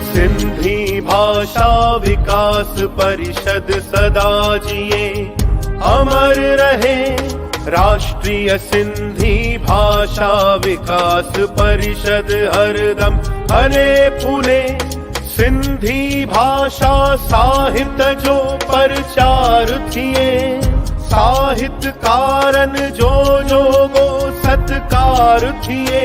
सिंधी भाषा विकास परिषद सदा जिए अमर रहे। राष्ट्रीय सिंधी भाषा विकास परिषद हरदम फले फूले। सिंधी भाषा साहित्य जो प्रचार थिए, साहित्यकारन जो गो सत्कार थिए।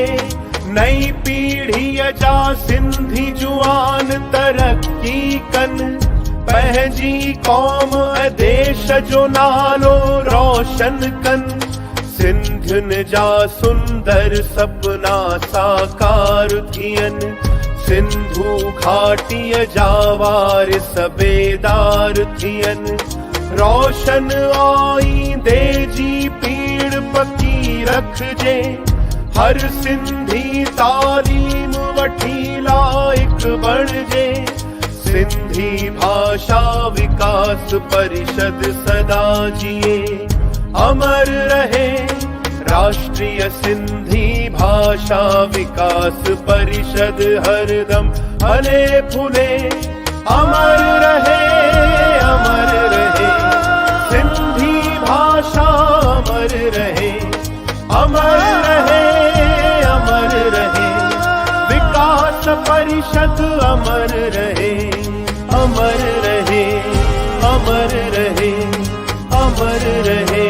नई पीढ़ी जा सिंधी जुआन तरक्की कन, पंहिंजी कौम देश जो नालो रोशन कन। सिंधियुनि जा सुंदर सपना साकार थियन, सिंधु घाटीअ जा वारिस बेदार थियन। रोशन आईंदे जी पीड़ पकी रखजे, हर सिंधी तालीम वठी लायक बणजे। सिंधी भाषा विकास परिषद सदा जिए अमर रहे। राष्ट्रीय सिंधी भाषा विकास परिषद हरदम फले फूले। अमर रहे, अमर रहे। सिंधी भाषा अमर रहे, अमर रहे, अमर रहे। विकास परिषद अमर रहे, अमर रहे, अमर रहे, अमर रहे।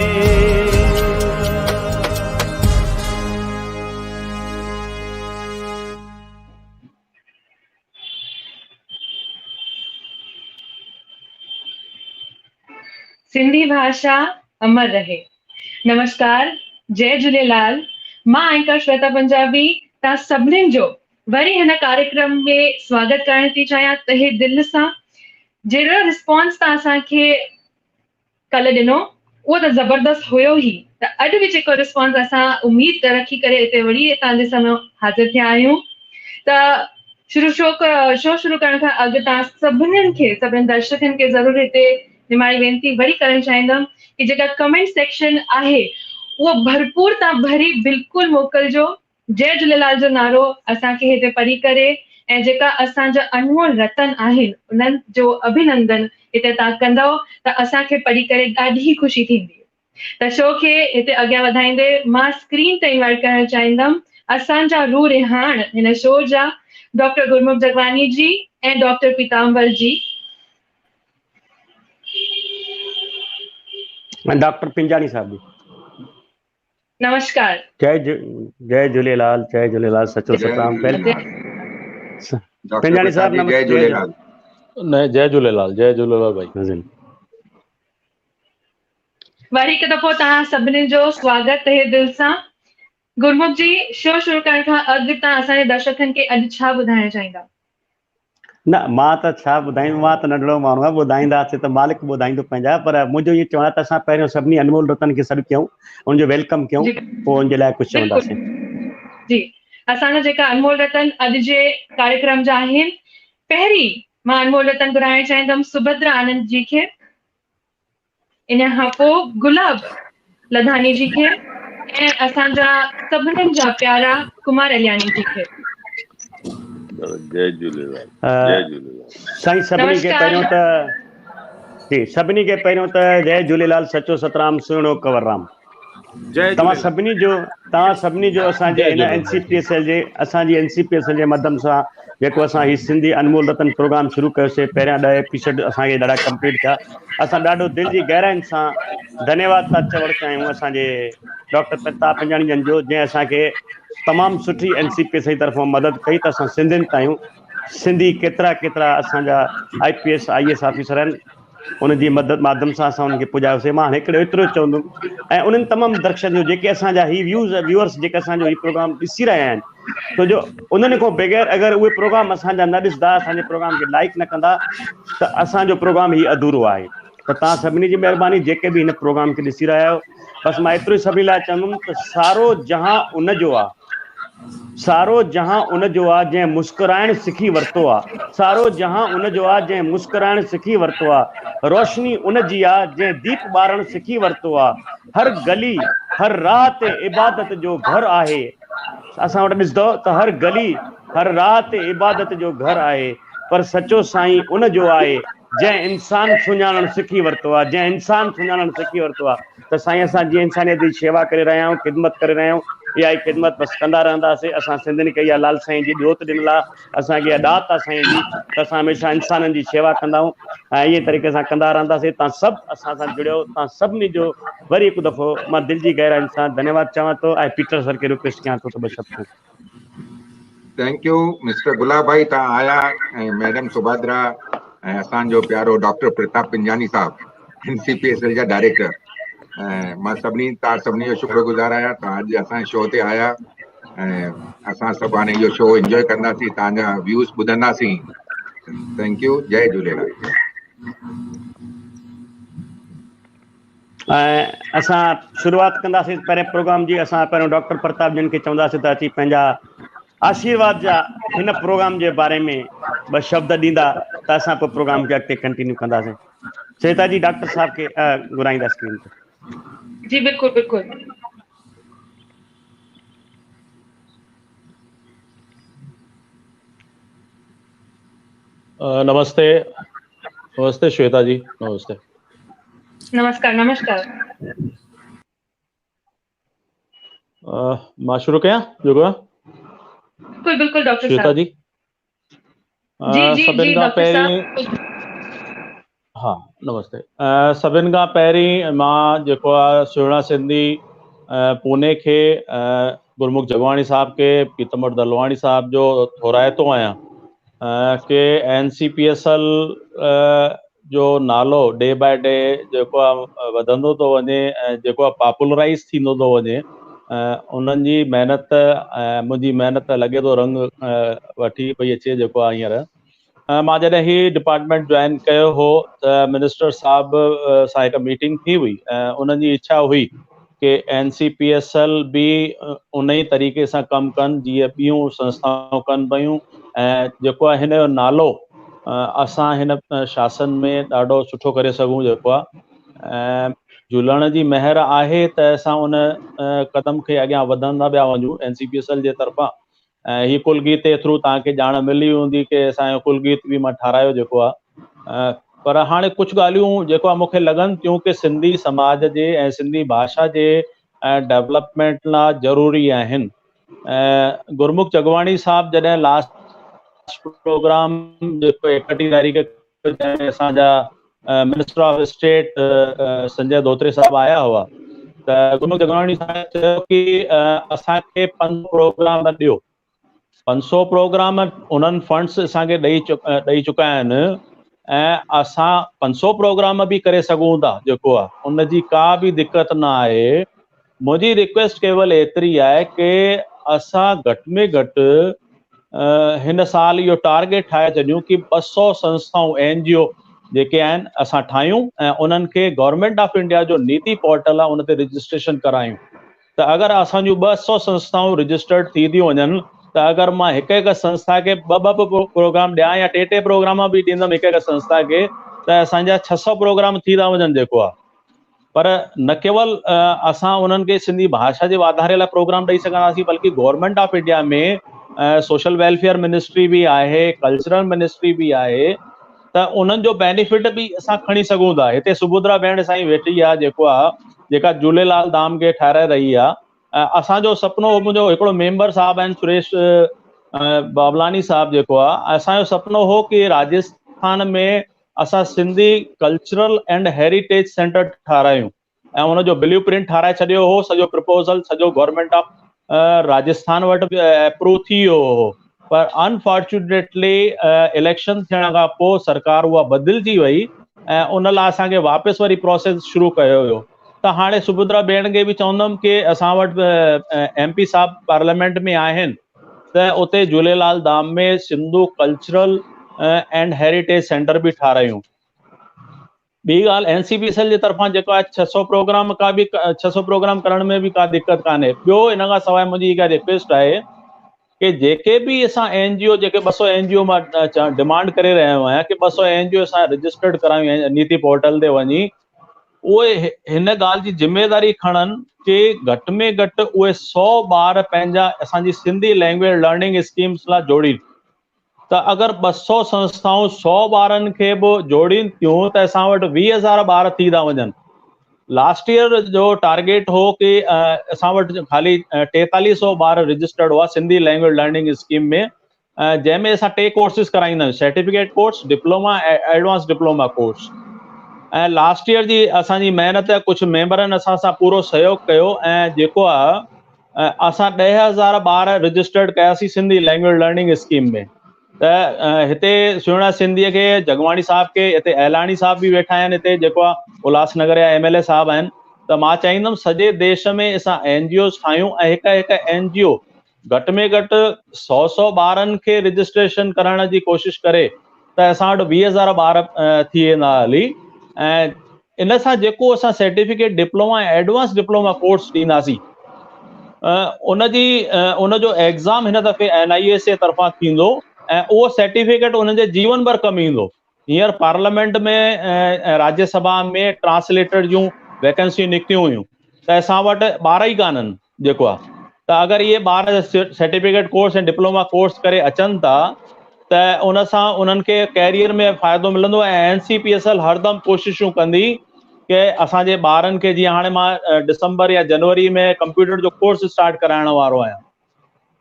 सिंधी भाषा अमर रहे। नमस्कार, जय झूलेलाल। मां एंकर श्वेता पंजाबी ता सभिनीनि जो वरी हिन कार्यक्रम में स्वागत करण थी चाहियां तहे दिल सां। जहिड़ो रिस्पॉन्स तव्हां असांखे कल्ह ॾिनो उहो त ज़बरदस्त हुयो ई। त अॼु बि जेको रिस्पॉन्स असां उमेद रखी करे हिते वरी तव्हांजे साम्हूं हाज़िर थिया आहियूं। त शो शुरू करण खां अॻु तव्हां सभिनी दर्शकनि खे ज़रूरु हिते निमाणी वेनती वरी करणु चाहींदमि कि जेका कमेंट सेक्शन आहे उहो भरपूर तव्हां भरी बिल्कुलु मोकिलिजो। जय झूलेलाल जो नारो असांखे हिते पढ़ी करे ऐं जेका असांजा अनमोल रतन आहिनि उन्हनि जो अभिनंदन हिते तव्हां कंदव त असांखे पढ़ी करे ॾाढी ख़ुशी थींदी। त शो खे हिते अॻियां वधाईंदे मां स्क्रीन ते इनवाइट करणु चाहींदमि असांजा रूह रिहाण हिन शो जा डॉक्टर गुरमुख जगवानी जी ऐं डॉक्टर पीताम्बर जी। डॉक्टर पिंजानी साहब जी। नमस्कार। जय झूलेलाल, जय झूलेलाल। सचो सतराम। पिंजानी साहब जय झूलेलाल। जय झूलेलाल, जय झूलेलाल भाई। वरी हिकु दफ़ो तव्हां सभिनी जो स्वागत है दिल सां। गुरमुख जी, शो शुरू करण खां अॻु तव्हां असांजे दर्शकनि खे अॼु छा ॿुधाइणु चाहींदा? न, मां त छा ॿुधाईंदुमि, मां त नंढड़ो माण्हू आहियां। ॿुधाईंदासीं त मालिक ॿुधाईंदो पंहिंजा। पर मुंहिंजो इहो चवणु आहे त असां पहिरियों सभिनी अनमोल रतन खे सॾु कयूं, उनजो वेलकम कयूं, पोइ उनजे लाइ कुझु चवंदासीं। जी, असांजा जेका अनमोल रतन अॼु जे कार्यक्रम जा आहिनि, पहिरीं मां अनमोल रतन घुराइणु चाहींदमि सुभद्रा आनंद जी खे, इन खां पोइ गुलाब लधानी जी खे ऐं असांजा सभिनीनि जा प्यारा कुमार अलियानी जी खे। जय झूलेलाल जय झूलेलाल साईं सभिनी खे पहिरियों त जी सभिनी खे पहिरियों त जय झूलेलाल सचो सतराम सुहिणो कंवरराम तव्हां सभिनी जो असांजे जय इन झूलेलाल असांजी NCPSL जे माध्यम सां जेको असां ही सिंधी अनमोल रतन प्रोग्राम शुरू कयोसीं पहिरियां 10 एपिसोड असांखे ॾाढा कंप्लीट थिया असां ॾाढो दिलि जी गहराइनि सां धन्यवाद था चवणु चाहियूं असांजे डॉक्टर प्रताप पंजाणी जन जो जंहिं असांखे तमामु सुठी NCPSL जी तरफ़ां मदद कई त असां सिंधियुनि ताईं सिंधी केतिरा असांजा IPS IAS ऑफिसर आहिनि उनजी मदद माध्यम सां असां उनखे पुॼायोसीं मां हिकिड़ो एतिरो चवंदुमि ऐं उन्हनि तमामु दर्शक जो जेके असांजा ही व्यूअर्स जेके असांजो ही प्रोग्राम ॾिसी रहिया आहिनि छो जो उन्हनि खां बग़ैर अगरि उहे प्रोग्राम असांजा न ॾिसंदा असांजे प्रोग्राम खे लाइक न कंदा त असांजो प्रोग्राम ही अधूरो आहे त तव्हां सभिनी जी महिरबानी जेके बि हिन प्रोग्राम खे ॾिसी रहिया आहियो बसि मां एतिरो ई सभिनी लाइ चवंदुमि त सारो जहां उनजो आहे सारो जहां उनजो आहे जंहिं मुस्कुराइण सिखी वरितो आहे सारो जहां उनजो आहे जंहिं मुस्कुराइण सिखी वरितो आहे रोशनी उनजी आहे जंहिं दीप ॿारण सिखी वरितो आहे हर गली हर राह ते इबादत जो घर आहे असां वटि ॾिसंदव त हर गली हर राह ते इबादत जो घर आहे पर सचो साईं उनजो आहे जंहिं इंसान सुञाणणु सिखी वरितो आहे जंहिं इंसान सुञाणणु सिखी वरितो आहे त साईं असां जीअं इंसानियत जी शेवा करे रहिया आहियूं ख़िदमत करे रहिया आहियूं इहा ई ख़िदमत बसि कंदा रहंदासीं असां सिंधियुनि खे इहा लाल साईं जी ॾोत ॾिनल आहे असांखे इहा ॾात आहे साईं जी त असां हमेशह इंसाननि जी शेवा कंदा आहियूं ऐं इहे तरीक़े सां कंदा रहंदासीं तव्हां सभु असां सां जुड़ियो तव्हां सभिनी जो वरी हिकु दफ़ो मां दिलि जी गहराइनि सां धन्यवाद चवां थो ऐं पीटर सर खे रिक्वेस्ट कयां थो त ॿ शब्द थैंक यू मिस्टर गुलाब भाई तव्हां आया ऐं मैडम सुभाद्रा ऐं असांजो प्यारो डॉक्टर प्रताप पिंजानी साहब NCPSL जा डायरेक्टर मां तव्हां सभिनी जो शुक्रगुज़ार आहियां तव्हां अॼु असांजे शो ते आया ऐं असां सभु हाणे इहो शो इंजॉय कंदासीं तव्हांजा व्यूज़ ॿुधंदासीं थैंक यू जय झूलेलाल ऐं असां शुरूआत कंदासीं पहिरें प्रोग्राम जी असां पहिरियों डॉक्टर प्रताप जन खे चवंदासीं त अची पंहिंजा आशीर्वाद जा हिन प्रोग्राम जे बारे में ॿ शब्द ॾींदा त असां पोइ प्रोग्राम खे अॻिते कंटिन्यू कंदासीं श्वेता जी डॉक्टर साहब खे घुराईंदा स्क्रीन ते जी बिल्कुल बिल्कुल नमस्ते नमस्ते श्वेता जी नमस्ते नमस्कार नमस्कार मां शुरू कयां बिल्कुल बिल्कुल डॉक्टर श्वेता साहब जी सभिनि खां पहिरीं हाँ नमस्ते सभिनि खां पहिरीं मां जेको आहे सुहिणा सिंधी पुणे खे गुरमुख जगवाणी साहब के पीतमढ़ दलवाणी साहब जो थोराइतो आहियां कि NCPSL जो नालो डे बाय डे जेको आहे वधंदो थो वञे ऐं जेको आहे पॉपुलराइज़ थींदो थो वञे उन्हनि जी महिनत मुंहिंजी महिनत लॻे थो रंग वठी पई अचे जेको आहे हींअर मां जॾहिं ही डिपार्टमेंट ज्वाइन कयो हो त मिनिस्टर साहब सां हिकु मीटिंग थी हुई ऐं उन्हनि जी इच्छा हुई कि NCPSL बि उन ई तरीक़े सां कमु कनि जीअं ॿियूं संस्थाऊं कनि पियूं ऐं जेको आहे हिन जो नालो असां हिन शासन में ॾाढो सुठो करे सघूं जेको आहे ऐं झूलण जी महिर आहे त असां उन क़दम खे अॻियां वधंदा पिया वञूं NCPSL जे तरफ़ां ऐं हीअ कुलगीत जे थ्रू तव्हांखे ॼाण मिली हूंदी कि असांजो कुलगीत बि मां ठारायो जेको आहे पर हाणे कुझु ॻाल्हियूं जेको आहे मूंखे लॻनि थियूं कि सिंधी समाज जे ऐं सिंधी भाषा जे डेवलपमेंट लाइ ज़रूरी आहिनि गुरमुख जगवाणी साहब जॾहिं लास्ट प्रोग्राम जेको 31 तारीख़ असांजा minister of state Sanjay Dhotre साहब आया हुआ त गुरमुख जगवाणी साहब चयो कि असांखे 500 प्रोग्राम ॾियो 500 प्रोग्राम उन्हनि फंड्स असांखे ॾेई चुका आहिनि ऐं असां 500 प्रोग्राम बि करे सघूं था जेको आहे उनजी का बि दिक़त न आहे मुंहिंजी रिक्वेस्ट केवल एतिरी आहे कि असां घटि में घटि हिन साल इहो टारगेट ठाहे छॾियूं कि 200 संस्थाऊं NGO जेके आहिनि असां ठाहियूं ऐं उन्हनि खे गवर्नमेंट ऑफ इंडिया जो नीति पोर्टल आहे उन ते रजिस्ट्रेशन करायूं त अगरि असांजूं 200 संस्थाऊं रजिस्टर्ड थी थियूं वञनि त अगरि मां हिकु संस्था खे ॿ प्रोग्राम ॾियां या टे प्रोग्राम बि ॾींदुमि हिकु संस्था खे त असांजा 600 प्रोग्राम थी था वञनि जेको आहे पर न केवल असां उन्हनि खे सिंधी भाषा जे वाधारे लाइ प्रोग्राम ॾेई सघंदासीं बल्कि गवर्नमेंट ऑफ इंडिया में सोशल वेलफेयर मिनिस्ट्री भी आहे, कल्चरल मिनिस्ट्री भी आहे, त उन्हनि जो बेनिफिट बि असां खणी सघूं था। हिते सुभद्रा भेण साईं वेठी आहे जेका झूलेलाल धाम खे ठाराए रही आहे। असांजो सपनो, मुंहिंजो हिकिड़ो मेंबर साहब आहिनि सुरेश बाबलानी साहब, जेको आहे असांजो सपनो हो कि राजस्थान में असां Sindhi cultural and heritage centre ठारायूं ऐं उनजो ब्लू प्रिंट ठाराए छॾियो हो। सॼो प्रपोज़ल सॼो गवर्नमेंट ऑफ राजस्थान वटि अप्रूव थी वियो हो, पर अनफॉर्चुनेटली इलेक्शन थियण खां पोइ सरकार उहा बदिलजी वई ऐं उन लाइ असांखे वापसि वरी प्रोसेस शुरू कयो हुयो। त हाणे सुभद्रा भेण खे बि चवंदुमि कि असां वटि MP साहब पार्लियामेंट में आहिनि, त उते झूलेलाल धाम में Sindhu cultural and heritage centre बि ठारायूं। ॿी ॻाल्हि, NCPSL जे तरफ़ां जेको आहे 600 प्रोग्राम करण में बि का दिक़त कान्हे। ॿियो इन खां सवाइ मुंहिंजी हिकु रिक्वेस्ट आहे कि जेके बि असां NGO, जेके 200 NGO मां डिमांड करे रहियो आहियां कि 200 NGO असां रजिस्टर्ड करायूं नीति पोर्टल ते वञी, उहे हिन ॻाल्हि जी जिम्मेदारी खणनि कि घटि में घटि उहे 100 ॿार पंहिंजा असांजी सिंधी लैंग्वेज लर्निंग स्कीम्स लाइ जोड़ीनि। त अगरि 200 संस्थाऊं 100 ॿारनि खे बि जोड़ीनि थियूं त असां वटि 20,000 ॿार थी था वञनि। लास्ट ईयर जो टारगेट हो कि असां वटि ख़ाली 4300 ॿार रजिस्टर्ड हुआ सिंधी लैंग्वेज लर्निंग स्कीम में, जंहिंमें असां 2 कोर्सिस कराईंदा आहियूं, certificate course, diploma, advance diploma course. ऐं लास्ट ईयर जी असांजी महिनत, कुझु मेंबरनि असां सां पूरो सहयोग कयो ऐं जेको आहे असां 10,000 ॿार रजिस्टर्ड कयासीं सिंधी लैंग्वेज लर्निंग स्कीम में। त हिते सुहिणा सिंधीअ खे जगवाणी साहब खे, हिते एलाणी साहब बि वेठा आहिनि, हिते जेको आहे उल्हासनगर जा MLA साहब आहिनि। त मां चाहींदुमि सॼे देश में असां NGOs ठाहियूं ऐं हिकु NGO घटि में घटि 100 ॿारनि खे रजिस्ट्रेशन करण जी कोशिशि करे त असां वटि 20,000 ॿार थी वेंदा हली। ऐं इन सां जेको असां सर्टिफिकेट डिप्लोमा ऐं एडवांस डिप्लोमा कोर्स ॾींदासीं, उनजो एग्ज़ाम हिन दफ़े NIS जे तरफ़ां थींदो ऐं उहो सर्टिफिकेट उनजे जीवन भर कमु ईंदो। हींअर पार्लियामेंट में राज्यसभा में ट्रांसलेटर जूं वैकेंसियूं निकितियूं हुयूं, त असां वटि ॿार ई कान्हनि जेको आहे। त अगरि इहे ॿार सर्टिफिकेट कोर्स ऐं डिप्लोमा कोर्स करे अचनि था त उन सां उन्हनि खे कैरियर में फ़ाइदो मिलंदो ऐं NCPSL हरदम कोशिशूं कंदी कि असांजे ॿारनि खे, जीअं हाणे मां दिसंबर या जनवरी में कंप्यूटर जो कोर्स स्टार्ट कराइण वारो आहियां,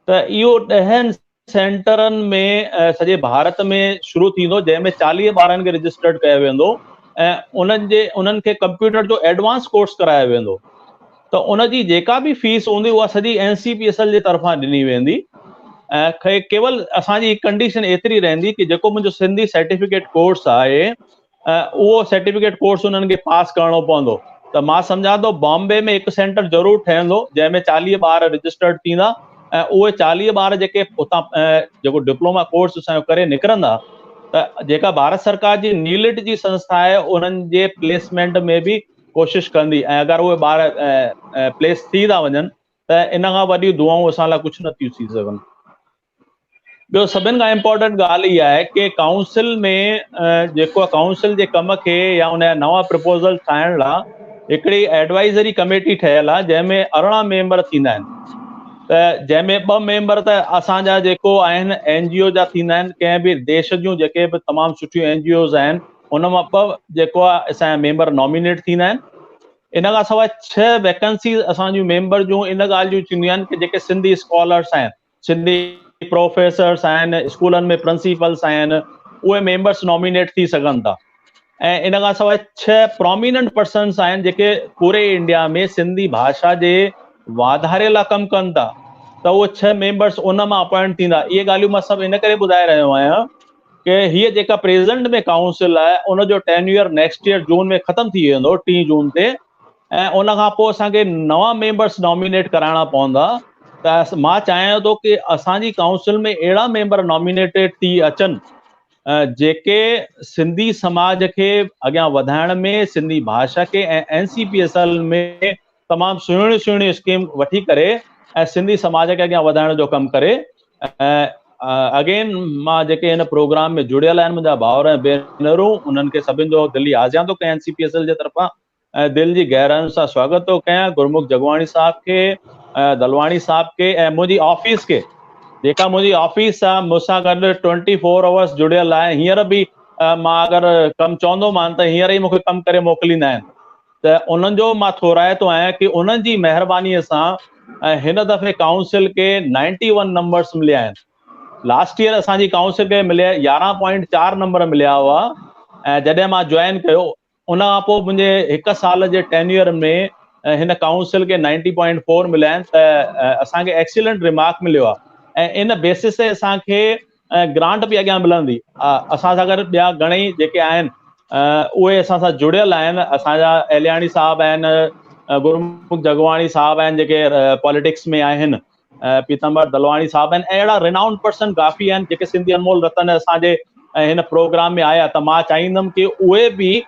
त इहो 10 सेंटरनि में सॼे भारत में शुरू थींदो, जंहिंमें 40 ॿारनि खे रजिस्टर्ड कयो वेंदो ऐं उन्हनि खे कंप्यूटर जो एडवांस कोर्स करायो वेंदो। त उनजी जेका बि फीस हूंदी उहा सॼी NCPSL जे तरफ़ां ॾिनी वेंदी। ऐं केवल असांजी कंडीशन एतिरी रहंदी कि जेको मुंहिंजो सिंधी सर्टिफिकेट कोर्स आहे उहो सर्टिफिकेट कोर्स उन्हनि खे पास करणो पवंदो। त मां सम्झां थो बॉम्बे में हिकु सेंटर ज़रूरु ठहंदो जंहिंमें 40 ॿार रजिस्टर्ड थींदा ऐं उहे 40 ॿार जेके उतां जेको डिप्लोमा कोर्स असांजो करे निकिरंदा, त जेका भारत सरकार जी नीलिट जी संस्था आहे उन्हनि जे प्लेसमेंट में बि कोशिशि कंदी। ऐं अगरि उहे ॿार प्लेस थी था वञनि त इन खां वॾियूं दुआऊं असां लाइ कुझु नथियूं थी सघनि। ॿियो सभिनि खां इम्पोर्टेंट ॻाल्हि इहा आहे कि काउंसिल में जेको काउंसिल जे कम खे या उन जा नवां प्रपोज़ल ठाहिण लाइ हिकिड़ी एडवाइज़री कमेटी ठहियल आहे, जंहिंमें 18 मेंबर थींदा आहिनि। त जंहिंमें 2 मेंबर त असांजा जेको आहिनि NGO जा थींदा आहिनि, कंहिं बि देश जूं जेके बि तमामु सुठियूं NGOs आहिनि उन मां 2 जेको आहे असांजा मेंबर नॉमिनेट थींदा आहिनि। इन खां सवाइ 6 वैकेंसीज़ असांजूं मेंबर जूं इन ॻाल्हि जूं थींदियूं आहिनि कि जेके सिंधी स्कॉलर्स आहिनि, सिंधी प्रोफेसर्स आहिनि, स्कूलनि में प्रिंसिपल्स आहिनि, उहे मेंबर्स नॉमिनेट थी सघनि था। ऐं इन खां सवाइ 6 प्रोमिनेंट पर्सन्स आहिनि जेके पूरे इंडिया में सिंधी भाषा जे वाधारे लाइ कमु कनि था, त उहे 6 मेंबर्स उन मां अपॉइंट थींदा। इहे ॻाल्हियूं मां सभु इन करे ॿुधाए रहियो आहियां कि हीअ जेका प्रेज़ेंट में काउंसिल आहे उनजो टेन्यूअर नेक्स्ट ईयर जून में ख़तमु थी वेंदो, 3 जून ते, ऐं उन खां पोइ असांखे नवां मेंबर्स नॉमिनेट कराइणा पवंदा। त मां चाहियां थो कि असांजी काउंसिल में अहिड़ा मेंबर नॉमिनेटेड थी अचनि जेके सिंधी समाज खे अॻियां वधाइण में, सिंधी भाषा खे ऐं NCPSL में तमामु सुहिणियूं स्कीम वठी करे ऐं सिंधी समाज खे अॻियां वधाइण जो कमु करे। अगेन मां जेके हिन प्रोग्राम में जुड़ियल आहिनि मुंहिंजा भाउर ऐं भेनरूं, उन्हनि खे सभिनि जो दिली आज़ियां थो कयां NCPSL जे तरफ़ां ऐं दिलि जी गहराइयुनि सां स्वागत थो कयां। गुरमुख जगवाणी साहब खे, दलवाणी साहब खे ऐं मुंहिंजी ऑफिस खे जेका मुंहिंजी ऑफिस आहे मूंसां गॾु 24 आवर्स जुड़ियल आहे। हींअर बि मां अगरि कमु चवंदोमांनि त हींअर ई मूंखे कमु करे मोकिलींदा आहिनि। त उन्हनि जो मां थोराइतो आहियां कि उन्हनि जी महिरबानीअ सां हिन दफ़े काउंसिल खे 91 नंबर्स मिलिया आहिनि। लास्ट ईयर असांजी काउंसिल खे मिलिया 11.4 नंबर मिलिया हुआ ऐं जॾहिं मां जॉइन कयो उन खां पोइ मुंहिंजे 1 साल जे टेन्यूअर में हिन काउंसिल खे 90.4 मिलिया आहिनि। त असांखे एक्सीलेंट रिमार्क मिलियो आहे ऐं इन बेसिस ते असांखे ग्रांट बि अॻियां मिलंदी। असां सां गॾु ॿिया घणेई जेके आहिनि उहे असां सां जुड़ियल आहिनि। असांजा एलियाणी साहब आहिनि, गुरमुख जगवाणी साहब आहिनि जेके पॉलिटिक्स में आहिनि, पीतम्बर दलवाणी साहब आहिनि, अहिड़ा रिनाउंड पर्सन काफ़ी आहिनि जेके सिंधी अनमोल रतन असांजे हिन प्रोग्राम में आया। त मां चाहींदुमि कि उहे बि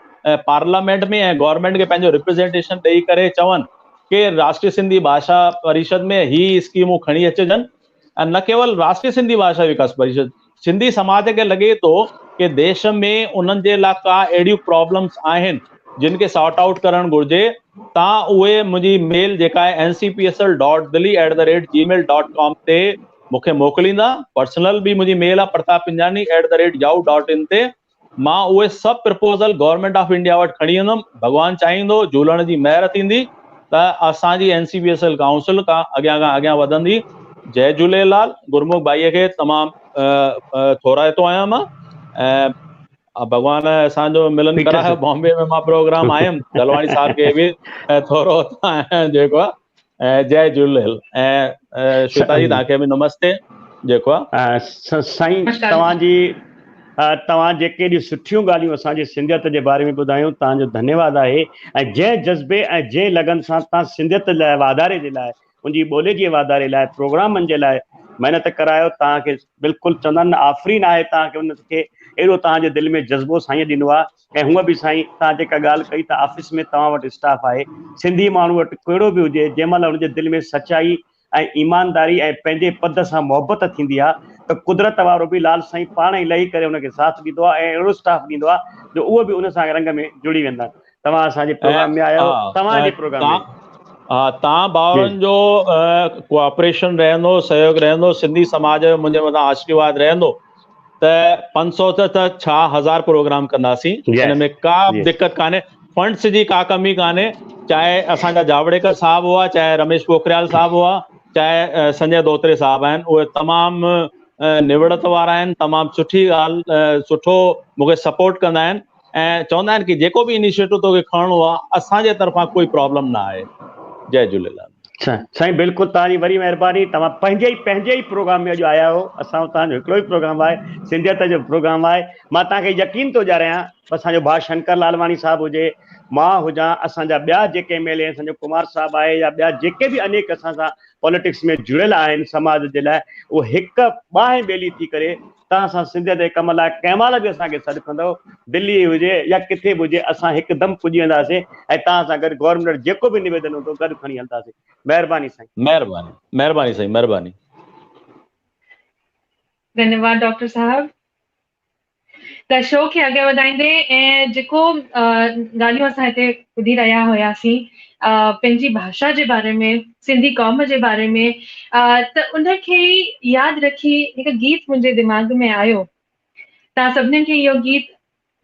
पार्लियामेंट में ऐं गवर्नमेंट खे पंहिंजो रिप्रेज़ेंटेशन ॾेई करे चवनि कि राष्ट्रीय सिंधी भाषा परिषद में ही स्कीमूं खणी अचिजनि। ऐं न केवल राष्ट्रीय सिंधी भाषा विकास परिषद, सिंधी समाज खे लॻे थो कि देश में उन्हनि जे लाइ का अहिड़ियूं प्रॉब्लम्स आहिनि जिन खे सॉर्ट आउट करणु घुरिजे। तव्हां उहे मुंहिंजी मेल जेका आहे ncpsl.delhi@gmail.com ते मूंखे मोकिलींदा। पर्सनल बि मुंहिंजी मेल आहे pratappinjani@yahoo.in ते। मां उहे सभु प्रपोज़ल गवर्नमेंट ऑफ इंडिया वटि खणी वेंदुमि। भॻवानु चाहींदो, झूलण जी महिर थींदी त असांजी NCPSL काउंसिल खां अॻियां वधंदी। जय झूलेलाल। गुरमुख भाईअ खे तमामु थोराइतो आहियां मां ऐं भॻवान असांजो मिलन करायो। बॉम्बे में मां प्रोग्राम आयुमि, दलवाणी साहब खे बि थोरो जेको आहे जय झूलेलाल। ऐं श्वेता जी तव्हांखे बि नमस्ते जेको आहे। साईं तव्हां जेके एॾियूं सुठियूं ॻाल्हियूं असांजे सिंधियत जे बारे में ॿुधायूं, तव्हांजो धन्यवाद आहे। ऐं जंहिं जज़्बे ऐं जंहिं लगन सां तव्हां सिंधियत लाइ वाधारे जे लाइ, उनजी ॿोली जे वाधारे लाइ, प्रोग्रामनि जे लाइ महिनत करायो, तव्हांखे बिल्कुलु चवंदा आहिनि आफ़रीन आहे तव्हांखे उनखे। अहिड़ो तव्हांजे दिलि में जज़्बो साईं ॾिनो आहे। ऐं हूअं बि साईं तव्हां जेका ॻाल्हि कई त ऑफिस में तव्हां वटि स्टाफ आहे, सिंधी माण्हू वटि कहिड़ो बि हुजे, जंहिं महिल हुनजे दिलि में सचाई ऐं ईमानदारी ऐं पंहिंजे पद सां मोहबत थींदी आहे त कुदरत वारो बि लाल साईं पाण ई लही करे हुनखे साथ ॾींदो आहे ऐं अहिड़ो स्टाफ ॾींदो आहे जो उहो बि उन सां रंग में जुड़ी वेंदा आहिनि। तव्हां असांजे प्रोग्राम में आया आहियो, तव्हांजे प्रोग्राम में तव्हां भाउरनि जो कोऑपरेशन रहंदो, सहयोग रहंदो, सिंधी समाज जो मुंहिंजे मथां आशीर्वाद रहंदो त 500 त छा 1000 प्रोग्राम कंदासीं। इन में का दिक़त कान्हे, फंड्स जी का कमी कान्हे। चाहे असांजा जावड़ेकर साहब हुआ, चाहे रमेश पोखरियाल साहब हुआ, चाहे संजय धोत्रे साहब आहिनि, उहे तमामु निवड़त वारा आहिनि, तमामु सुठी ॻाल्हि, सुठो मूंखे सपोर्ट कंदा आहिनि ऐं चवंदा आहिनि कि जेको बि इनिशिएटिव तोखे खणणो आहे असांजे तरफ़ां कोई प्रॉब्लम न आहे। जय झूलेलाल। साईं बिल्कुलु तव्हांजी वरी महिरबानी। तव्हां पंहिंजे ई प्रोग्राम में अॼु आया हो। असां तव्हांजो हिकिड़ो ई प्रोग्राम आहे, सिंधियत जो प्रोग्राम आहे। मां तव्हांखे यकीन थो ॾियारियां, असांजो भाउ शंकर लालवानी साहब हुजे, मां हुजां, असांजा ॿिया जेके MLA आहिनि, संजय कुमार साहब आहे, या ॿिया जेके बि अनेक असां सां पॉलिटिक्स में जुड़ियल आहिनि समाज जे लाइ, उहे हिकु ॿाहि ॿेली थी करे तव्हां सां सिंधियत जे कम लाइ कंहिं महिल बि असांखे सॾु कंदव, दिल्ली हुजे या किथे बि हुजे, असां हिकदमि पुॼी वेंदासीं ऐं तव्हां सां गॾु गवर्नमेंट जेको बि निवेदन हूंदो गॾु खणी हलंदासीं। महिरबानी साईं। महिरबानी साईं, महिरबानी। धन्यवाद डॉक्टर साहब। त शो खे अॻियां वधाईंदे ऐं जेको ॻाल्हियूं असां हिते ॿुधी रहिया हुयासीं पंहिंजी भाषा जे बारे में, सिंधी क़ौम जे बारे में, त उनखे यादि रखी हिकु गीत मुंहिंजे दिमाग़ में आयो। तव्हां सभिनीनि खे इहो गीत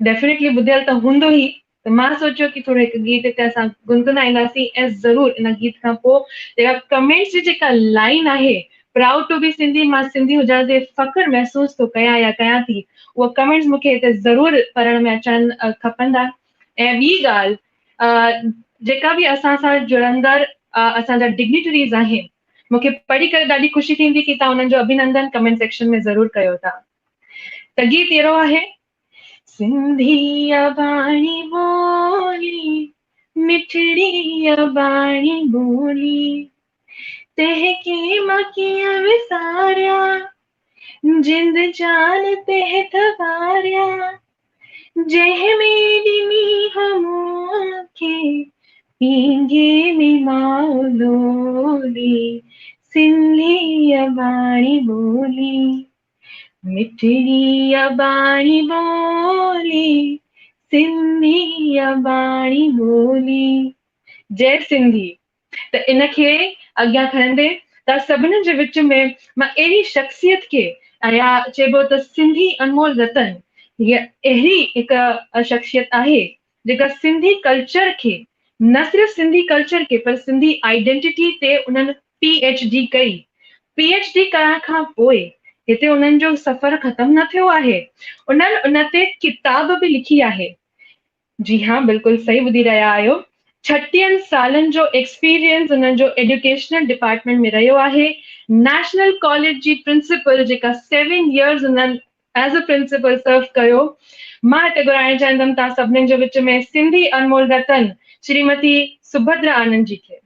डेफिनेटली ॿुधियल त हूंदो ई, त मां सोचियो कि थोरो हिकु गीत हिते असां गुनगुनाईंदासीं ऐं ज़रूरु इन गीत खां पोइ जेका कमेंट्स जी जेका लाइन आहे, प्राउड टू बी सिंधी, मां सिंधी हुजण ते फ़ख्रु महसूस थो कयां या कयां थी, उहे कमेंट्स मूंखे हिते ज़रूरु पढ़ण में अचणु खपंदा। ऐं ॿी ॻाल्हि, जेका बि असां सां जुड़ंदड़ असांजा डिग्निटरीज़ आहिनि, मूंखे पढ़ी करे ॾाढी ख़ुशी थींदी कि तव्हां उन्हनि जो अभिनंदन कमेंट सेक्शन में ज़रूरु कयो था। त गीत अहिड़ो आहे, सिंधी अबाणी ॿोली, मिठड़ी अबाणी ॿोली, तंहिंखे मां कीअं विसारियां, जिंद जान ते तवारियां, जंहिंमें ॾिनी हमूंखे पींघे में मां लोली, सिंधी अबाणी ॿोली, मिठड़ी अबाणी ॿोली, सिंधी अबाणी ॿोली। जय सिंधी। त इनखे अॻियां खणंदे त सभिनी जे विच में मां अहिड़ी शख़्सियत खे या चइबो त सिंधी अनमोल रतन हीअ अहिड़ी हिकु शख़्सियत आहे जेका सिंधी कल्चर खे न सिर्फ़ सिंधी कल्चर खे पर सिंधी आइडेंटिटी ते उन्हनि PhD कई। PhD करण खां पोइ हिते उन्हनि जो सफ़र ख़तम न थियो आहे, उन्हनि उन ते किताब बि लिखी आहे। जी हाँ, बिल्कुलु सही ॿुधी रहिया आहियो। 36 सालनि जो एक्सपीरियंस उन्हनि जो एजुकेशनल डिपार्टमेंट में रहियो आहे। नेशनल कॉलेज जी प्रिंसिपल जेका 7 years उन्हनि एज़ अ प्रिंसिपल सर्व कयो। मां हिते घुराइणु चाहींदमि तव्हां सभिनीनि जे विच में सिंधी अनमोल रतन श्रीमती सुभद्रा आनंद जी खे।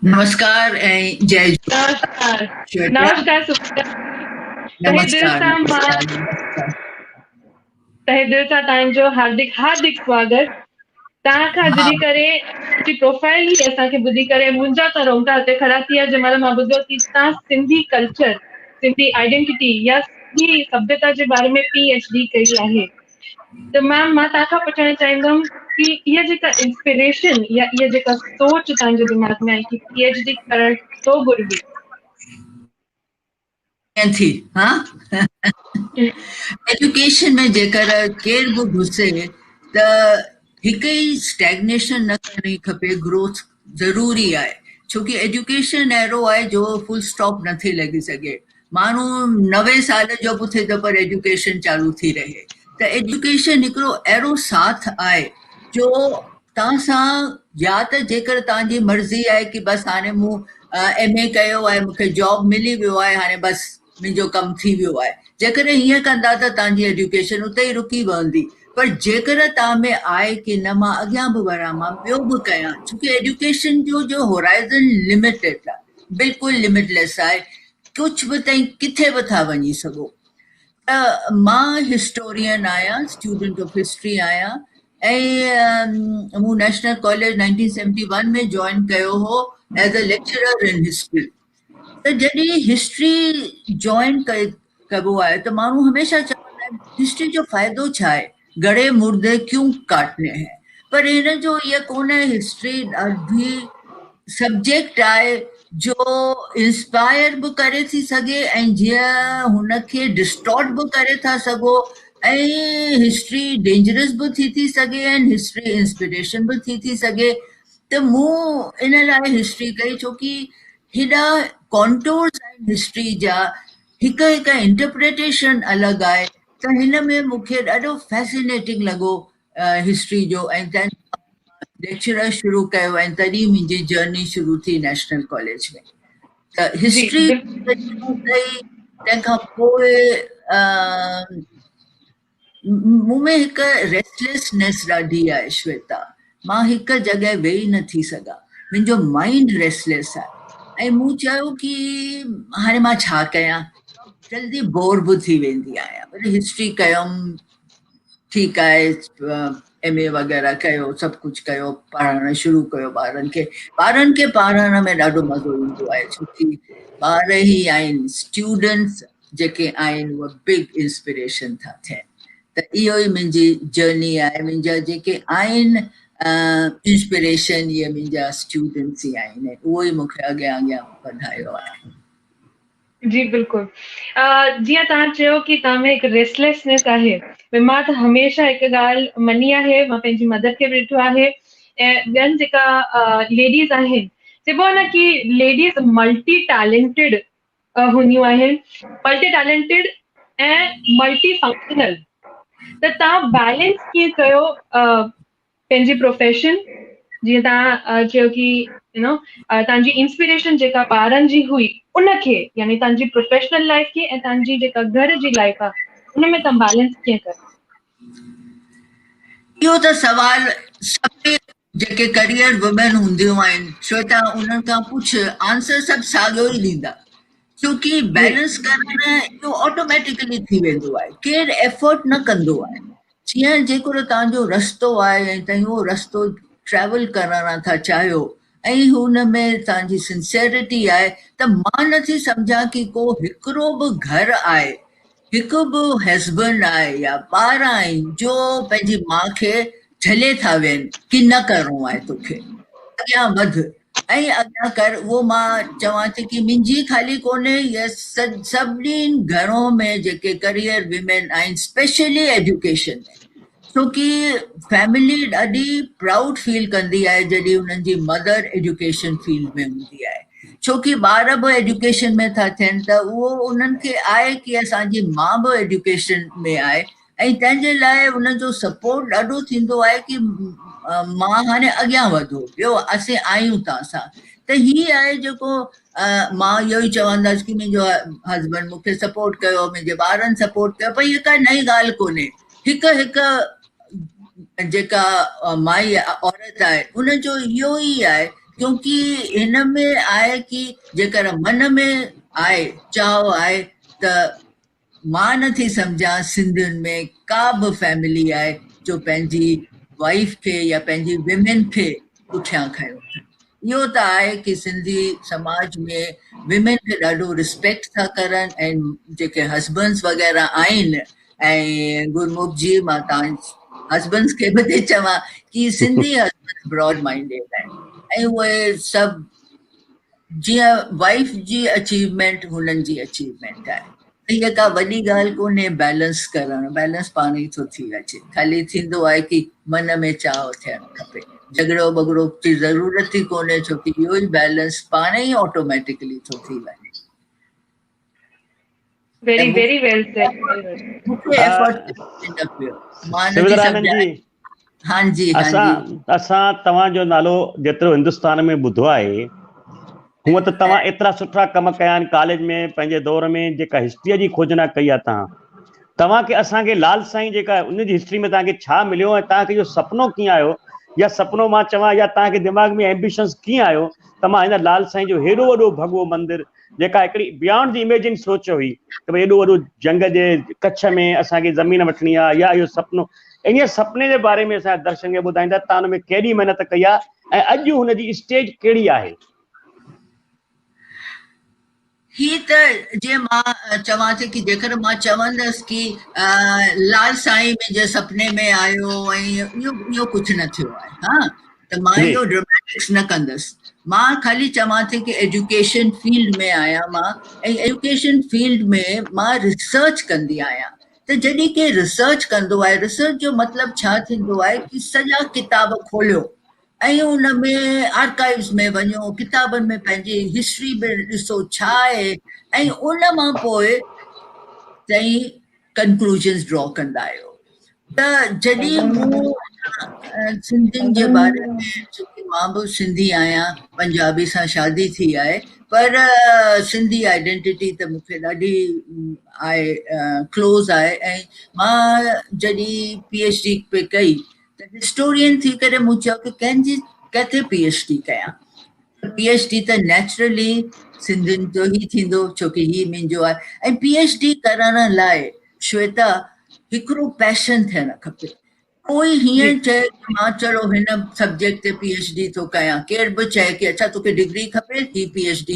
नमस्कार ऐं जय नमस्कार। श्वेता। नमस्कार सुभद्रा। तहे दिल सां तव्हांजो हार्दिक हार्दिक स्वागत। तव्हां खां जुड़ी करे प्रोफाइल ई असांखे ॿुधी करे मुंहिंजा त रोंगटा हिते खड़ा थी विया जंहिंमहिल मां ॿुधो कि तव्हां सिंधी कल्चर, सिंधी आइडेंटिटी या सिंधी सभ्यता जे बारे में PhD कई आहे। त मैम मां तव्हां खां पुछणु चाहींदमि कि इहा जेका इंस्पिरेशन या इहा जेका सोच तव्हांजे दिमाग़ में आई कि PhD करणु छो घुरिजे? थी हाँ एजुकेशन में जेकर केर बि घुसे त हिकु ई स्टैग्नेशन न करणी खपे, ग्रोथ ज़रूरी आहे। छोकी एजुकेशन अहिड़ो आहे जो फुल स्टॉप नथी लॻी सघे। माण्हू 90 साल जो बि थिए त पर एजुकेशन चालू थी रहे। त एजुकेशन हिकिड़ो अहिड़ो साथ आहे जो तव्हां सां या त जेकर तव्हांजी मर्ज़ी आहे कि बसि हाणे मूं MA कयो आहे, मूंखे जॉब मिली वियो आहे, हाणे बसि मुंहिंजो कमु थी वियो आहे। जेकर हीअं कंदा त तव्हांजी एजुकेशन उते ई रुकी पवंदी। पर जेकर तव्हां में आहे कि न मां अॻियां बि वञां, मां ॿियो बि कयां, छोकी एजुकेशन जो होराइज़न लिमिटेड आहे, बिल्कुलु लिमिटलेस आहे। कुझु बि ताईं किथे बि था वञी सघो। त मां हिस्टोरियन आहियां, स्टूडेंट ऑफ हिस्ट्री आहियां ऐं मूं नेशनल कॉलेज 1971 में जॉइन कयो हो as a lecturer in history. त जॾहिं हिस्ट्री जॉइन कबो आहे त माण्हू हमेशह चवंदा आहिनि हिस्ट्री जो फ़ाइदो छा आहे, गड़े मुर्दे क्यों काटने हैं। पर हिन जो इहा कोन आहे, हिस्ट्री ॾाढी सब्जेक्ट आहे जो इंस्पायर बि करे थी सघे ऐं जीअं हुनखे डिस्टॉर्ट बि करे था सघो ऐं हिस्ट्री डेंजरस बि थी सघे ऐं हिस्ट्री इंस्पिरेशन बि थी सघे। त मूं इन लाइ हिस्ट्री कई छोकी हेॾा कॉन्टोर्स आहिनि हिस्ट्री जा, हिकु हिकु इंटरप्रिटेशन अलॻि आहे। त हिन में मूंखे ॾाढो फैसिनेटिंग लॻो हिस्ट्री जो ऐं लेक्चरर शुरू कयो ऐं तॾहिं मुंहिंजी जर्नी शुरू थी नेशनल कॉलेज में। त हिस्ट्री तंहिंखां पोइ मूं में हिकु रेस्टलेसनेस ॾाढी आहे श्वेता। मां हिकु जॻह वेही नथी सघां, मुंहिंजो माइंड रेस्टलेस आहे ऐं मूं चयो कि हाणे मां छा कयां, जल्दी बोर बि थी वेंदी आहियां। पर हिस्ट्री कयमि, ठीकु आहे, MA वग़ैरह कयो, सभु कुझु कयो, पढ़णु शुरू कयो ॿारनि खे पढ़ण में ॾाढो मज़ो ईंदो आहे छोकी ॿार ई आहिनि, स्टूडेंट्स जेके आहिनि उहे बिग इंस्पिरेशन था थियनि। त इहो ई मुंहिंजी जर्नी आहे। मुंहिंजा जेके आहिनि इंस्पिरेशन इहे मुंहिंजा स्टूडेंट्स ई आहिनि, उहो ई मूंखे अॻियां वधायो आहे। जी बिल्कुलु। जीअं तव्हां चयो कि तव्हां में हिकु रेस्टलेसनेस आहे, मां त हमेशह हिकु ॻाल्हि मञी आहे, मां पंहिंजी मदर खे बि ॾिठो आहे ऐं ॿियनि जेका लेडीज़ आहिनि, चइबो आहे न कि लेडीज़ मल्टी टैलेंटेड हूंदियूं आहिनि, मल्टी टैलेंटेड ऐं मल्टी फंक्शनल। त तव्हां बैलेंस कीअं कयो पंहिंजी प्रोफेशन, जीअं तव्हां चयो कि तव्हांजी इंस्पिरेशन जेका ॿारनि जी हुई उनखे, यानी तव्हांजी प्रोफेशनल लाइफ खे ऐं तव्हांजी जेका घर जी लाइफ आहे उन में तव्हां बैलेंस कीअं कयो? इहो त सवाल सभु जेके करियर वुमेन हूंदियूं आहिनि श्वेता, उन्हनि खां पुछ, आंसर सभु साॻियो ई ॾींदा। छोकी बैलेंस करण इहो ऑटोमेटिकली थी वेंदो आहे, केरु एफर्ट न कंदो आहे। जीअं जेको तव्हांजो रस्तो आहे ऐं तव्हां उहो रस्तो ट्रेवल करण था चाहियो ऐं हुन में तव्हांजी सिंसियरिटी आहे, त मां नथी सम्झां कि को हिकिड़ो बि घर आहे, हिकु बि हस्बैंड आहे या ॿार आहिनि जो पंहिंजी माउ खे झले था वेहनि कि न करिणो आहे तोखे, अॻियां वध ऐं अॻियां कर उहो मां चवां थी की मुंहिंजी ख़ाली कोन्हे, इहा सभिनी घरों में जेके करियर विमेन आहिनि, स्पेशली एजुकेशन में, छोकी फैमिली ॾाढी प्राउड फील कंदी आहे जॾहिं उन्हनि जी मदर एजुकेशन फील्ड में हूंदी आहे, छोकी ॿार बि एजुकेशन में था थियनि त उहो उन्हनि खे आहे की असांजी माउ बि एजुकेशन में आहे, ऐं तंहिंजे लाइ उनजो सपोर्ट ॾाढो थींदो आहे की मां हाणे अॻियां वधो, ॿियो असीं आहियूं तव्हां सां। त हीअ आहे जेको मां इहो ई चवंदसि की मुंहिंजो हस्बैंड मूंखे सपोर्ट कयो, मुंहिंजे ॿारनि सपोर्ट कयो, पर इहा का नई ॻाल्हि कोन्हे। हिकु जेका माई औरत आहे उनजो इहो ई आहे, क्योंकि हिन में आहे की जेकर मन में आहे चाह आहे त मां नथी सम्झां सिंधियुनि में का बि फैमिली आहे जो पंहिंजी वाइफ खे या पंहिंजी विमेन खे पुठियां खयो। इहो त आहे की सिंधी समाज में विमेन खे ॾाढो रिस्पेक्ट था करनि, ऐं जेके हस्बैंड्स वग़ैरह आहिनि, ऐं गुरमुख जी मां तव्हां हस्बैंड्स खे बि थी चवां की सिंधी हस्बैंड्स ब्रॉड माइंडेड आहिनि, ऐं उहे सभु जीअं वाइफ जी अचीवमेंट हुननि जी अचीवमेंट आहे। इहा का वॾी ॻाल्हि कोन्हे, बैलेंस करणु, बैलेंस पाण ई थो थी अचे, ख़ाली थींदो आहे की मन में चाह थियणु खपे, झगड़ो बगड़ो जी ज़रूरत ई कोन्हे, छोकी इहो ई बैलेंस पाण ई ऑटोमेटिकली थो थी वञे। very well said. मूंखे एफर्ट मां नथी शिवरानंद सम्झां। जी, हाँ जी, हाँ जी। असां तव्हांजो नालो जेतिरो हिंदुस्तान में ॿुधो आहे, हूअं त तव्हां एतिरा सुठा कम कया आहिनि कॉलेज में, पंहिंजे दौर में जेका हिस्ट्रीअ जी खोजना कई आहे तव्हांखे असांखे लाल साईं जेका उनजी हिस्ट्री में तव्हांखे छा मिलियो, ऐं तव्हांखे इहो सुपिनो कीअं आयो, या सुपिनो मां चवां या तव्हांखे दिमाग़ में एम्बिशन्स कीअं आयो त मां हिन लाल साईं जो हेॾो वॾो भॻवो मंदिर, जेका हिकिड़ी बियॉन्ड द इमेजिन सोच हुई कि भई एॾो वॾो जंग जे कच्छ में असांखे ज़मीन वठणी आहे, या इहो सुपिनो, इन सुपिने जे बारे में असांजे दर्शक खे ॿुधाईंदा तव्हां हुन में केॾी महिनत कई आहे ऐं अॼु हुनजी स्टेज कहिड़ी आहे? ही त जीअं मां चवां थी की जेकर मां चवंदसि की लाल साईं मुंहिंजे सपने में आयो ऐं इहो कुझु न थियो आहे, हा, त मां इहो ड्रामेटिक्स न कंदसि। मां ख़ाली चवां थी की एजुकेशन फील्ड में आहियां मां, ऐं एजुकेशन फील्ड में मां रिसर्च कंदी आहियां। त जॾहिं के रिसर्च कंदो आहे, रिसर्च जो मतिलबु छा थींदो आहे की सॼा किताब खोलियो ऐं उन में आर्काइव्स में वञो, किताबनि में पंहिंजी हिस्ट्री में ॾिसो छा आहे, ऐं उन मां पोइ ताईं कंक्लूजन्स ड्रॉ कंदा आहियो। त जॾहिं मूं सिंधियुनि जे बारे में, छोकी मां बि सिंधी आहियां, पंजाबी सां शादी थी आहे, पर सिंधी आइडेंटिटी त मूंखे ॾाढी आहे, क्लोज़ आहे, ऐं मां जॾहिं PhD पे कई त हिस्टोरियन थी करे मूं चयो की कंहिंजी किथे PhD कयां। PhD त नेचुरली सिंधियुनि जो ई थींदो, छोकी ही मुंहिंजो आहे, ऐं PhD करण लाइ श्वेता हिकिड़ो पैशन थियणु खपे। कोई हीअं चए की मां चलो हिन सब्जेक्ट ते PhD थो कयां, केरु बि चए की अच्छा तोखे डिग्री खपे, ही PhD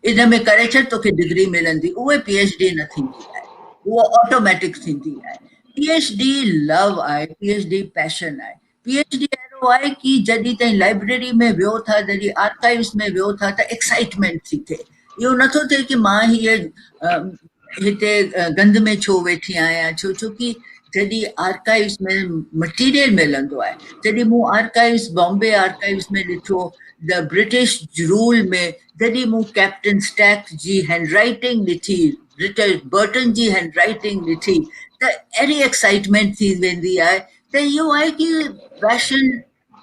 इन में करे छॾ, तोखे डिग्री मिलंदी, उहे PhD न थींदी आहे, उहा ऑटोमेटिक थींदी आहे। PhD लव आहे, PhD पैशन आहे। PhD अहिड़ो आहे की जॾहिं ताईं लाइब्रेरी में वियो था, जॾहिं आर्काइव्स में वियो था त एक्साइटमेंट थी थिए। इहो नथो थिए की मां हीअ हिते गंद में छो वेठी आहियां, छोकी जॾहिं आर्काइव्स में मटीरियल मिलंदो आहे, जॾहिं मूं आर्काइव्स बॉम्बे आर्काइव्स में ॾिठो, द ब्रिटिश रूल में, जॾहिं मूं कैप्टन स्टैक जी हैंडराइटिंग ॾिठी, रिचर्ड बर्टन जी हैंडराइटिंग ॾिठी, त अहिड़ी एक्साइटमेंट थी वेंदी आहे। त इहो आहे की पैशन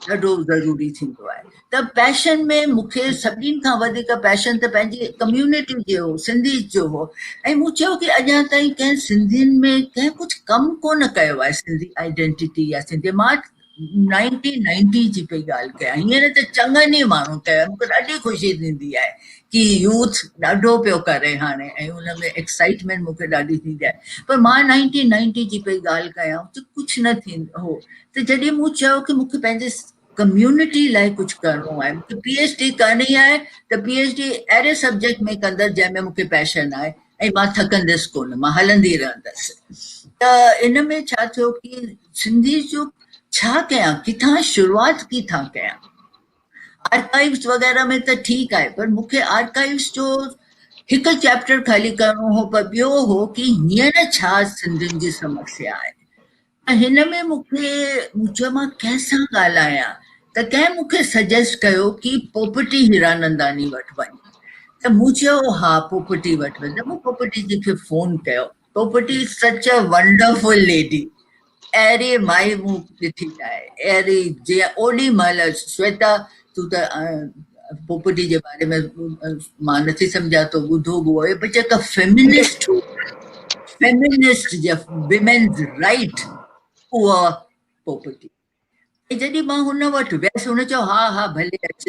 ॾाढो ज़रूरी थींदो आहे। त पैशन में मूंखे सभिनीनि खां वधीक पैशन त पंहिंजी कम्यूनिटी जो हो, सिंधी जो हो, ऐं मूं चयो की अञा ताईं कंहिं सिंधियुनि में कंहिं कुझु कमु कोन कयो आहे सिंधी आइडेंटिटी या सिंधी। मां 1990 जी पई ॻाल्हि कयां, हींअर त चङनि ई माण्हू कया, मूंखे ॾाढी ख़ुशी थींदी आहे की यूथ ॾाढो पियो करे हाणे, ऐं उन में एक्साइटमेंट मूंखे ॾाढी थींदी आहे। पर मां 1990 जी पई ॻाल्हि कयां त कुझु न थींदो हो। त जॾहिं मूं चयो की मूंखे पंहिंजे कम्यूनिटी लाइ कुझु करिणो आहे, मूंखे PhD करणी आहे, त PhD अहिड़े सब्जेक्ट में कंदसि जंहिंमें मूंखे पैशन आहे, ऐं मां थकंदसि कोन, मां हलंदी रहंदसि। त इन में छा थियो की सिंधी जो छा कयां, किथां शुरूआति किथां कयां। आर्काइव्स वग़ैरह में त ठीकु आहे, पर मूंखे आर्काइव्स जो हिकु चैप्टर ख़ाली करिणो हो, पर ॿियो हो कि हींअर छा सिंधियुनि जी समस्या आहे। त हिन में मूंखे चयो मां कंहिंसां ॻाल्हायां, त कंहिं मूंखे सजेस्ट कयो कि पोपटी हीरानंदानी वटि वञ। त मूं चयो हा पोपटी वटि वञ। मूं पोपटी जी खे फ़ोन कयो। पोपटी सच अ वंडरफुल लेडी, अहिड़ी माई मूं ॾिठी न आहे, अहिड़ी जीअं ओॾी महिल श्वेता तूं त पोपटी जे बारे में मां नथी सम्झां, तो ॿुधो बि हुओ, बट जेका फेमिनिस्ट या विमेन्स राइट, उहा पोपटी। जॾहिं मां हुन वटि वियसि, हुन चयो हा हा भले अच।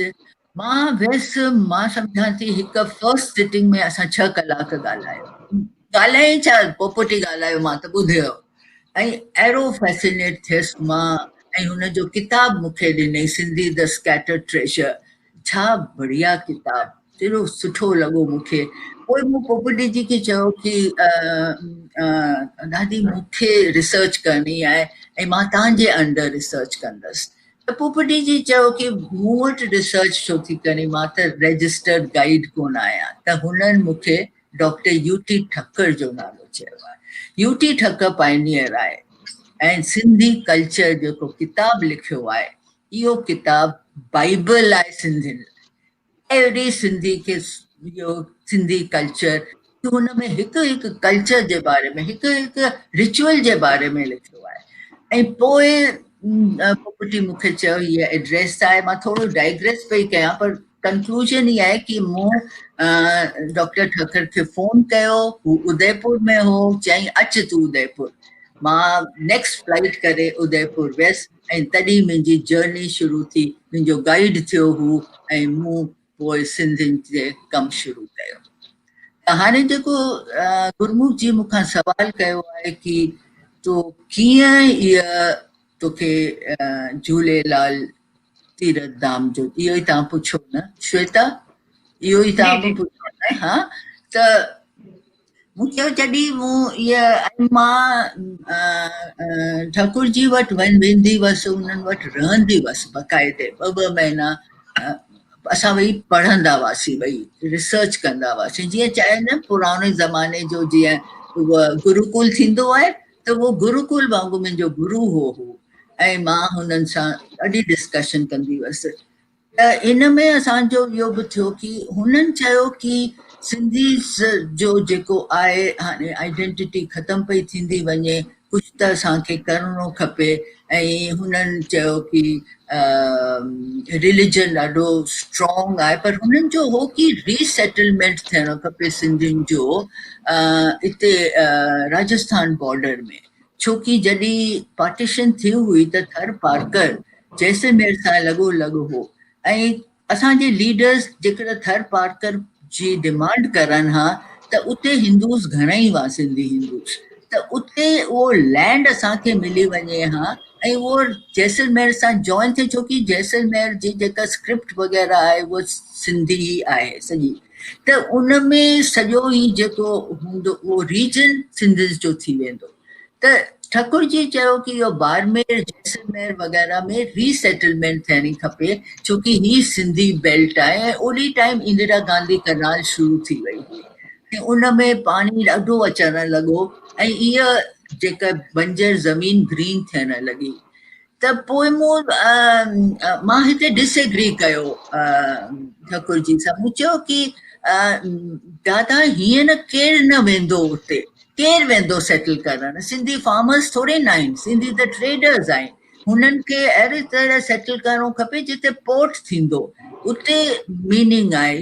मां वियसि, मां सम्झां थी हिकु फर्स्ट सिटिंग में असां 6 कलाक ॻाल्हायूं छा, पोपटी ॻाल्हायो, मां त ॿुधियो ऐं अहिड़ो फैसिनेट थियसि मां। ऐं हुनजो किताब मूंखे ॾिनई, सिंधी द स्कैटर्ड ट्रेजर। छा बढ़िया किताब, एॾो सुठो लॻो मूंखे। पोइ मूं पोपटी जी खे चयो कि दादी मूंखे रिसर्च करणी आहे ऐं मां तव्हांजे अंडर रिसर्च कंदसि। त पोपटी जी चयो कि मूं वटि रिसर्च छो थी करी, मां त रजिस्टर्ड गाइड कोन आहियां। त हुननि मूंखे डॉक्टर यूटी ठक्कर जो नालो चयो आहे। यूटी ठक्कर पाइनियर आहे ऐं सिंधी कल्चर जेको किताब लिखियो आहे, इहो किताब बाइबल आहे सिंधियुनि लाइ। अहिड़ी सिंधी खे इहो सिंधी कल्चर, हुन में हिकु हिकु कल्चर जे बारे में, हिकु हिकु रिचुअल जे बारे में लिखियो आहे। ऐं पोइ पोपटी मूंखे चयो हीअ एड्रेस आहे। मां थोरो डाइग्रेस पई कयां, पर कंक्लूजन ई आहे कि मूं डॉक्टर ठक्कर खे फ़ोन कयो, हू उदयपुर में हो, चई अच तूं उदयपुर। मां नेक्स्ट फ्लाइट करे उदयपुर वियसि ऐं तॾहिं मुंहिंजी जर्नी शुरू थी। मुंहिंजो गाइड थियो हू ऐं मूं पोइ सिंधियुनि ते कमु शुरू कयो। त हाणे जेको गुरमुख जी मूंखां सवाल कयो आहे कि तो कीअं इहा तोखे झूलेलाल तीरथ धाम जो, इहो ई तव्हां पुछो न श्वेता, इहो ई तव्हां पुछो न? हा, त मूं चयो जॾहिं मूं इहा मां ठाकुर जी वटि वेंदी हुअसि, उन्हनि वटि रहंदी हुअसि बक़ाइदे 2-2 महीना। असां वेही पढ़ंदा हुआसीं, वेही रिसर्च कंदा हुआसीं, जीअं चाहे न पुराणे ज़माने जो जीअं गुरुकुल थींदो आहे, त उहो गुरुकुल वांगुरु मुंहिंजो गुरु हो ऐं मां हुननि सां ॾाढी डिस्कशन कंदी हुअसि। त इन में असांजो इहो बि थियो कि हुननि चयो कि सिंधी जो जेको आहे हाणे आइडेंटिटी ख़तमु पई थींदी वञे, कुझु त असांखे करिणो खपे। ऐं हुननि चयो कि रिलीजन ॾाढो स्ट्रॉन्ग आहे, पर हुननि जो हो कि रीसेटलमेंट थियणो खपे सिंधियुनि जो हिते राजस्थान बॉर्डर में। छोकी जॾहिं पार्टीशन थी हुई त थर पारकर जैसलमेर सां लॻो हो ऐं असांजे लीडर्स जेकॾहिं थर पारकर जी डिमांड करनि हा, त उते हिंदूस घणेई हुआ, सिंधी हिंदूस। त उते उहो लैंड असांखे मिली वञे हा ऐं उहो जैसलमेर सां जॉइन थिए, छोकी जैसलमेर जी जेका स्क्रिप्ट वग़ैरह आहे उहा सिंधी ई आहे सॼी। त उन में सॼो ई जेको हूंदो उहो रीजन सिंधियुनि जो थी वेंदो। त ठाकुर जी चयो कि इहो बाड़मेर जैसलमेर वग़ैरह में रीसेटलमेंट थियणी खपे, छोकी ही सिंधी बेल्ट आहे ऐं ओॾी टाइम इंदिरा गांधी कनाल शुरू थी वई हुई ऐं उन में पाणी ॾाढो अचणु लॻो ऐं इहा जेका बंजर ज़मीन ग्रीन थियणु लॻी। त पोइ मां हिते डिसएग्री कयो ठाकुर जी सां। मूं चयो कि दादा हीअं न केरु न वेंदो उते, केरु वेंदो सेटल करणु, सिंधी फार्मर्स थोरे न आहिनि, सिंधी त ट्रेडर्स आहिनि। हुननि खे अहिड़ी तरह सेटल करणो खपे जिते पोर्ट थींदो, उते मीनिंग आहे।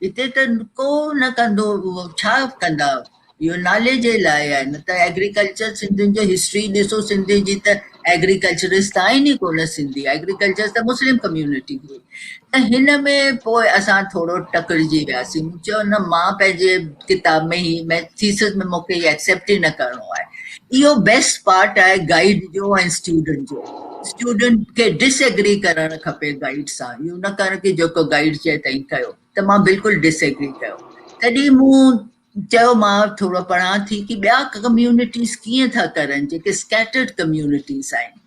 हिते त को न कंदो, छा कंदा, इहो नाले जे लाइ आहे, न त एग्रीकल्चर सिंधियुनि जो हिस्ट्री ॾिसो, सिंधी जी त एग्रीकल्चरिस्ट आहिनि ई कोन सिंधी, एग्रीकल्चर त मुस्लिम कम्यूनिटी हुई। त हिन में पोइ असां थोरो टकरिजी वियासीं। मूं चयो न, मां पंहिंजे किताब में ई थीसिस में मूंखे इहो एक्सेप्ट ई न करिणो आहे। इहो बेस्ट पार्ट आहे गाइड जो ऐं स्टूडेंट जो। स्टूडेंट खे डिसएग्री करणु खपे गाइड सां, इहो न करणु की जेको गाइड चए तई कयो। त मां बिल्कुलु डिसएग्री कयो। तॾहिं मूं चयो मां थोरो पढ़ां थी कि ॿिया कम्यूनिटीज़ कीअं था करनि जेके स्कैटर्ड कम्यूनिटीज़ आहिनि।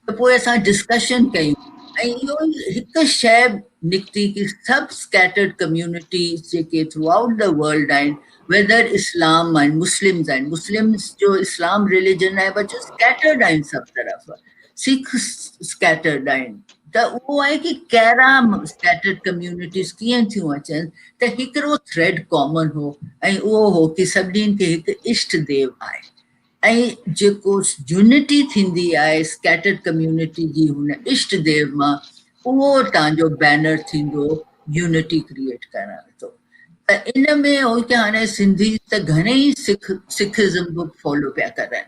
त पोइ असां डिस्कशन कयूं ऐं इहो हिकु शइ निकिती की सभु स्कैटर्ड कम्यूनिटीज़ जेके थ्रू आउट द वर्ल्ड आहिनि, वेदर इस्लाम आहिनि, मुस्लिम्स जो इस्लाम रिलीजन आहे, बट स्कैटर्ड आहिनि सभु तरफ़, सिख स्कैटर्ड आहिनि, त उहो आहे की कहिड़ा स्कैटर्ड कम्यूनिटीज़ कीअं थियूं अचनि, त हिकिड़ो थ्रेड कॉमन हो, ऐं उहो हो की सभिनीनि खे हिकु इष्ट देव आहे, ऐं जेको यूनिटी थींदी आहे स्कैटर्ड कम्यूनिटी जी हुन इष्ट देव मां, उहो तव्हांजो बैनर थींदो यूनिटी क्रिएट करण जो। त इन में हो की हाणे सिंधी त घणेई सिखिज़म बि फॉलो पिया करनि,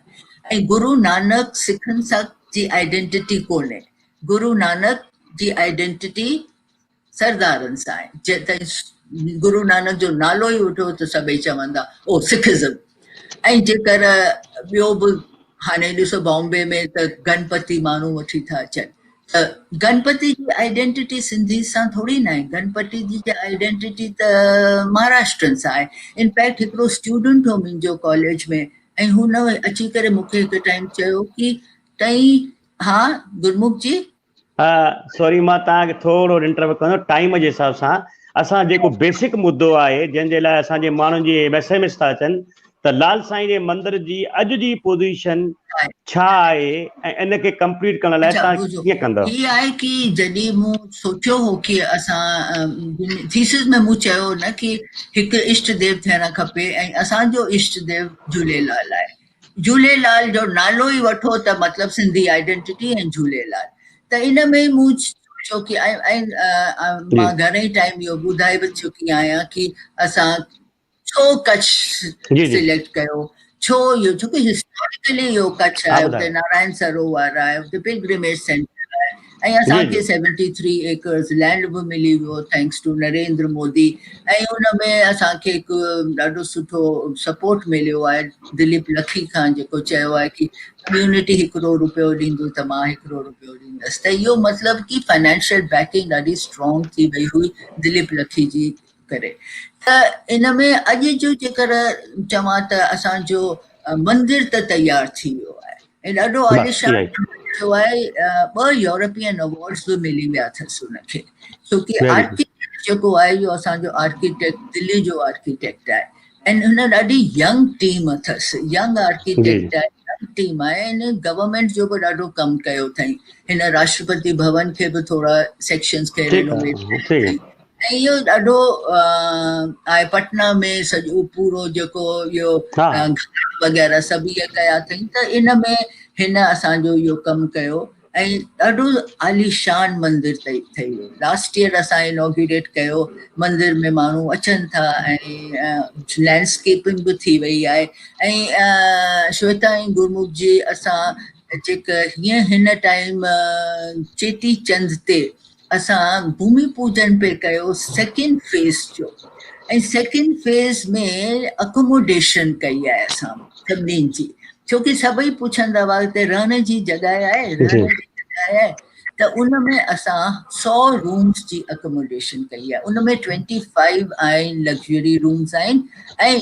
ऐं गुरु नानक सिखनि सां जी आइडेंटिटी कोन्हे, गुरु नानक जी आइडेंटिटी सरदारनि सां आहे। गुरु नानक जो नालो ई वठो त सभई चवंदा ओ सिखिज़म। ऐं जेकर ॿियो बि हाणे ॾिसो बॉम्बे में त गणपति माण्हू वठी था अचनि, त गणपति जी आइडेंटिटी सिंधी सां थोरी न आहे, गणपति जी आइडेंटिटी त महाराष्ट्रनि सां आहे। इनफैक्ट हिकिड़ो स्टूडेंट हो मुंहिंजो कॉलेज में, ऐं हुन अची करे मूंखे हिकु टाइम चयो की तई हा गुरमुख जी सॉरी मां तव्हांखे थोरो इंटरव्यू कंदो टाइम जे हिसाब सां। असां जेको बेसिक मुद्दो आहे जंहिंजे लाइ असांजे माण्हुनि जी मैसेज था अचनि त लाल साईं जे मंदिर जी अॼु जी पोजीशन छा आहे ऐं इन खे कंप्लीट करण लाइ तव्हां कीअं कंदव? हीअ आहे की जॾहिं मूं सोचियो हो की असां थीसिस में मूं चयो न की हिकु इष्ट देव थियणु खपे, ऐं असांजो इष्ट देव झूलेलाल आहे। झूलेलाल जो नालो ई वठो त मतिलबु सिंधी आइडेंटिटी ऐं झूलेलाल, त इन में मूं सोचियो की मां घणेई टाइम इहो ॿुधाए बि चुकी आहियां की असां छो कच्छ सिलेक्ट कयो, छो इहो छोकी हिस्टोरिकली इहो कच्छ आहे, उते नारायण सरोवर आहे, उते पिलग्रिमेज सेंटर आहे, ऐं असांखे 73 एकर्स लैंड बि मिली वियो थैंक्स टू नरेंद्र मोदी, ऐं उन में असांखे हिकु ॾाढो सुठो सपोर्ट मिलियो आहे दिलीप लखी खां, जेको चयो आहे की कम्यूनिटी ₹1 ॾींदो त मां ₹1 ॾींदसि। त इहो मतिलबु की फाइनेंशियल बैकिंग ॾाढी स्ट्रॉन्ग थी वई हुई दिलीप लखी जी करे। त इन में अॼु जो जेकर चवां त असांजो मंदिर त तयारु थी वियो आहे ऐं ॾाढो आलिशान थियो आहे। 2 यूरोपियन अवॉर्ड्स बि मिली विया अथसि हुनखे, छोकी आर्किटेक्ट जेको आहे इहो असांजो आर्किटेक्ट दिल्ली जो आर्किटेक्ट आहे, ऐं हुन ॾाढी यंग टीम अथसि, यंग आर्किटेक्ट आहे, यंग टीम आहे। हिन गवर्नमेंट जो बि ॾाढो कमु कयो अथई, हिन राष्ट्रपति भवन खे बि थोरा सेक्शन्स खे रिनोवेट कई, ऐं इहो ॾाढो आहे। पटना में सॼो पूरो जेको इहो वग़ैरह सभु इहे कया अथई, त इन में हिन असांजो इहो कमु कयो ऐं ॾाढो आलीशान मंदिर ठही वियो। लास्ट ईयर असां इनॉग्रेट कयो, मंदिर में माण्हू अचनि था ऐं लैंडस्केपिंग बि थी वई आहे। ऐं श्वेता ऐं गुरमुख जी असां जेका हीअं हिन टाइम चेटी चंड ते असां भूमि पूजन पे कयो 2nd फेज़ जो, ऐं 2nd फेज़ में अकोमोडेशन कई आहे असां सभिनीनि जी, छोकी सभई पुछंदा हुआ हिते रहण जी जॻह आहे, रहण जी जॻह आहे, त उन में असां 100 रूम्स जी अकोमोडेशन कई आहे। उन में 25 आहिनि लग्जरी रूम्स आहिनि, ऐं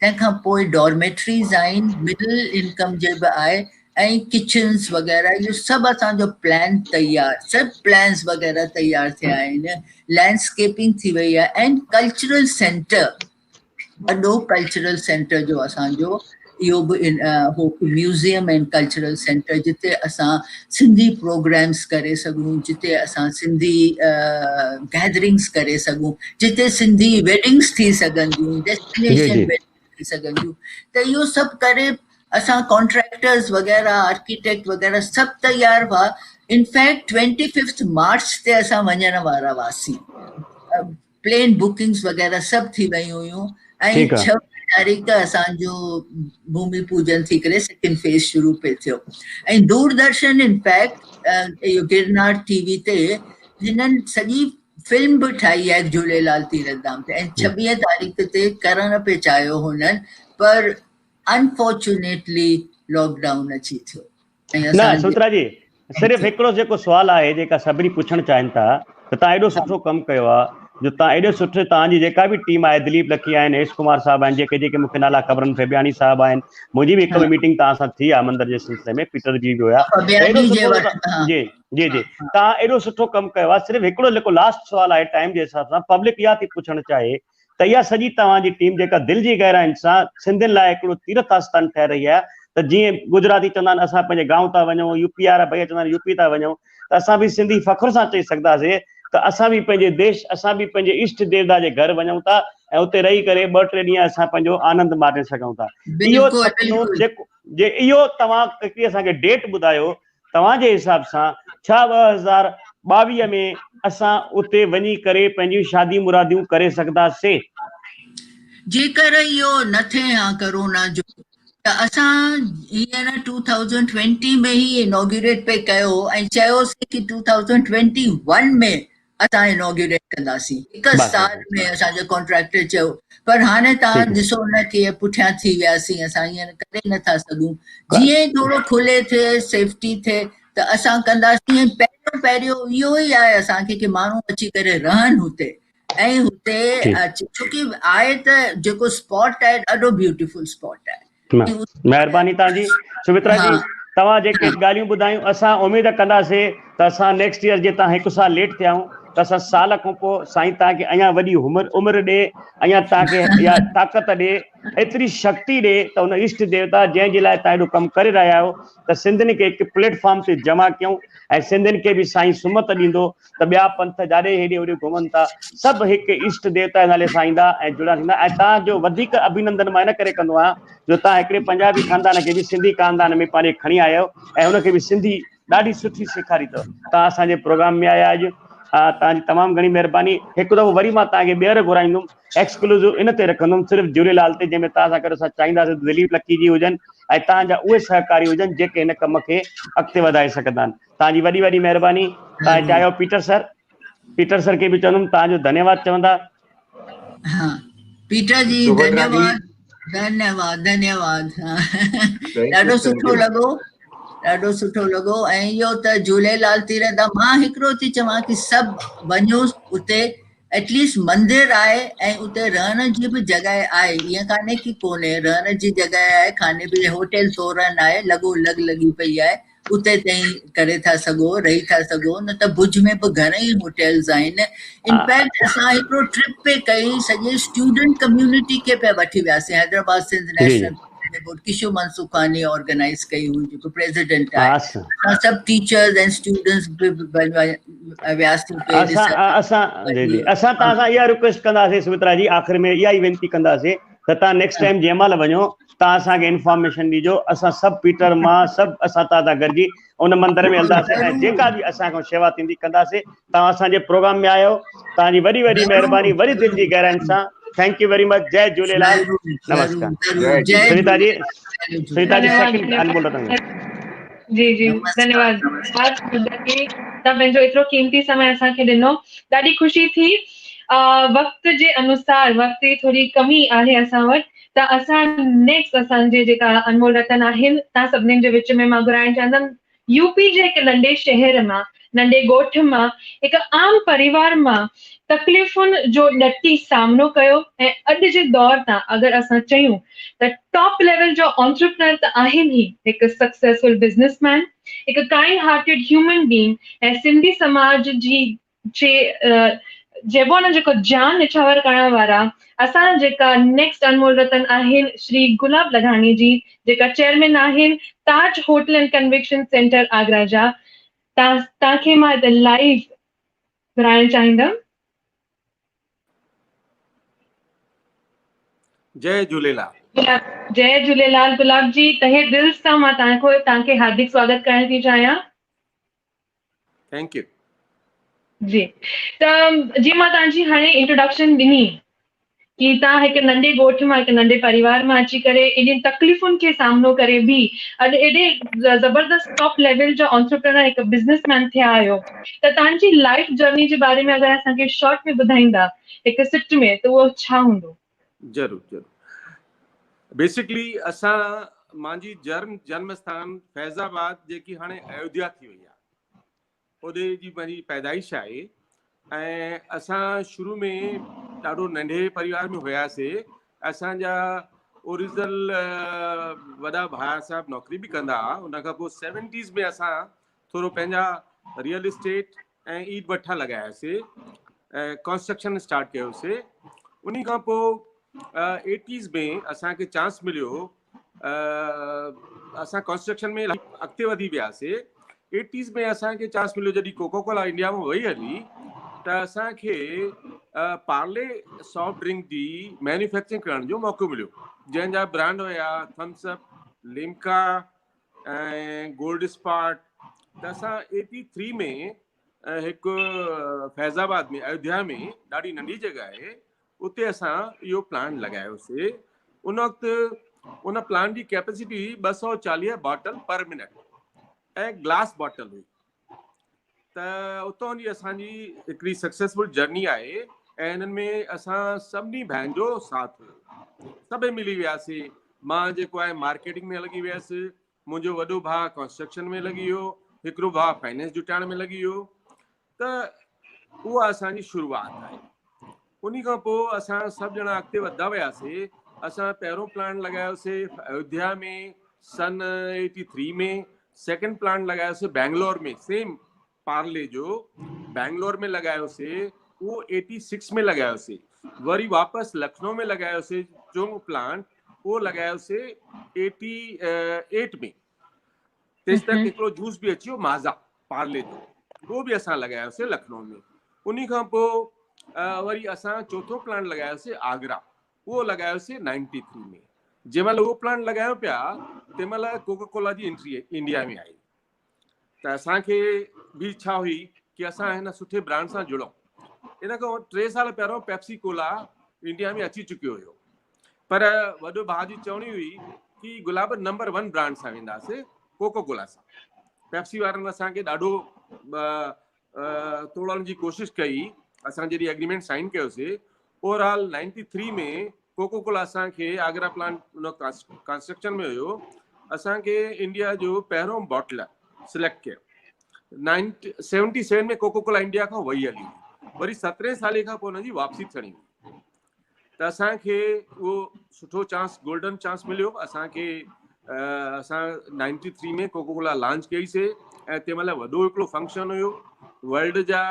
तंहिंखां पोइ डॉर्मेट्रीज़ आहिनि, मिडल इनकम जे बि आहे, ऐं किचन्स वग़ैरह इहो सभु असांजो प्लान तयारु, सभु प्लान्स वग़ैरह तयारु थिया आहिनि, लैंडस्केपिंग थी वई आहे। ऐं कल्चरल सेंटर, वॾो कल्चरल सेंटर जो असांजो इहो बि हो म्यूज़ियम एंड कल्चरल सेंटर, जिते असां सिंधी प्रोग्राम्स करे सघूं, जिते असां सिंधी गैदरिंग्स करे सघूं, जिते सिंधी वेडिंग्स थी सघंदियूं, डेस्टिनेशन वेडिंग्स थी सघंदियूं। त इहो सभु करे असां कॉन्ट्रैक्टर्स वग़ैरह, आर्किटेक्ट वग़ैरह सभु तयारु हुआ। इनफैक्ट 25 मार्च ते असां वञण वारा हुआसीं, प्लेन बुकिंग्स वग़ैरह सभु थी वयूं हुयूं, ऐं 6 तारीख़ असांजो भूमि पूजन थी करे 2nd फेज़ शुरू पियो थियो। ऐं दूरदर्शन इनफैक्ट इहो गिरनार टीवी ते हिननि सॼी फिल्म बि ठाही आहे झूलेलाल तीरथ धाम ते, ऐं 26 तारीख़ ते करणु पियो चाहियो हुननि, पर अनफॉर्चुनेटली लॉकडाउन अची थियो। न सुत्रा जी, सिर्फ़ु हिकिड़ो जेको सुवाल आहे जेका सभिनी पुछणु चाहिनि था, त तव्हां एॾो सुठो कमु कयो आहे, जो तव्हां एॾो सुठो तव्हांजी जेका बि टीम आहे दिलीप लखी आहिनि हेश कुमार साहब आहिनि जेके जेके मूंखे नाला ख़बरनि फेबियानी साहब आहिनि मुंहिंजी बि हिकु हाँ। मीटिंग तव्हां सां थी आहे मंदर जे सिलसिले में पीटर जी बि हुया फबियानी एॾो जे सुठो वटि, हाँ। जी जी जी तव्हां एॾो सुठो कमु कयो आहे सिर्फ़ु हिकिड़ो जेको लास्ट सुवाल आहे टाइम जे हिसाब सां पब्लिक इहा थी पुछणु चाहे त इहा सॼी तव्हांजी टीम जेका दिलि जी गहराइनि सां सिंधियुनि लाइ हिकिड़ो तीर्थ आस्थान ठही रही आहे त जीअं गुजराती चवंदा आहिनि असां पंहिंजे गांव था वञूं यूपी वारा भैया चवंदा आहिनि यूपी था वञूं त असां बि सिंधी फ़ख्रु सां चई सघंदासीं त असां बि पंहिंजे देश असां बि पंहिंजे इष्ट देवता जे घर वञूं था ऐं उते रही करे 2-3 ॾींहं असां पंहिंजो आनंद माणे सघूं था इहो बिल्कुल सपनो बिल्कुल जेको जे इहो तव्हां हिकिड़ी असांखे डेट ॿुधायो तव्हांजे हिसाब सां छा 2022 में असां उते वञी करे पंहिंजियूं शादी मुरादियूं करे सघंदासीं जेकर इहो न थिए हा कोरोना जो त असां हींअर 2020 में ही इनॉग्रेट पे कयो ऐं चयोसीं कि 2021 में असां इनॉग्रेट कंदासीं हिकु बसि, साल बसि। में असांजो कॉन्ट्रेक्टर चयो पर हाणे तव्हां ठीकु आहे। ॾिसो न कि पुठियां थी वियासीं असां हींअर करे नथा सघूं जीअं ई थोरो खुले थिए सेफ्टी थिए त असां कंदासीं ऐं पहिरियों इहो ई आहे असांखे कि माण्हू अची करे रहनि हुते ऐं हुते ठीकु। छोकी आहे त जेको स्पॉट आहे ॾाढो ब्यूटीफुल स्पॉट आहे महिरबानी तव्हांजी सुमित्रा जी हाँ। तव्हां जेके ॻाल्हियूं ॿुधायूं असां उमेद कंदासीं त असां नेक्स्ट ईयर जे तव्हां 1 साल लेट थिया आहियूं त असां साल खां पोइ साईं तव्हांखे अञा वॾी उमिरि ॾे अञा तव्हांखे इहा ताक़त ॾे एतिरी शक्ति ॾे त उन इष्ट देवता जंहिंजे लाइ तव्हां एॾो कमु करे रहिया आहियो त सिंधियुनि खे हिकु प्लेटफॉर्म ते जमा कयूं ऐं सिंधियुनि खे बि साईं सुमत ॾींदो त ॿिया पंथ जाॾे हेॾे होॾे घुमनि था सभु हिकु इष्ट देवता जे नाले सां ईंदा ऐं जुड़ा थींदा ऐं तव्हांजो वधीक अभिनंदन मां इन करे कंदो आहियां जो तव्हां हिकिड़े पंजाबी ख़ानदान खे बि सिंधी ख़ानदान में पंहिंजे खणी आया आहियो ऐं हुनखे बि सिंधी ॾाढी सुठी सेखारी अथव तव्हां असांजे प्रोग्राम में आया अॼु तव्हांजी तमामु घणी महिरबानी हिकु दफ़ो वरी मां तव्हांखे ॿीहर घुराईंदुमि एक्सक्लूसिव इन ते रखंदुमि सिर्फ़ु झूलेलाल ते जंहिंमें तव्हां सां गॾु असां चाहींदासीं दिलीप लक्की जी हुजनि ऐं तव्हांजा उहे सहकारी हुजनि जेके हिन कम खे अॻिते वधाए सघंदा आहिनि तव्हांजी वॾी वॾी महिरबानी तव्हां चाहियो पीटर सर खे बि चवंदुमि तव्हांजो धन्यवाद चवंदा हाँ पीटर जी सुभद्रा जी। धन्यवाद हाँ you, ॾाढो thank सुठो you. लॻो ऐं इहो त झूलेलाल तीरथ आहे मां हिकिड़ो थी चवां कि सभु वञो उते एटलीस्ट मंदिर आहे ऐं उते रहण जी बि जॻह आहे ईअं कान्हे कि कोन्हे रहण जी जॻह आहे खाने पीने होटल तोरन आहे लॻी पई आहे उते ताईं करे था सघो रही था सघो न त भुज में बि घणेई होटल्स आहिनि इनफैक्ट असां हिकिड़ो ट्रिप पे कई सॼे स्टूडेंट कम्युनिटी खे पिया वठी वियासीं हैदराबाद सिंध नेशनल किशो मनसुखानी ऑर्गेनाइज कई हुई जेको प्रेसिडेंट आहे सभु टीचर्स ऐं स्टूडेंट्स वियासीं असां तव्हां सां इहा रिक्वेस्ट कंदासीं सुमित्रा जी आख़िर में इहा ई वेनिती कंदासीं त तव्हां नेक्स्ट टाइम जंहिं महिल वञो तव्हां असांखे इंफॉर्मेशन ॾिजो असां सभु पीटर मां सभु असां तव्हां सां गॾिजी उन मंदर में हलंदासीं ऐं जेका बि असांखां शेवा थींदी कंदासीं तव्हां असांजे प्रोग्राम में आयो तव्हांजी वॾी वॾी महिरबानी वरी दिलि जी गहराइनि सां थैंक यू वेरी मच जय झूलेलाल नमस्कार सुनीता जी सेकंड अनमोल रतन जी जी धन्यवाद तव्हां पंहिंजो एतिरो कीमती समय असांखे ॾिनो ॾाढी ख़ुशी थी वक़्त जे अनुसार वक़्त जी थोरी कमी आहे असां वटि त असां नेक्स्ट असांजे जेका अनमोल रतन आहिनि तव्हां सभिनीनि जे विच में मां घुराइणु चाहींदमि यूपी जे हिकु नंढे शहर मां नंढे ॻोठ मां हिकु आम परिवार मां तकलीफ़ुनि जो ॾटी सामनो कयो ऐं अॼु जे दौर तां अगरि असां चयूं त टॉप लेवल जो एंटरप्रेन्योर त आहिनि ई हिकु सक्सेसफुल बिज़नेसमैन हिकु काइंड हार्टेड ह्यूमन बीइंग ऐं सिंधी समाज जी जेको न जेको जान निछावर करण वारा असां जेका नेक्स्ट अनमोल रतन आहिनि श्री गुलाब लधाणी जी जेका चेयरमैन आहिनि Taj hotel and convention centre Agra जा तव्हांखे मां हिते लाइव घुराइणु चाहींदमि जय झूलेलाल जय झूलेलाल गुलाब जी तहे दिल सां मां तव्हांखे हार्दिक स्वागत करणु थी चाहियां थैंक यू जी त जीअं मां तव्हांजी हाणे इंट्रोडक्शन ॾिनी कि तव्हां हिकु नंढे ॻोठ मां हिकु नंढे परिवार मां अची करे एॾियुनि तकलीफ़ुनि खे सामनो करे बि अॼु एॾे ज़बरदस्त टॉप लेवल जो एंटरप्रेन्योर हिकु बिज़नेसमैन थिया आहियो त तव्हांजी लाइफ जर्नी जे बारे में अगरि असांखे शॉर्ट में ॿुधाईंदा हिकु सिट में त उहो छा हूंदो ज़रूरु बेसिकली असां मुंहिंजी जन्म स्थान फैज़ाबाद जेकी हाणे अयोध्या थी वई आहे ओॾे जी मुंहिंजी पैदाइश आहे ऐं असां शुरू में ॾाढो नंढे परिवार में हुयासीं। असांजा ओरिजिनल वॾा भाउ साहब नौकरी बि कंदा हुआ। उन खां पोइ 70s में असां थोरो पंहिंजा रियल एस्टेट ऐं ईट भट्ठा लॻायासीं, कंस्ट्रक्शन स्टार्ट कयोसीं। उन खां पोइ 80s में असांखे चांस मिलियो, असां कंस्ट्रक्शन में अॻिते वधी वियासीं। 80s में असांखे चांस मिलियो जॾहिं कोका कोला इंडिया में वई हली, त असांखे पार्ले सॉफ्ट ड्रिंक जी मैन्युफैक्चरिंग करण जो मौक़ो मिलियो, जंहिंजा ब्रांड हुया थम्स अप, लिम्का ऐं गोल्ड स्पॉट। त असां 83 में हिकु फैज़ाबाद में, अयोध्या में, ॾाढी नंढी जॻह आहे, उते असां इहो प्लांट लॻायोसीं। उन वक़्तु उन प्लांट जी कैपेसिटी 240 बॉटल पर मिनट ऐं ग्लास बॉटल हुई। त उतां जी असांजी हिकिड़ी सक्सेसफुल जर्नी आहे ऐं हिननि में असां सभिनी भाइनि जो साथ हुयो। सभई मिली वियासीं। मां जेको आहे मार्केटिंग में लॻी वियसि, मुंहिंजो वॾो भाउ कंस्ट्रक्शन में लॻी वियो, हिकिड़ो भाउ फाइनेंस जुटाइण में लॻी वियो। त उहा असांजी शुरूआत आहे। उन खां पोइ असां सभु ॼणा अॻिते वधंदा वियासीं। असां पहिरियों प्लांट लॻायोसीं अयोध्या में सन 83 में, सेकेंड प्लांट लॻायोसीं बैंगलोर में, सेम पार्ले जो बैंगलोर में लॻायोसीं, उहो 86 में लॻायोसीं। वरी वापसि लखनऊ में लॻायोसीं जो प्लांट, उहो लॻायोसीं 88 में। तेसि तक हिकिड़ो जूस बि अची वियो माज़ा पार्ले जो, उहो बि असां लॻायोसीं लखनऊ में। उन खां पोइ वरी असां चोथों प्लांट लॻायोसीं आगरा, उहो लॻायोसीं 93 में। जंहिं महिल उहो प्लांट लॻायूं पिया तंहिं महिल कोका कोला जी एंट्री इंडिया में आई। त असांखे बि इच्छा हुई कि असां हिन सुठे ब्रांड सां जुड़ूं। इन खां 3 साल पहिरियों पेप्सी कोला इंडिया में अची चुकियो हुयो, पर वॾो भाउ जी चवणी हुई कि गुलाब नंबर 1 ब्रांड सां वेंदासीं, कोका कोला सां। पेप्सी वारनि असांखे ॾाढो तोड़ण जी कोशिशि कई। असां जॾहिं एग्रीमेंट साइन कयोसीं, ओवरऑल 93 में कोका कोला असांखे आगरा प्लांट उन कंस्ट्रक्शन में हुयो, असांखे इंडिया जो पहिरियों बॉटलर सिलेक्ट कयो। 77 में कोका कोला इंडिया खां वई हली, वरी 17 साल खां पोइ हुनजी वापसी थियणी हुई। त असांखे उहो सुठो चांस, गोल्डन चांस मिलियो। असांखे असां 93 में कोका कोला लॉन्च कईसीं ऐं तंहिं महिल वॾो हिकिड़ो फंक्शन हुयो। वर्ल्ड जा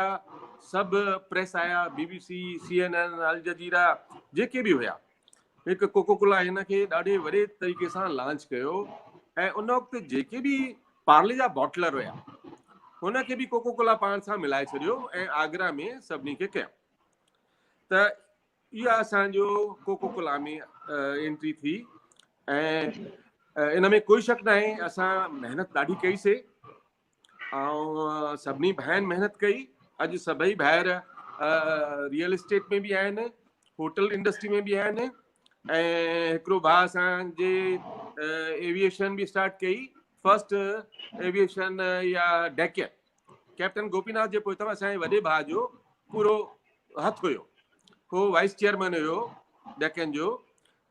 सभु प्रेस आया, BBC, CNN, अल जज़ीरा, जेके बि हुया। हिकु कोका कोला हिन खे ॾाढे वॾे तरीक़े सां लॉन्च कयो ऐं उन वक़्तु जेके बि पार्ले जा बॉटलर हुया हुनखे बि कोका कोला पाण सां मिलाए छॾियो ऐं आगरा में सभिनी खे कयो। त इहा असांजो कोका कोला में एंट्री थी ऐं इन में कोई शक न आहे, असां महिनत ॾाढी कईसीं ऐं सभिनी भाइनि महिनत कई। अॼु सभई भाइर रियल एस्टेट में बि आहिनि, होटल इंडस्ट्री में बि आहिनि ऐं हिकिड़ो भाउ असांजे एविएशन बि स्टार्ट कई, फर्स्ट एविएशन या डेकन। कैप्टन गोपीनाथ जे पोइ असांजे वॾे भाउ जो पूरो हथ हुयो, उहो वाइस चेयरमैन हुयो डेकन जो।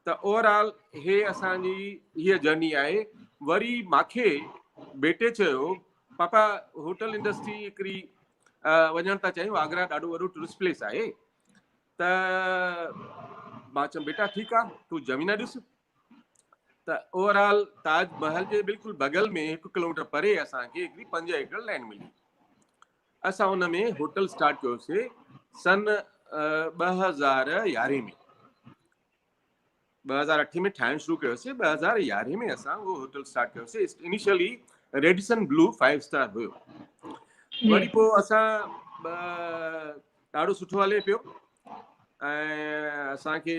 त ओवरऑल हे असांजी हीअ जर्नी आहे। वरी मूंखे बेटे चयो, पापा होटल इंडस्ट्री हिकिड़ी वञण था चाहियूं, आगरा ॾाढो वॾो टूरिस्ट प्लेस आहे। त मां चयुमि बेटा ठीकु आहे, तूं ज़मीन ॾिस। त ओवरऑल ताजमहल जे बिल्कुलु बगल में 1 किलोमीटर परे असांखे हिकिड़ी 5 एकड़ लैंड मिली। असां हुन में होटल स्टार्ट कयोसीं सन 2011 में। 2008 में ठाहिणु शुरू कयोसीं, 2011 में असां उहो होटल स्टार्ट कयोसीं। इनिशियली रेडिसन ब्लू 5 स्टार हुयो। वरी पोइ असां ॾाढो सुठो हले पियो ऐं असांखे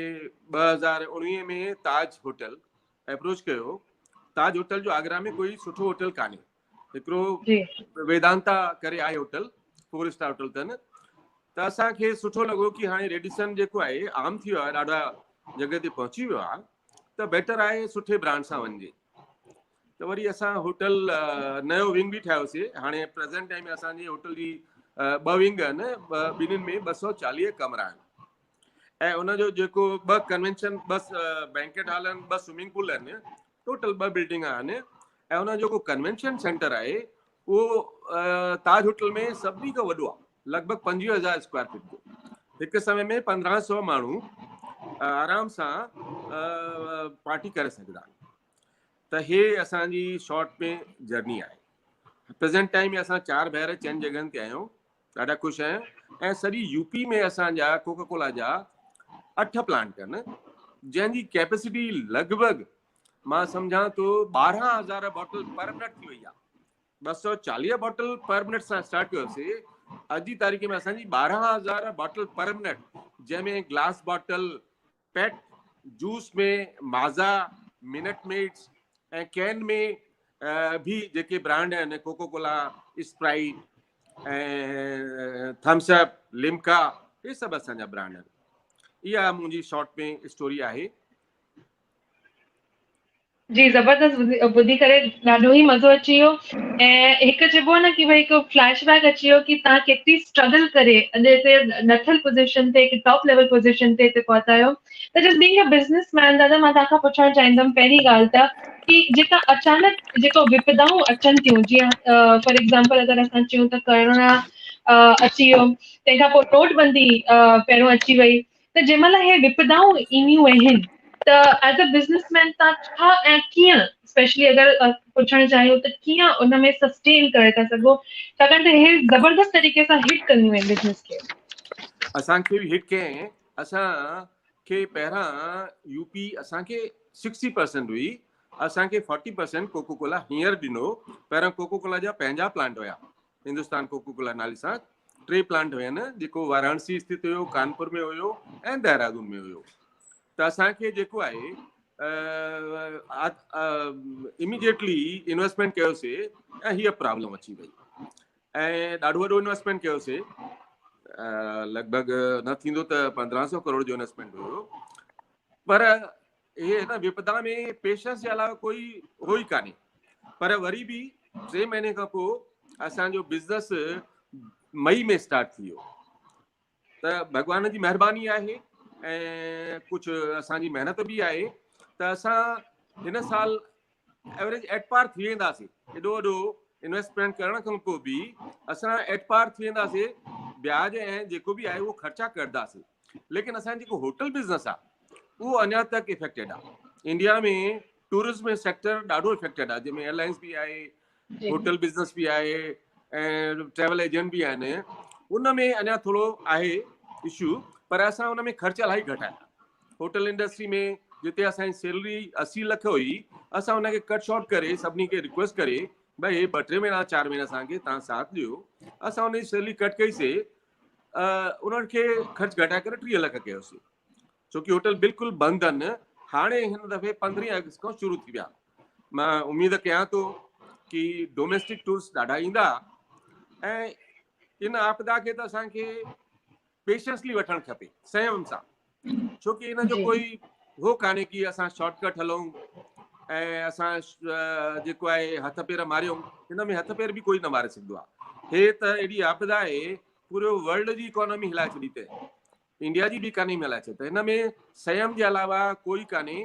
2019 में ताज होटल अप्रोच कयो। ताज होटल जो आगरा में कोई सुठो होटल कान्हे। हिकिड़ो वेदांता करे आहे होटल, 4 स्टार होटल अथनि। त असांखे सुठो लॻो कि हाणे रेडिसन जेको आहे आम थी वियो आहे, ॾाढा जॻह ते पहुची वियो आहे, त बेटर आहे सुठे ब्रांड सां वञिजे। त वरी असां होटल नयो विंग बि ठाहियोसीं। हाणे प्रेज़ेंट टाइम में असांजी होटल जी 2 विंग आहिनि, ॿिन्हिनि में 240 कमरा आहिनि ऐं उनजो जेको 2 कन्वेंशन, 2 बैंकेट हॉल आहिनि, 2 स्विमिंग पूल आहिनि, टोटल 2 बिल्डिंग आहिनि। ऐं उनजो जेको कन्वेंशन सेंटर आहे उहो ताज होटल में सभिनी खां वॾो आहे। लगभग 25,000 स्क्वायर फीट जो एक समय में 1500 माण्हू आराम सां पार्टी करे सघंदा। त हे असांजी शॉर्ट में जर्नी आहे। प्रेज़ेंट टाइम में असां 4 भेर 4 जॻहनि ते आहियूं, ॾाढा ख़ुशि आहियूं। ऐं सॼी यूपी में असांजा कोका कोला जा 8 प्लांट आहिनि, जंहिंजी कैपेसिटी लगभग मां सम्झां तो 12,000 बॉटल पर मिनट थी वई आहे। 240 बॉटल पर मिनट सां स्टार्ट कयोसीं, अॼु जी तारीख़ में असांजी 12,000 बॉटल पर मिनट, जंहिंमें ग्लास बॉटल, पेट, जूस में माज़ा, मिनट मेड्स ऐं कैन में भी जेके ब्रांड आहिनि कोको कोला, स्प्राइट ऐं थम्स अप, लिम्का, ये सभु असांजा ब्रांड आहिनि। इहा मुंहिंजी शॉर्ट में स्टोरी आहे। जी ज़बरदस्त ॿुधी करे ॾाढो ई मज़ो अची वियो। ऐं हिकु चइबो आहे न कि भई हिकु फ्लैशबैक अची वियो कि तव्हां केतिरी स्ट्रगल करे अॼु हिते नथल पोज़ीशन ते, हिकु टॉप लेवल पोज़ीशन ते पहुता आहियो। त जस्ट बीइंग अ बिज़नेसमैन दादा, मां तव्हां खां पुछणु चाहींदमि पहिरीं ॻाल्हि त कि जेका अचानक जेको विपदाऊं अचनि थियूं, जीअं फॉर एग्ज़ाम्पल अगरि असां चयूं त कोरोना अची वियो, तंहिंखां पोइ नोटबंदी पहिरियों अची वई, त जंहिं महिल हे विपदाऊं ईंदियूं आहिनि त एज़ अ बिज़नेसमैन तव्हां छा ऐं कीअं, स्पेशली अगरि पुछणु चाहियूं त कीअं उन में सस्टेन करे था सघो, छाकाणि त हे ज़बरदस्त तरीक़े सां हिट कंदियूं आहिनि बिज़नेस खे। असांखे बि हिट कयईं। असांखे पहिरां यूपी असांखे 60% हुई, असांखे 40% कोको कोला हींअर ॾिनो। पहिरां कोको कोला जा पंहिंजा प्लांट हुया, हिंदुस्तान कोको कोला नाले सां 3 प्लांट हुयनि, जेको वाराणसी स्थित हुयो, कानपुर में हुयो ऐं देहरादून में हुयो। त असांखे जेको आहे इमीडिएटली इन्वेस्टमेंट कयोसीं ऐं हीअ प्रॉब्लम अची वई ऐं ॾाढो वॾो इन्वेस्टमेंट कयोसीं। लगभग न थींदो त 1500 करोड़ जो इन्वेस्टमेंट हुयो। पर ये ना विपदा में पेशेंस जे अलावा कोई हो ई कान्हे। पर वरी बि 3 महीने खां पोइ असांजो बिज़नेस मई में स्टार्ट थी वियो। त भॻवान जी महिरबानी आहे ऐं कुझु असांजी महिनत बि आहे त असां हिन साल एवरेज एट पार थी वेंदासीं। एॾो वॾो इन्वेस्टमेंट करण खां पोइ बि असां एट पार थी वेंदासीं। ब्याज ऐं जेको बि आहे उहो ख़र्चा करदासीं। लेकिन असांजो जेको होटल बिज़नेस आहे उहो अञा तक इफेक्टेड आहे। इंडिया में टूरिज्म सेक्टर ॾाढो इफेक्टेड आहे, जंहिंमें एयरलाइंस बि आहे, होटल बिज़नेस बि आहे ऐं ट्रेवल एजेंट बि आहिनि। उन में अञा थोरो आहे इशू, पर असां उन में ख़र्च इलाही घटाया। होटल इंडस्ट्री में जिते असांजी सैलरी 80 लख हुई, असां उनखे कट शॉर्ट करे सभिनी खे रिक्वेस्ट करे भाई हे 2-3 महीना 4 महीना असांखे तव्हां साथ ॾियो। असां उनजी सैलरी कट कईसीं, उन्हनि खे ख़र्च घटाए करे 30 लख कयोसीं, छोकी होटल बिल्कुलु बंदि आहिनि। हाणे हिन दफ़े 15 अगस्त खां शुरू थी विया। मां उमेद कयां थो कि डोमेस्टिक टूरिस्ट ॾाढा ईंदा ऐं इन आपदा खे त असांखे पेशेंसली वठणु खपे, संयम सां, छोकी इन जो कोई हो कान्हे कि असां शॉर्टकट हलूं ऐं असां जेको आहे हथ पेर मारियूं। हिन में हथ पेर बि कोई न मारे सघंदो आहे। हे त एॾी आपदा आहे, पूरे वर्ल्ड जी इकोनॉमी हिलाए छॾी अथई, इंडिया जी बि इकोनॉमी हिलाए छॾी। त हिन में संयम जे अलावा कोई कान्हे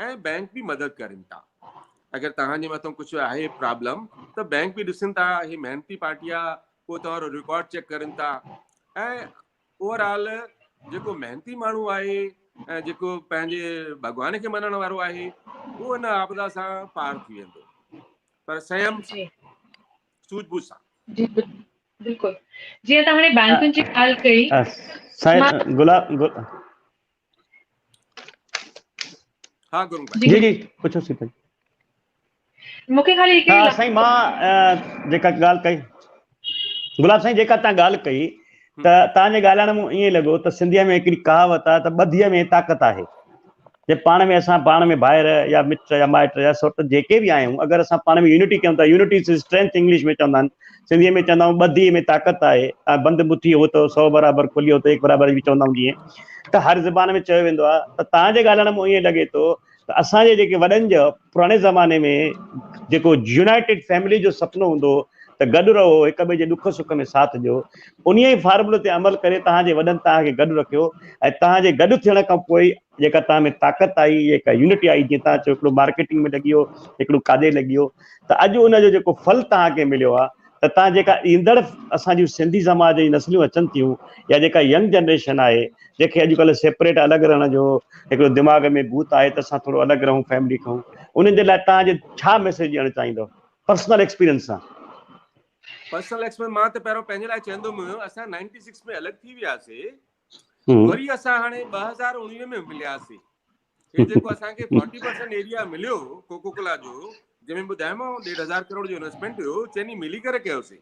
ऐं बैंक बि मदद करनि था। अगरि तव्हांजे मथां कुझु आहे प्रॉब्लम त बैंक बि ॾिसनि था ही मेहनती पार्टी आहे, पोइ तव्हांजो रिकॉर्ड चेक करनि था ऐं ओवरऑल जेको मेहनती माण्हू आहे ऐं जेको पंहिंजे भॻवान खे मञण वारो आहे उहो हिन आपदा सां पार थी वेंदो, पर संयम सूझबूझ सां। जी बिल्कुलु। जीअं तव्हां हाणे बैंकुनि जी ॻाल्हि कई, हाँ गुरु जी जी पुछो सी भाई। मूंखे ख़ाली हिकु हाँ साईं, मां जेका ॻाल्हि कई गुलाब साईं, जेका तव्हां ॻाल्हि कई त तव्हांजे ॻाल्हाइण में ईअं लॻो त सिंधीअ में हिकिड़ी कहावत आहे त ॿधीअ में ताक़त आहे। जे पाण में भाइर या मिट या माइट या सौट जेके बि आहियूं, अगरि असां पाण में यूनिटी कयूं था, यूनिटी इज़ स्ट्रेंथ इंग्लिश में चवंदा आहिनि, सिंधीअ में चवंदा आहियूं ॿधीअ में ताक़त आहे। बंदि मुठी हो त 100 बराबरि खुली हो त 1 बराबरि बि चवंदा आहियूं। जीअं त हर ज़बान में चयो वेंदो आहे, त तव्हांजे ॻाल्हाइण में ईअं लॻे थो त असांजे जेके वॾनि जो पुराणे ज़माने में जेको यूनाइटेड फैमिली जो सुपिनो हूंदो त गॾु रहो, हिक ॿिए जे दुख सुख में साथ ॾियो, उन ई फार्मूले ते अमल करे तव्हांजे वॾनि तव्हांखे गॾु रखियो ऐं तव्हांजे गॾु थियण खां पोइ जेका तव्हां में ताक़त आई, जेका यूनिटी आई, जीअं तव्हां चयो हिकिड़ो मार्केटिंग में लॻी वियो, हिकिड़ो काॾे लॻी वियो, त अॼु उनजो जेको फल तव्हांखे मिलियो आहे त तव्हां जेका ईंदड़ असांजी सिंधी समाज जी नस्लियूं अचनि थियूं या जेका यंग जनरेशन आहे जंहिंखे अॼुकल्ह सेपरेट अलॻि रहण जो हिकिड़ो दिमाग़ में भूत आहे त असां थोरो अलॻि रहूं फैमिली खां, उन्हनि जे लाइ तव्हांजे छा मैसेज ॾियणु चाहींदव पर्सनल एक्सपीरियंस सां? पर्सनल एक्सपीरियंस मां त पहिरियों पंहिंजे लाइ चवंदुमि, असां 96 में अलॻि थी वियासीं, वरी असां हाणे 2019 में मिलियासीं। हे जेको असांखे 40% एरिया मिलियो कोको कोला जो, जंहिंमें ॿुधायोमांव 1.5 करोड़ जो इन्वेस्टमेंट हुयो, चइनी मिली करे कयोसीं,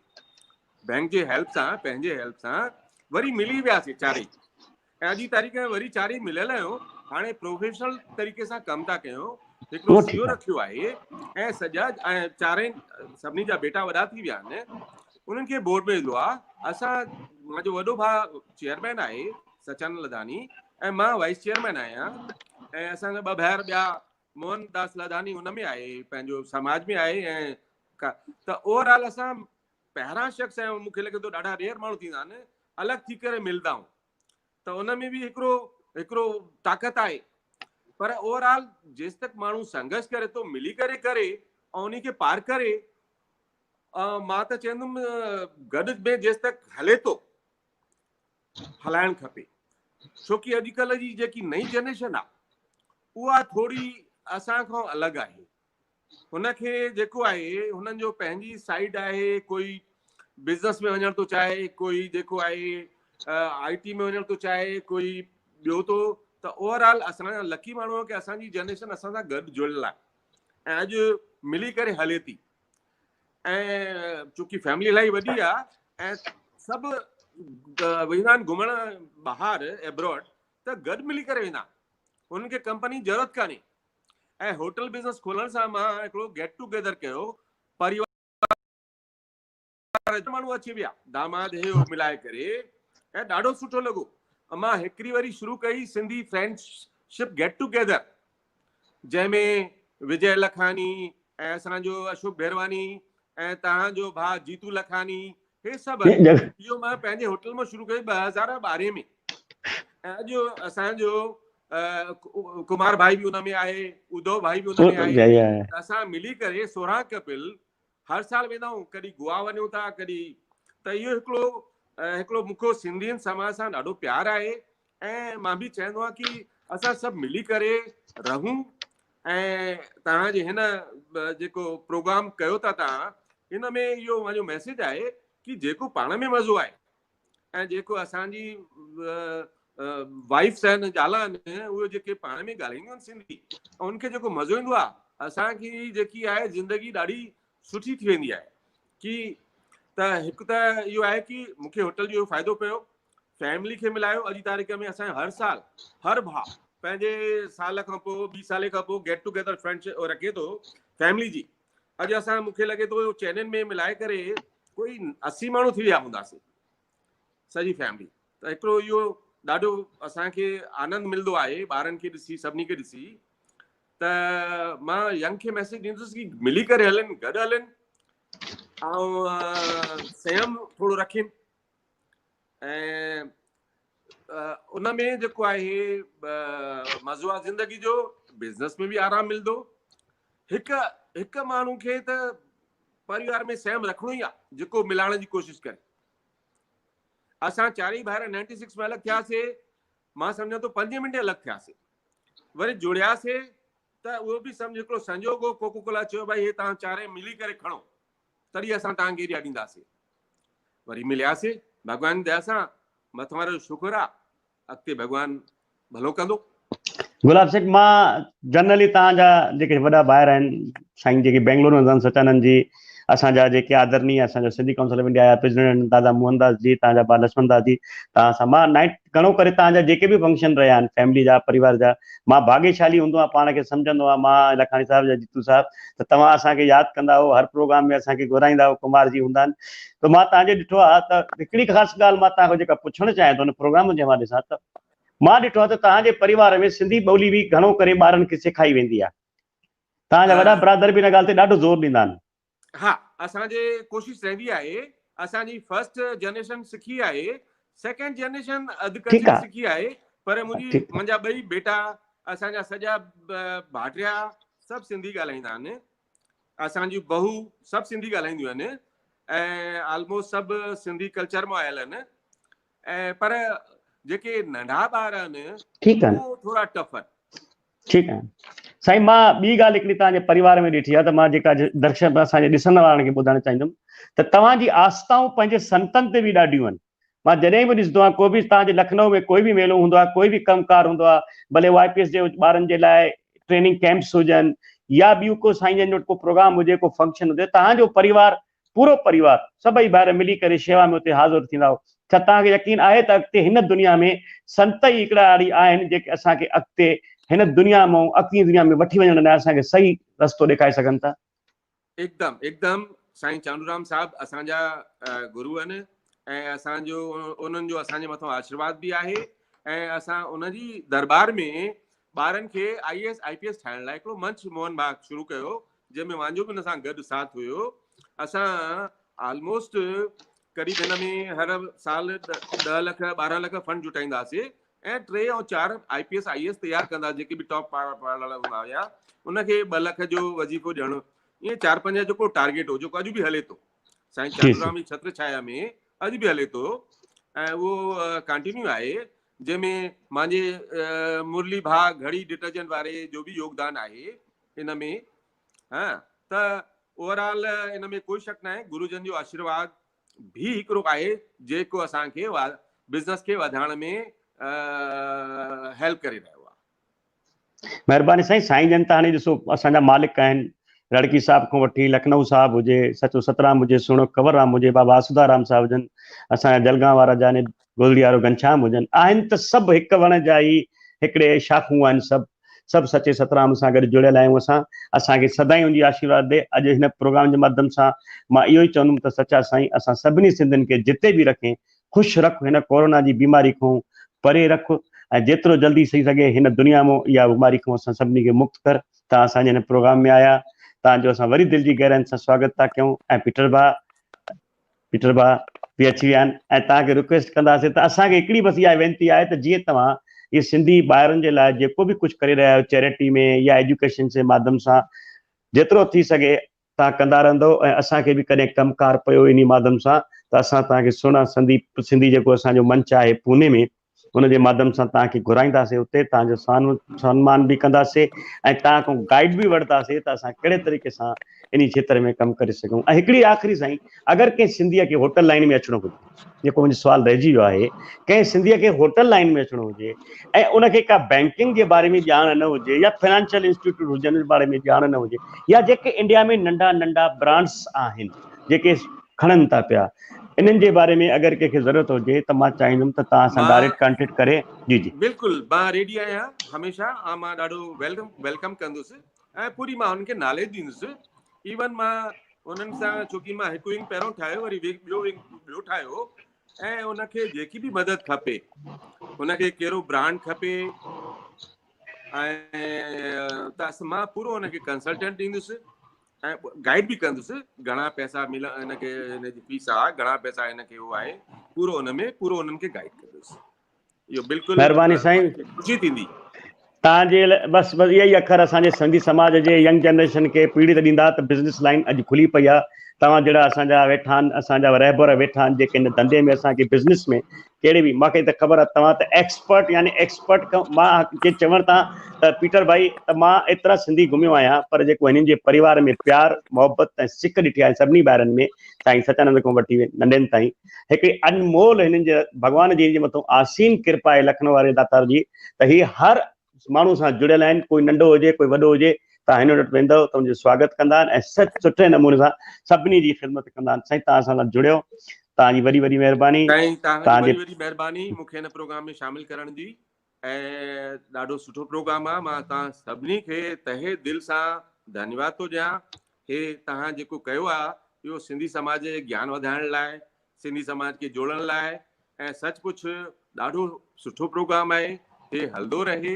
बैंक जे हेल्प सां, पंहिंजे हेल्प सां वरी मिली वियासीं चारई, ऐं अॼु जी तारीख़ में वरी चारई मिलियल आहियूं। हाणे प्रोफेशनल तरीक़े सां कमु था कयूं, हिकिड़ो सीओ रखियो आहे ऐं सॼा चारई सभिनी जा बेटा वॾा थी विया आहिनि, उन्हनि खे बोर्ड में ईंदो आहे। असां मुंहिंजो वॾो भाउ चेयरमैन आहे सचानंद लधानी, ऐं मां वाइस चेयरमैन आहियां, ऐं असांजा ॿ भाइर ॿिया मोहनदास लधानी हुन में आहे, पंहिंजो समाज में आहे, ऐं त ओवरऑल असां पहिरां शख़्स आहियूं, मूंखे लॻे थो ॾाढा रेयर माण्हू थींदा आहिनि अलॻि थी करे मिलंदा आहियूं, त उन में बि हिकिड़ो ताक़त आहे। पर ओवरऑल जेसि तक माण्हू संघर्ष करे थो, मिली करे ऐं उन खे पार करे, मां त चवंदुमि गॾु में जेसि तक हले थो हलाइणु खपे, छोकी अॼुकल्ह जी जेकी नई जनरेशन आहे उहा थोरी असां खां अलॻि आहे। हुनखे जेको आहे हुननि जो पंहिंजी साइड आहे, कोई बिज़नेस में वञणु थो चाहे, कोई जेको आहे IT में वञणु थो चाहे, कोई ॿियो थो, त ओवरऑल असां लकी माण्हू की असांजी जनरेशन असां सां गॾु जुड़ियल आहे ऐं अॼु मिली करे हले थी। ऐं चूंकि फैमिली इलाही वॾी आहे ऐं सभु वेंदा आहिनि घुमण ॿाहिरि एब्रॉड, त गॾु मिली करे वेंदा, उन्हनि खे कंपनी जी ज़रूरत कान्हे। ऐं होटल बिज़नेस खोलण सां मां हिकिड़ो गेट टुगेदर कयो, परिवार माण्हू अची विया, दामाद हे मिलाए करे, ऐं ॾाढो सुठो लॻो। मां हिकिड़ी वरी शुरू कई सिंधी फ्रेंडशिप गेट टुगेदर, जंहिंमें विजय लखानी ऐं असांजो अशोक भेरवानी ऐं तव्हांजो भाउ जीतू लखानी, हे सभु इहो मां पंहिंजे होटल में शुरू कई 2012 में। ऐं अॼु असांजो कुमार भाई बि हुन में आहे, उद्धव भाई बि हुन में आहे, असां मिली करे 16 कपिल हर साल वेंदा आहियूं, कॾहिं गोवा वञूं था, कॾहिं, त इहो हिकिड़ो मूंखे सिंधियुनि समाज सां ॾाढो प्यार आहे। ऐं मां बि चवंदो आहियां की असां सभु मिली करे रहूं। ऐं तव्हांजे हिन जेको प्रोग्राम कयो था तव्हां, हिन में इहो मुंहिंजो मैसेज आहे की जेको पाण में मज़ो आहे ऐं जेको असांजी वाइफ्स आहिनि, ज़ाला आहिनि, उहे जेके पाण में ॻाल्हाईंदियूं आहिनि सिंधी, ऐं उनखे जेको मज़ो ईंदो आहे, असांजी जेकी आहे ज़िंदगी ॾाढी सुठी थी वेंदी आहे। की त हिकु त इहो आहे की मूंखे होटल जो फ़ाइदो पियो, फैमिली खे मिलायो। अॼु जी तारीख़ में असां हर साल हर भाउ पंहिंजे साल खां पोइ 20 साल खां पोइ गेट टुगेदर फ्रेंडशिप रखे थो फैमिली जी। अॼु असां मूंखे लॻे थो चैनल में मिलाए करे कोई 80 माण्हू थी विया हूंदासीं सॼी फैमिली। त हिकिड़ो इहो ॾाढो असांखे आनंद मिलंदो आहे ॿारनि खे ॾिसी, सभिनी खे ॾिसी। त मां यंग खे मैसेज ॾींदुसि की मिली करे हलनि, गॾु हलनि ऐं संयम थोरो रखनि। ऐं उन में जेको आहे मज़ो आहे ज़िंदगी जो, बिज़नेस में बि आराम मिलंदो। हिकु माण्हू खे त परिवार में संयम रखिणो ई आहे जेको मिलाइण जी कोशिशि करे। असां चारई भाइर 96 में अलॻि थियासीं, मां सम्झां थो 5 मिंट अलॻि थियासीं, वरी जुड़ियासीं त उहो बि सम्झ हिकिड़ो संजोग हो। कोको कोला चयो भाई हे तव्हां चारई मिली करे खणो, तॾहिं असां तव्हांखे एरिया ॾींदासीं। वरी मिलियासीं, भॻवान जी दया सां, मथां वारो शुक्र आहे, अॻिते भॻवान भलो कंदो। गुलाब सिंह, मां जनरली तव्हांजा जेके वॾा ॿाहिरि आहिनि साईं, जेके बेंगलोर में रहनि, सचानंद जी, असांजा जेके आदरणीय असांजो सिंधी काउंसिल ऑफ इंडिया जा प्रेसिडेंट दादा मोहनदास जी, तव्हांजा भाउ लक्ष्मणदास जी, तव्हां सां मां नाइट घणो करे तव्हांजा जेके बि फंक्शन रहिया आहिनि फैमिली जा, परिवार जा, मां भाग्यशाली हूंदो आहे, पाण खे सम्झंदो आहे। मां लखानी साहिब जा जीतू साहिब, त तव्हां असांखे यादि कंदा हो, हर प्रोग्राम में असांखे घुराईंदा हो, कुमार जी हूंदा आहिनि। त मां तव्हांजे ॾिठो आहे त हिकिड़ी ख़ासि ॻाल्हि मां तव्हांखे जेका पुछणु चाहियां थो हुन प्रोग्राम जे हवाले सां, त मां ॾिठो आहे त तव्हांजे परिवार में सिंधी ॿोली बि घणो करे ॿारनि खे सेखारी वेंदी आहे। तव्हांजा वॾा ब्रादर बि हिन ॻाल्हि ते ॾाढो ज़ोर ॾींदा आहिनि। हा, असांजे कोशिशि रहंदी आहे, असांजी फर्स्ट जनरेशन सिखी आहे, सेकेंड जनरेशन अधु कची सिखी आहे, पर मुंहिंजा ॿई बेटा, असांजा सॼा भाटिया सभु सिंधी ॻाल्हाईंदा आहिनि, असांजी बहू सभु सिंधी ॻाल्हाईंदियूं आहिनि। ऐं ऑलमोस्ट सभु सिंधी कल्चर मां आयल आहिनि, ऐं पर जेके नंढा ॿार आहिनि ठीकु आहे उहो थोरा टफ आहिनि। ठीकु आहे साईं। मां ॿी ॻाल्हि हिकिड़ी तव्हांजे परिवार में ॾिठी आहे, त मां जेका दर्शक असांजे ॾिसण वारनि खे ॿुधाइणु चाहींदुमि त तव्हांजी आस्थाऊं पंहिंजे संतनि ते बि ॾाढियूं आहिनि। मां जॾहिं बि ॾिसंदो आहियां, को बि तव्हांजे लखनऊ में कोई बि मेलो हूंदो आहे, कोई बि कमकार हूंदो आहे, भले YPS जे ॿारनि जे लाइ ट्रेनिंग कैंप्स हुजनि या ॿियूं को साईं जन जो को प्रोग्राम हुजे, को फंक्शन हुजे, तव्हांजो परिवार, पूरो परिवार सभई ॿार मिली करे शेवा में उते हाज़िर थींदा हो। छा तव्हांखे यकीन आहे त अॻिते हिन दुनिया में संत ई हिकिड़ा आहिनि जेके असांखे अॻिते हिन दुनिया मां अॻिती दुनिया में वठी वञण लाइ असांखे सही रस्तो ॾेखारे सघनि था? एकदमि एकदमि साईं चांडूराम साहिबु असांजा गुरू आहिनि, ऐं असांजो उन्हनि जो असांजे मथां आशीर्वाद बि आहे, ऐं असां उनजी दरबार में ॿारनि खे IAS IPS ठाहिण लाइ हिकिड़ो मंच मोहन बाग शुरू कयो, जंहिंमें मुंहिंजो बि हुन सां गॾु साथ हुयो। असां ऑलमोस्ट क़रीब हिन में हर साल 10 लख 12 लख फंड जुटाईंदासीं, ऐं 3 और 4 IPS IAS तयारु कंदा, जेके बि टॉप पढ़ल हूंदा हुया उनखे 2 लख जो वज़ीफ़ो ॾियणु। ईअं 4-5 जेको टारगेट हो, जेको अॼु बि हले थो साईं चांडूराम जी छत्र छाया में, अॼु बि हले थो, ऐं उहो कंटिन्यू आहे, जंहिंमें मुंहिंजे मुरली भाउ घड़ी डिटर्जेंट वारे जो बि योगदान आहे हिन में। हाँ, त ओवरऑल इन में कोई शक न आहे, गुरुजन जो आशीर्वाद भी हिकिड़ो आहे जेको असांखे बिज़नेस खे वधाइण में हेल्प करे रहियो आहे। महिरबानी साईं। साईं जन त हाणे ॾिसो असांजा मालिक आहिनि, रड़की साहब खां वठी लखनऊ साहब हुजे, सचो सतराम हुजे, सुहिणो कंवरराम हुजे, बाबा आसूदाराम साहब हुजनि, असांजा जलगांव वारा जाने गोलड़ी वारो घनश्याम हुजनि, आहिनि त सभु हिकु वण जा ई हिकिड़े शाखूं आहिनि। सभु सचे सतराम सां गॾु जुड़ियल आहियूं असां। असांखे सदाईं उनजी आशीर्वाद ॾे। अॼु हिन प्रोग्राम जे माध्यम सां मां इहो ई चवंदुमि त सचा साईं असां सभिनी सिंधियुनि खे जिते बि रखे ख़ुशि रख, हिन कोरोना जी बीमारी खां परे रख, ऐं जेतिरो जल्दी थी सघे हिन दुनिया में इहा बीमारी खां असां सभिनी खे मुक्त कर। तव्हां असांजे हिन प्रोग्राम में आया, तव्हांजो असां वरी दिलि जी गहराइनि सां स्वागत था कयूं। ऐं पीटर भाउ बि अची विया आहिनि, ऐं तव्हांखे रिक्वेस्ट कंदासीं त असांखे हिकिड़ी बसि इहा वेनिती आहे त जीअं तव्हां इहे सिंधी ॿारनि जे लाइ जेको बि कुझु करे रहिया आहियो चैरिटी में या एजुकेशन जे माध्यम सां, जेतिरो थी सघे तव्हां कंदा रहंदो, ऐं असांखे बि कॾहिं कमकार पियो इन माध्यम सां त असां तव्हांखे सुहिणा सिंधी जेको असांजो मंच आहे पुणे में, उनजे माध्यम सां तव्हांखे घुराईंदासीं, उते तव्हांजो सम्मान बि कंदासीं, ऐं तव्हां खां गाइड बि वठंदासीं त असां कहिड़े तरीक़े सां इन क्षेत्र में कमु करे सघूं। ऐं हिकिड़ी आख़िरी साईं, अगरि कंहिं सिंधीअ खे होटल लाइन में अचिणो हुजे, जेको मुंहिंजो सुवालु रहिजी वियो आहे, कंहिं सिंधीअ खे होटल लाइन में अचिणो हुजे ऐं उनखे का बैंकिंग जे बारे में ॼाण न हुजे, या फाइनेंशियल इंस्टीट्यूट हुजनि जे बारे में ॼाण न हुजे, या जेके इंडिया में नंढा नंढा ब्रांड्स आहिनि जेके खणनि था पिया, इन्हनि जे बारे में अगरि कंहिंखे ज़रूरत हुजे त मां चाहींदुमि त तव्हां सां डायरेक्ट कॉन्टेक्ट करे। जी जी बिल्कुलु, मां रेडी आहियां हमेशह, मां ॾाढो वेलकम कंदुसि, ऐं पूरी मां हुननि खे नॉलेज ॾींदुसि। इवन मां उन्हनि सां, छोकी मां हिकु विंग पहिरियों ठाहियो, वरी ॿियो विंग ॿियो ठाहियो, ऐं उनखे जेकी बि मदद खपे, उनखे कहिड़ो ब्रांड खपे, ऐं त मां पूरो उनखे कंसल्टेंट ॾींदुसि ऐं गाइड बि कंदुसि, घणा पैसा हिनखे हिनजी फीस आहे, घणा पैसा हिनखे उहो आहे, पूरो उनमें पूरो उन्हनि खे गाइड कंदुसि। इहो बिल्कुलु महिरबानी साईं, ख़ुशी थींदी। तव्हांजे बसि इहा ई अखर असांजे सिंधी समाज जे यंग जनरेशन खे पीढ़ी त ॾींदा त बिज़नेस लाइन अॼु खुली पई आहे। तव्हां जहिड़ा असांजा वेठा आहिनि, असांजा रहबर वेठा आहिनि जेके हिन धंधे में असांखे बिज़नेस में कहिड़े बि, मूंखे त ख़बर आहे तव्हां त एक्सपर्ट, यानी एक्सपर्ट मां जे चवण था त पीटर भाई त मां एतिरा सिंधी घुमियो आहियां, पर जेको हिननि जे परिवार में प्यार मोहबत ऐं सिक ॾिठी आहे सभिनी ॿारनि में, साईं सचानंद खां वठी नंढनि ताईं, हिकिड़ी अनमोल हिननि जे भॻवान जी मथां आसीन कृपा आहे लखनऊ वारे दातार जी, त हीअ हर माण्हू सां जुड़ियल आहिनि, कोई नंढो हुजे कोई वॾो हुजे, तव्हां हिन वटि वेंदव त मुंहिंजो स्वागत कंदा आहिनि ऐं सुठे नमूने सां सभिनी जी ख़िदमत कंदा आहिनि। साईं तव्हां असां सां जुड़ियो, तव्हांजी वॾी वॾी महिरबानी। तव्हांजी वॾी वॾी महिरबानी मूंखे हिन प्रोग्राम में शामिल करण जी, ऐं ॾाढो सुठो प्रोग्राम आहे। मां तव्हां सभिनी खे तहे दिलि सां धन्यवाद थो ॾियां। हे तव्हां जेको कयो आहे इहो सिंधी समाज जे ज्ञान वधाइण लाइ, सिंधी समाज खे जोड़ण लाइ, ऐं सचमुच ॾाढो सुठो प्रोग्राम आहे। हे हलंदो रहे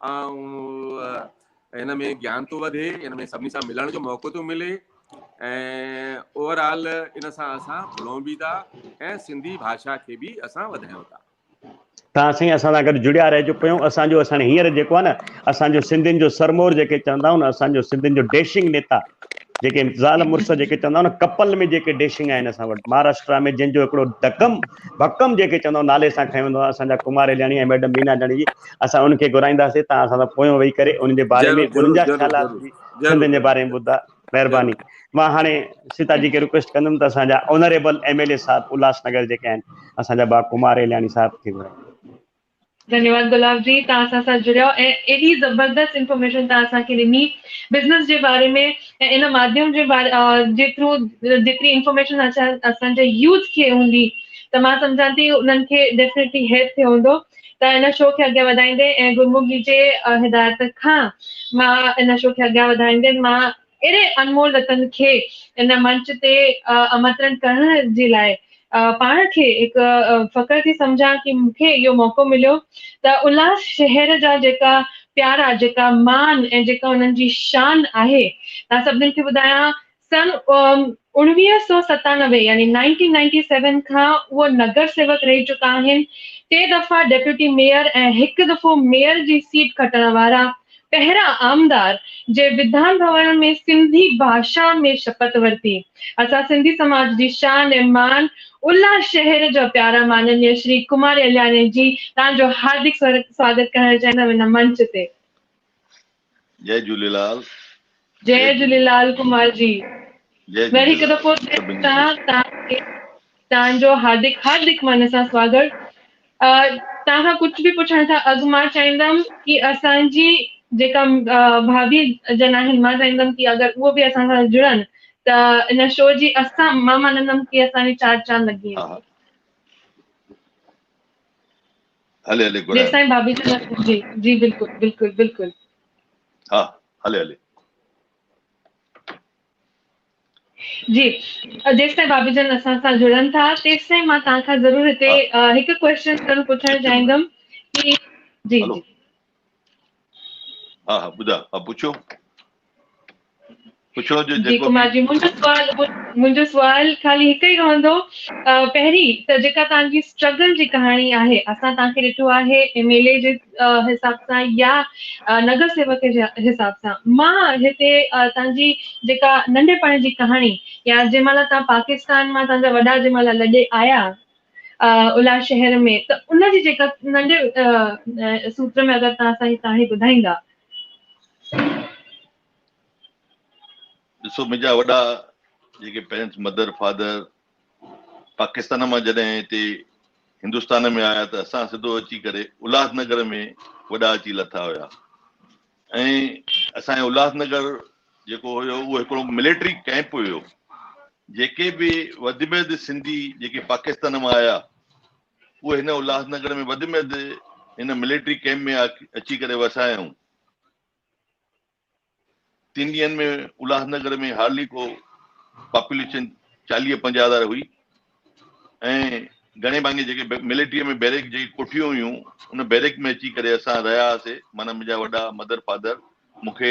ऐं हिन में ज्ञान थो वधे, हिन में सभिनी सां मिलण जो मौक़ो थो मिले, ऐं ओवरऑल इन सां असां जुड़ूं बि था ऐं सिंधी भाषा खे बि असां वधायूं था। तव्हां साईं असां सां गॾु जुड़िया रहिजो पियो। असांजो हींअर जेको आहे न, असांजो सिंधियुनि जो सरमोर जेके चवंदा आहियूं न, असांजो सिंधियुनि जो डेशिंग नेता जेके ज़ाल मुड़ुस जेके चवंदा न कपल में जेके डेशिंग आहिनि असां वटि महाराष्ट्र में जंहिंजो हिकिड़ो भकम जेके चवंदा नाले सां खयों वेंदो आहे असांजा कुमार इलियाणी ऐं मैडम मीना जानी जी, असां उनखे घुराईंदासीं, तव्हां असां सां पोयों वेही करे उन्हनि जे बारे में ज़रूरु उन्हनि जा ज़रूरु ख़्यालात ज़रूरु बि ज़रूरु सिंधियुनि जे बारे में ॿुधा। महिरबानी। मां हाणे सीता जी खे रिक्वेस्ट कंदुमि त असांजा ऑनरेबल MLA साहब उल्हासनगर जेके आहिनि असांजा भाउ कुमार इलियाणी साहब खे घुराईंदा। धन्यवाद गुलाब जी, तव्हां असां सां जुड़ियो ऐं एॾी ज़बरदस्त इंफॉर्मेशन तव्हां असांखे ॾिनी बिज़नेस जे बारे में ऐं इन माध्यम जे बारे जे थ्रू जेतिरी इंफॉर्मेशन असांजे यूथ खे हूंदी त मां सम्झां थी उन्हनि खे डेफिनेटली हेल्प थियो हूंदो। त इन शो खे अॻियां वधाईंदे ऐं गुरमुख जी जे हिदायत खां मां इन शो खे अॻियां वधाईंदे मां अहिड़े अनमोल रतन खे इन मंच ते आमंत्रण करण जे लाइ पाण खे हिकु फ़ख्र थी सम्झां कि मूंखे इहो मौक़ो मिलियो त उल्हास शहर जा जेका प्यारा जेका मान ऐं जेका उन्हनि जी शान आहे तव्हां सभिनीनि खे ॿुधायां सन 1997 यानी 1997 खां उहो नगर सेवक रही चुका आहिनि, 3 दफ़ा डेप्यूटी मेयर ऐं 1 दफ़ो मेयर जी सीट खटण वारा पहिरां आमदार जे विधान भवन में सिंधी भाषा में शपथ वरिती। असां सिंधी समाज जी शान ऐं मान उल्हास शहर जो प्यारा माननीय श्री कुमार इलियाणी जी तव्हांजो हार्दिक स्वागत करणु चाहींदमि हिन मंच ते। जय झूलेलाल। जय झूलेलाल कुमार जी। जय वरी हिकु दफ़ो सभिनी खे। तव्हांजो हार्दिक हार्दिक मन सां स्वागत। तव्हां खां कुझु बि पुछण खां अॻु मां चाहींदमि कि असांजी जेका भाभी जन आहिनि मां चाहींदमि कि अगरि उहो बि असां सां जुड़नि त इन शो जी मां मञंदमि कि असांजी 4 चांद लॻी वेंदी। हले हले जेसि ताईं भाभी जी जी बिल्कुलु बिल्कुलु बिल्कुलु। हा हले हले जी जेसि ताईं भाभी जन असां सां जुड़नि था तेसि ताईं मां तव्हां खां ज़रूरु हिते हिकु क्वेश्चन ज़रूरु पुछणु चाहींदमि कि जी हलो। जी हा ॿुधा पुछो जो जी जेको कुमार जी मुंहिंजो सुवाल ख़ाली हिकु ई रहंदो। पहिरीं त जेका तव्हांजी स्ट्रगल जी कहाणी आहे असां तव्हांखे ॾिठो आहे MLA जे हिसाब सां या नगर सेवक जे हिसाब सां, मां हिते तव्हांजी जेका नंढेपण जी कहाणी या जंहिं महिल तव्हां पाकिस्तान मां तव्हांजा वॾा जंहिं महिल लॾे आया उल्हास शहर में त उनजी जेका नंढे सूत्र में अगरि तव्हां असांजी कहाणी ॿुधाईंदा। ॾिसो मुंहिंजा वॾा जेके पेरेंट्स मदर फादर पाकिस्तान मां जॾहिं हिते हिंदुस्तान में आया त असां सिधो अची करे उल्हासनगर में वॾा अची लथा हुया ऐं असांजो उल्हासनगर जेको हुयो उहो हिकिड़ो मिलिट्री कैंप हुयो। जेके बि वधि में वधि सिंधी जेके पाकिस्तान मां आया उहे हिन उल्हासनगर में वधि में वधि हिन मिलिट्री कैंप में अची करे वसायूं। 3 ॾींहंनि में उल्हासनगर में हार्डली को पॉपुलेशन 40-50 हज़ार हुई ऐं घणे भाङे जेके मिलिट्रीअ में बैरेक जेकी कोठियूं हुयूं उन बैरेक में अची करे असां रहियासीं। माना मुंहिंजा वॾा मदर फादर, मूंखे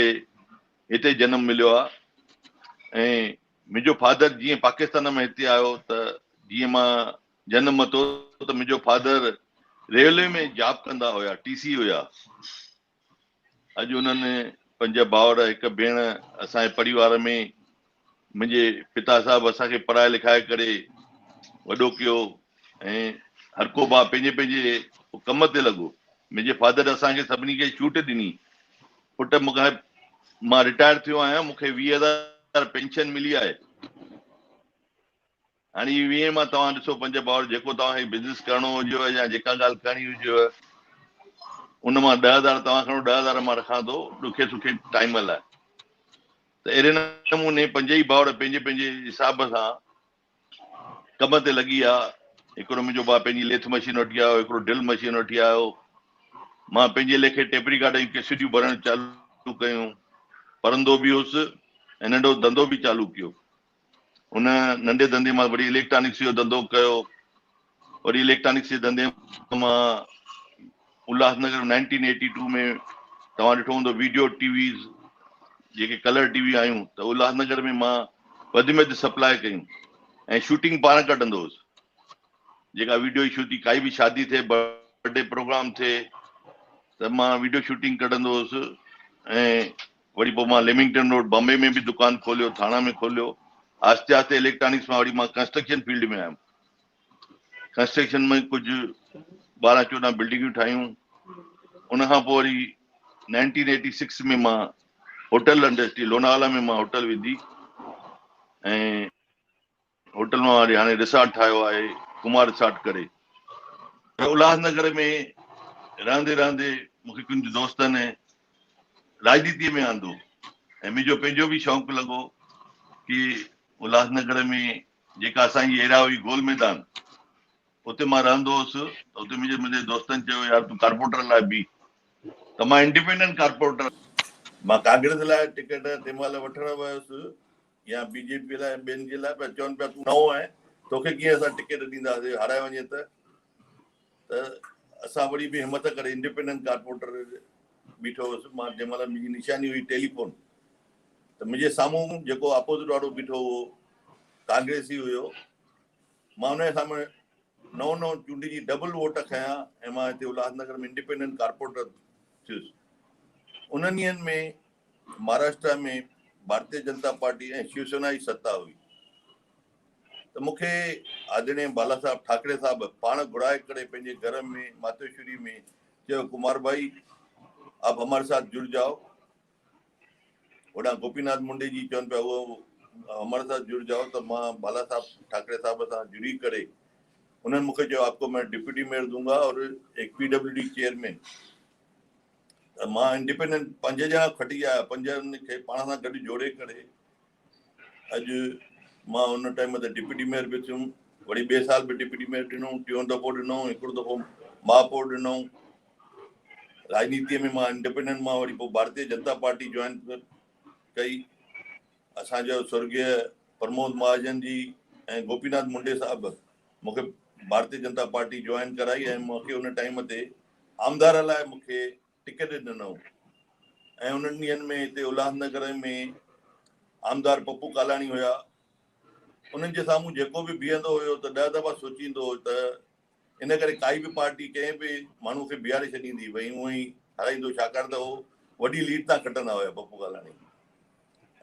हिते जनमु मिलियो आहे ऐं मुंहिंजो फादर जीअं पाकिस्तान में हिते आयो त जीअं मां जनमु वरितो त मुंहिंजो फादर रेलवे में जॉब कंदा हुया, TC हुया। अॼु उन्हनि 5 भाउर 1 भेण असांजे परिवार में मुंहिंजे पिता साहिबु असांखे पढ़ाए लिखाए करे वॾो कयो ऐं हर को भाउ पंहिंजे पंहिंजे कम ते लॻो। मुंहिंजे फादर असांखे सभिनी खे छूट ॾिनी। पुट मां रिटायर थियो आहियां, मूंखे 20,000 पेंशन मिली आहे। हाणे 20 मां तव्हां ॾिसो 5 भाउर जेको तव्हांखे बिज़नेस करिणो हुजेव या जेका ॻाल्हि करणी हुजेव उन मां 10,000 तव्हां खणो, 10,000 मां रखां थो ॾुखे सुखे टाइम लाइ। त अहिड़े नमूने 5 ई भाउर पंहिंजे पंहिंजे हिसाब सां कम ते लॻी विया। हिकिड़ो मुंहिंजो भाउ पंहिंजी लेथ मशीन वठी आयो, हिकिड़ो ड्रिल मशीन वठी आयो। मां पंहिंजे लेखे टेप रिकॉर्ड जूं कैसेटियूं भरणु चालू कयूं, पढ़ंदो बि हुउसि ऐं नंढो धंधो बि चालू कयो। उन नंढे धंधे मां वरी इलेक्ट्रॉनिक्स जो धंधो कयो। वरी इलेक्ट्रॉनिक्स जे धंधे मां उल्हासनगर 1982 में तव्हां ॾिठो हूंदो वीडियो टीवीज़ जेके कलर टीवी आयूं त उल्हासनगर में मां वधि में वधि सप्लाई कयूं ऐं शूटिंग पाण कढंदो हुउसि। जेका वीडियो जी शूटिंग काई बि शादी थिए, बर्थडे प्रोग्राम थिए त मां वीडियो शूटिंग कढंदो हुउसि ऐं वरी पोइ मां लेमिंगटन रोड बॉम्बे में बि दुकान खोलियो, थाणा में खोलियो। आस्ते आस्ते इलेक्ट्रॉनिक्स मां वरी मां कंस्ट्रक्शन फील्ड में आयुमि। कंस्ट्रक्शन में कुझु 12-14 बिल्डिंगूं ठाहियूं। उनखां पोइ वरी 1986 में मां होटल इंडस्ट्री लोनावाला में मां होटल विधी ऐं होटल मां वरी हाणे रिसोर्ट ठाहियो आहे, कुमार रिसोर्ट करे। उल्हासनगर में रहंदे रहंदे मूंखे कुझु दोस्तनि राजनीतिअ में आंदो ऐं मुंहिंजो पंहिंजो बि शौक़ु लॻो कि उल्हासनगर में जेका असांजी एरिया हुई गोल मैदान, उते मां रहंदो हुउसि। उते मुंहिंजे दोस्तनि चयो यार तूं कारपोरेटर लाइ बि, त मां इंडिपेंडेंट कारपोरेटर, मां कांग्रेस लाइ टिकट तंहिं महिल वठण वियुसि या बीजेपी लाइ ॿियनि जे लाइ, पिया चवनि पिया तूं नओं आहे, तोखे कीअं असां टिकट ॾींदासीं, हाराए वञे त असां वरी बि हिमत करे इंडिपेंडेंट कारपोरेटर बीठो हुउसि। मां जंहिं महिल मुंहिंजी निशानी हुई टेलीफोन, त मुंहिंजे साम्हूं जेको अपोजिट वारो बीठो हुओ कांग्रेसी हुयो, मां हुनजे साम्हूं 9 चूंडी जी डबल वोट खयां ऐं मां हिते उल्हासनगर में इंडिपेंडेंट कारपोरेटर थियुसि। उन्हनि ॾींहंनि में महाराष्ट्र में भारतीय जनता पार्टी ऐं शिवसेना जी सत्ता हुई, त मूंखे आदरणीय बाला साहब ठाकरे साहब पाण घुराए करे पंहिंजे घर में मातोश्री में चयो कुमार भाई आप हमारे साथ जुड़ जाओ। होॾां गोपीनाथ मुंडे जी चवनि पिया उहो हमारे साथ जुड़ जाओ, त मां बाला साहब ठाकरे साहब सां जुड़ी करे उन्होंने मुझे जो आपको मैं डिप्टी मेयर दूंगा और एक PWD चेयरमैन। मां इंडिपेंडेंट 5 ॼणा खटी आया, 5 खे पाण सां गॾु जोड़े करे अॼु मां हुन टाइम ते डिप्टी मेयर बि थियुमि। वरी ॿिए साल बि डिप्टी मेयर ॾिनो, टियों दफ़ो ॾिनो, हिकिड़ो दफ़ो महापौर ॾिनो। राजनीतिअ में मां इंडिपेंडेंट मां वरी पोइ भारतीय जनता पार्टी जॉइन कई। असांजो स्वर्गीय प्रमोद महाजन जी ऐं गोपीनाथ मुंडे साहब मूंखे भारतीय जनता पार्टी जॉइन कराई ऐं मूंखे उन टाइम ते आमदार लाइ मूंखे टिकट ॾिनो। ऐं उन्हनि ॾींहंनि में हिते उल्हासनगर में आमदार पप्पू कालाणी हुया। उन्हनि जे साम्हूं जेको बि बीहंदो हुयो त 10 दफ़ा सोचींदो हो त इन करे काई बि पार्टी कंहिं बि माण्हू खे बीहारे छॾींदी भई हूअं ई हाराईंदो, छाकाणि त उहो वॾी लीड तां खटंदा हुया पप्पू कालाणी।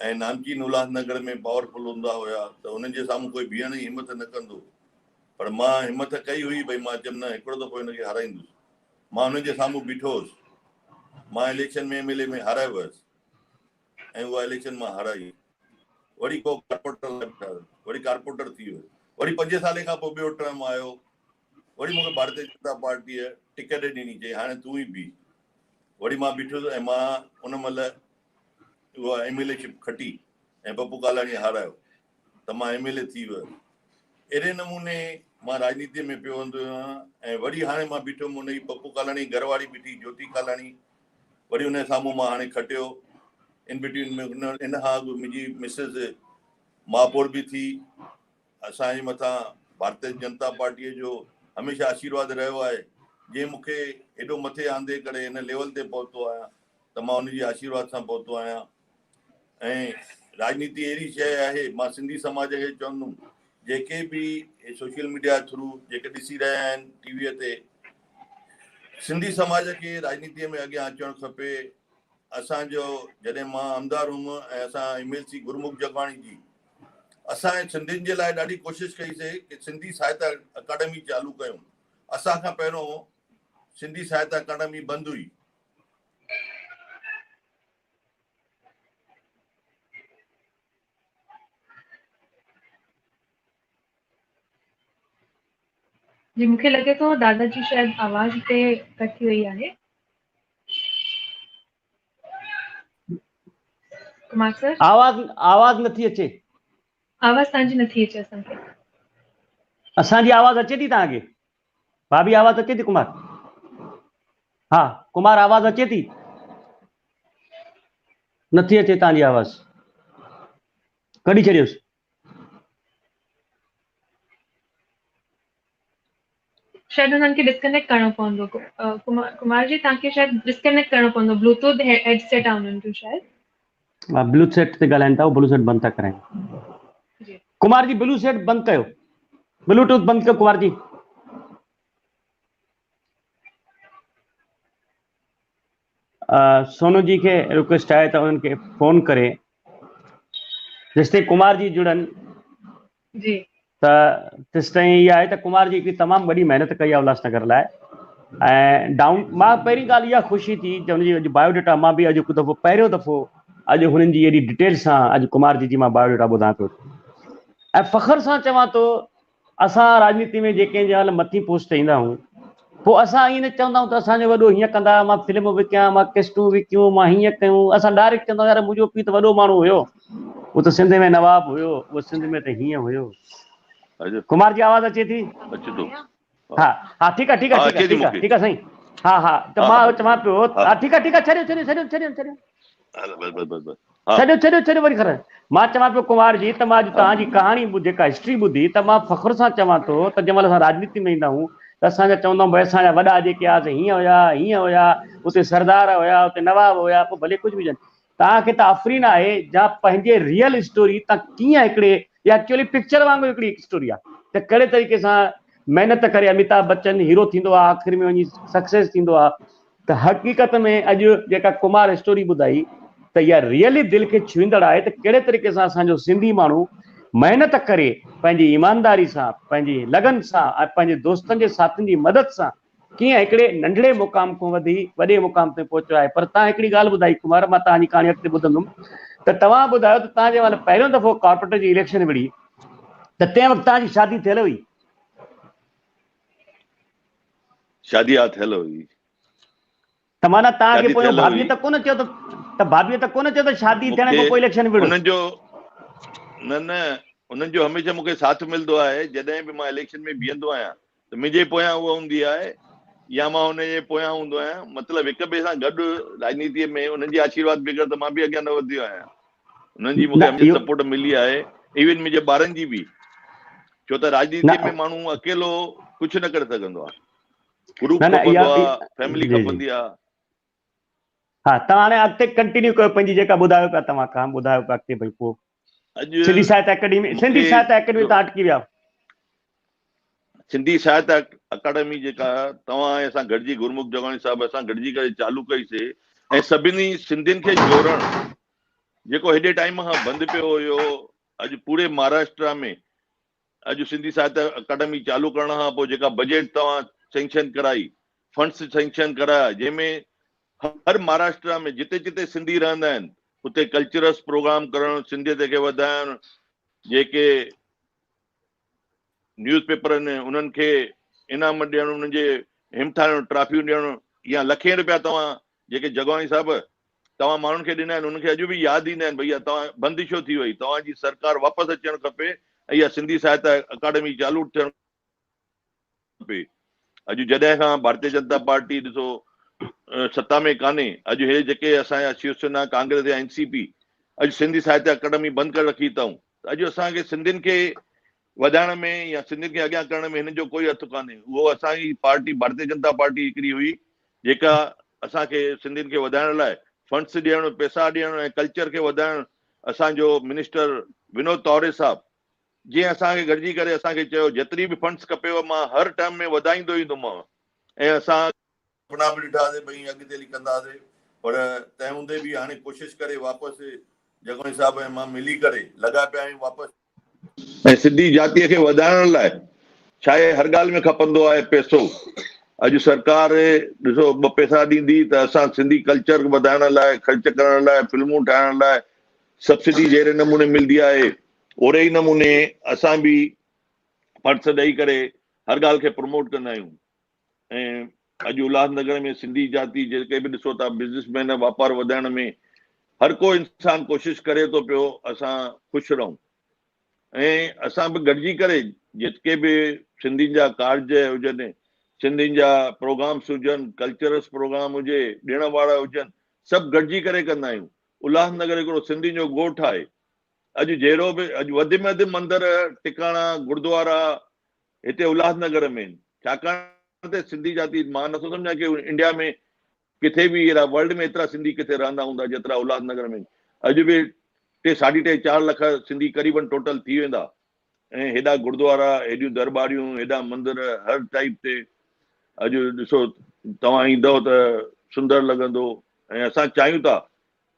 ऐं नामचीन उल्हासनगर में पावरफुल हूंदा हुया त उन्हनि जे साम्हूं कोई बीहण जी हिमत न कंदो। पर मां हिमत कई हुई भई मां चयमि न हिकिड़ो दफ़ो हिनखे हाराईंदुसि। मां हुननि जे साम्हूं बीठो हुउसि। मां इलेक्शन में MLA में हाराए वियुसि ऐं उहा इलेक्शन मां हाराई। वरी को कारपोरेटर वरी कारपोरेटर थी वियो। वरी 5 साले खां पोइ ॿियो टर्म आयो, वरी मूंखे भारतीय जनता पार्टीअ टिकट ॾिनी, चई हाणे तूं ई बि। वरी मां बीठुसि ऐं मां उन महिल उहा MLA शिप खटी ऐं पप्पू कालाणी हारायो त मां MLA थी वियुसि। अहिड़े नमूने मां राजनीतिअ में पियो हूंदो आहियां। ऐं वरी हाणे मां बीठुमि उन जी पप्पू कालाणी घरवारी बीठी ज्योति कालाणी, वरी उन साम्हूं मां हाणे खटियो। इन बिटवीन में इन खां अॻु मुंहिंजी मिसिस महापौर बि थी। असांजे मथां भारतीय जनता पार्टीअ जो हमेशह आशीर्वाद रहियो आहे। जे मूंखे एॾो मथे आंदे करे हिन लेवल ते पहुतो आहियां त मां उनजी आशीर्वाद सां पहुतो आहियां। ऐं राजनीति अहिड़ी शइ आहे, मां सिंधी समाज खे चवंदुमि जेके बि सोशल मीडिया थ्रू जेके ॾिसी रहिया आहिनि टीवीअ ते, सिंधी समाज खे राजनीतिअ में अॻियां अचणु खपे। असांजो जॾहिं मां आमदार हुउमि ऐं असां MLC गुरमुख जगवाणी जी असांजे सिंधियुनि जे लाइ ॾाढी कोशिशि कईसीं कि सिंधी साहित्य अकाडमी चालू कयूं। असांखां पहिरियों सिंधी साहित्य अकाडमी बंदि हुई। जी मूंखे लगे थो दादाजी शायद आवाज हिते कट थी वई आहे। कुमार सर आवाज नथी अचे। आवाज तव्हांजी नथी अचे असांखे। असांजी आवाज अचे थी तव्हांखे? भाभी आवाज अचे थी? कुमार, हाँ कुमार आवाज अचे थी? नथी अचे तव्हांजी आवाज। कढी छॾियोसि। शायद उन्हनि खे डिस्कनेक्ट करणो पवंदो। कुमार जी तव्हांखे शायद डिस्कनेक्ट करणो पवंदो। ब्लूटूथ हेडसेट आहे उन्हनि जो शायद। ब्लू सेट ते ॻाल्हाइनि था, ब्लू सेट बंदि था कराइनि। कुमार जी ब्लू सेट बंदि कयो, ब्लूटूथ बंदि कयो कुमार जी। सोनू जी खे रिक्वेस्ट आहे त उन्हनि खे फ़ोन करे जेसिताईं कुमार जी जुड़नि जी त तेसिताईं इहा आहे त कुमार जी हिकिड़ी तमामु वॾी महिनत कई आहे उल्हासनगर लाइ ऐं मां पहिरीं ॻाल्हि इहा ख़ुशी थी त हुनजी अॼु बायोडेटा मां बि अॼु हिकु दफ़ो पहिरियों दफ़ो अॼु हुननि जी एॾी डिटेल सां अॼु कुमार जी मां बायोडेटा ॿुधां पियो ऐं फ़ख्र सां चवां थो असां राजनीति में जेके जंहिं महिल मथीं पोस्ट ईंदा आहियूं पोइ असां ईअं न चवंदा आहियूं त असांजो वॾो हीअं कंदा, मां फिल्म विकियां, मां केस्टूं विकियूं, मां हीअं कयूं। असां डायरेक्ट चवंदा यार मुंहिंजो पीउ त वॾो माण्हू हुयो, उहो त सिंध में नवाब हुयो, उहो सिंध में त हीअं हुयो। कुमार जी आवाज़ अचे थी? अचे थो। हा हा ठीकु आहे, ठीकु आहे, ठीकु आहे, ठीकु आहे, ठीकु आहे साईं। हा हा त मां चवां पियो, हा ठीकु आहे, ठीकु आहे, छॾियो छॾियो छॾियो छॾियो छॾियो छॾियो छॾियो वरी खर। मां चवां पियो कुमार जी त मां अॼु तव्हांजी कहाणी जेका हिस्ट्री ॿुधी त मां फ़ख्र सां चवां थो त जंहिं महिल असां राजनीति में ईंदा आहियूं त असांजा चवंदा आहियूं भई असांजा वॾा जेके हुआसीं हीअं हुया, उते सरदार हुया, उते नवाब हुया, पोइ भले कुझु बि हुजनि। तव्हांखे त आफ़रीन आहे जा पंहिंजे रियल स्टोरी तव्हां कीअं हिकिड़े एक्चुअली पिक्चर वांगुरु हिकिड़ी स्टोरी आहे त कहिड़े तरीक़े सां महिनत करे अमिताभ बच्चन हीरो थींदो आहे, आख़िर में वञी सक्सेस थींदो आहे। त हक़ीक़त में अॼु जेका कुमार स्टोरी ॿुधाई त इहा रियली दिलि खे छुईंदड़ आहे त कहिड़े तरीक़े सां असांजो सिंधी माण्हू महिनत करे पंहिंजी ईमानदारी सां, पंहिंजी लगन सां ऐं पंहिंजे दोस्तनि जे साथियुनि जी मदद सां कीअं हिकिड़े नंढड़े मुक़ाम खां वधी वॾे मुक़ाम ते पहुचो आहे। पर तव्हां हिकिड़ी ॻाल्हि ॿुधाई कुमार, मां तव्हांजी कहाणी अॻिते ॿुधंदुमि त तव्हां ॿुधायो त तव्हां जंहिं महिल पहिरियों दफ़ो कॉर्पोरेटर जी इलेक्शन विड़ी त तंहिं वक़्तु तव्हांजी शादी थियल हुई? शादी हा थियल हुई। त माना तव्हांखे पोइ भाभीअ त कोन चयो त भाभीअ त कोन चयो त शादी थियण खां पोइ इलेक्शन विड़? उन्हनि जो न उन्हनि जो हमेशह मूंखे साथ मिलंदो आहे। जॾहिं बि मां इलेक्शन में बीहंदो आहियां त मुंहिंजे पोयां उहा हूंदी आहे या मां हुनजे पोयां हूंदो आहियां। मतिलबु हिक ॿिए सां गॾु राजनीतिअ में उन्हनि जी आशीर्वाद बग़ैर त मां बि अॻियां न वधियो आहियां। उन्हनि जी मूंखे हमेशह सपोर्ट मिली आहे, इवन मुंहिंजे ॿारनि जी बि। छो त राजनीतिअ में माण्हू अकेलो कुझु न करे सघंदो आहे, ग्रुप खपंदो आहे, फैमिली खपंदी आहे। हा तव्हां हाणे अॻिते कंटिन्यू कयो पंहिंजी जेका ॿुधायो पिया, तव्हां कहाणी ॿुधायो पिया अॻिते। भई पोइ सिंधी साहित्य अकेडमी तव्हां अटकी विया? सिंधी साहित्य अकाडमी जेका तव्हां ऐं असां गॾिजी, गुरमुख जगवाणी साहिब असां गॾिजी करे चालू कईसीं ऐं सभिनी सिंधियुनि खे जोड़णु, जेको हेॾे टाइम खां बंदि पियो हुयो। अॼु पूरे महाराष्ट्र में अॼु सिंधी साहित्य अकाडमी चालू करण खां पोइ जेका बजट तव्हां सेंक्शन कराई, फंड्स सेंक्शन कराया, जंहिंमें हर महाराष्ट्र में जिते जिते सिंधी रहंदा आहिनि उते कल्चरस प्रोग्राम करणु, सिंधियत खे वधाइणु, जेके न्यूज़ पेपर आहिनि उन्हनि खे इनाम ॾियणु, उन्हनि जे हिमथाइणु, ट्रॉफियूं ॾियणु, या लखे रुपया तव्हां जेके जगवाणी साहिब तव्हां माण्हुनि खे ॾिना आहिनि उन्हनि खे अॼु बि यादि ईंदा आहिनि। भैया तव्हां बंदि छो थी वई, तव्हांजी सरकार वापसि अचणु खपे ऐं इहा सिंधी साहित्य अकाडमी चालू थियणु खपे। अॼु जॾहिं खां भारतीय जनता पार्टी ॾिसो सत्ता में कान्हे, अॼु हे जेके असांजा शिवसेना, कांग्रेस या एनसीपी अॼु सिंधी साहित्य अकाडमी बंदि करे रखी अथऊं। अॼु असांखे सिंधियुनि खे वधाइण में या सिंधियुनि खे अॻियां करण में हिन जो कोई हथु कान्हे। उहो असांजी पार्टी भारतीय जनता पार्टी हिकिड़ी हुई जेका असांखे सिंधियुनि खे वधाइण लाइ फंड्स ॾियणु, पैसा ॾियणु ऐं कल्चर खे वधाइणु। असांजो मिनिस्टर विनोद तौरे साहब जीअं असांखे गॾिजी करे असांखे चयो जेतिरी बि फंड्स खपेव मां हर टर्म में वधाईंदो ईंदोमांव। ऐं असां सपना बि ॾिठासीं भई अॻिते हली कंदासीं, पर तंहिं हूंदे बि हाणे कोशिशि करे वापसि जगवाणी साहब ऐं मां मिली करे लॻा पिया आहियूं वापसि। ऐं सिंधी जातीअ खे वधाइण लाइ छा आहे, हर ॻाल्हि में खपंदो आहे पैसो। अॼु सरकार ॾिसो 2 पैसा ॾींदी त असां सिंधी कल्चर वधाइण लाइ, ख़र्च करण लाइ, फिल्मूं ठाहिण लाइ सब्सिडी जहिड़े नमूने मिलंदी आहे, ओड़े ई नमूने असां बि फंड्स ॾेई करे हर ॻाल्हि खे प्रमोट कंदा आहियूं। ऐं अॼु उल्हासनगर में सिंधी जाति जेके बि ॾिसो था बिज़नेसमैन वापारु वधाइण में हर को इंसान कोशिशि करे थो पियो असां ख़ुशि रहूं। ऐं असां बि गॾिजी करे जेके बि सिंधियुनि जा कार्ज हुजनि, सिंधियुनि जा प्रोग्राम्स हुजनि, कल्चरस प्रोग्राम हुजे, ॾिण वार हुजनि, सभु गॾिजी करे कंदा आहियूं। उल्हासनगर हिकिड़ो सिंधियुनि जो ॻोठु आहे। अॼु जहिड़ो बि अॼु वधि में वधि मंदर, टिकाणा, गुरुद्वारा हिते उल्हासनगर में आहिनि। छाकाणि त सिंधी जाति, मां नथो सम्झां की इंडिया में किथे बि अहिड़ा, वर्ल्ड में एतिरा सिंधी किथे रहंदा हूंदा जेतिरा उल्हासनगर में। अॼु बि 3, 3.5, 4 लख सिंधी क़रीबन टोटल थी वेंदा। ऐं हेॾा गुरुद्वारा, हेॾियूं दरबारियूं, हेॾा मंदर हर टाइप ते। अॼु ॾिसो तव्हां ईंदव त सुंदर लॻंदो। ऐं असां चाहियूं था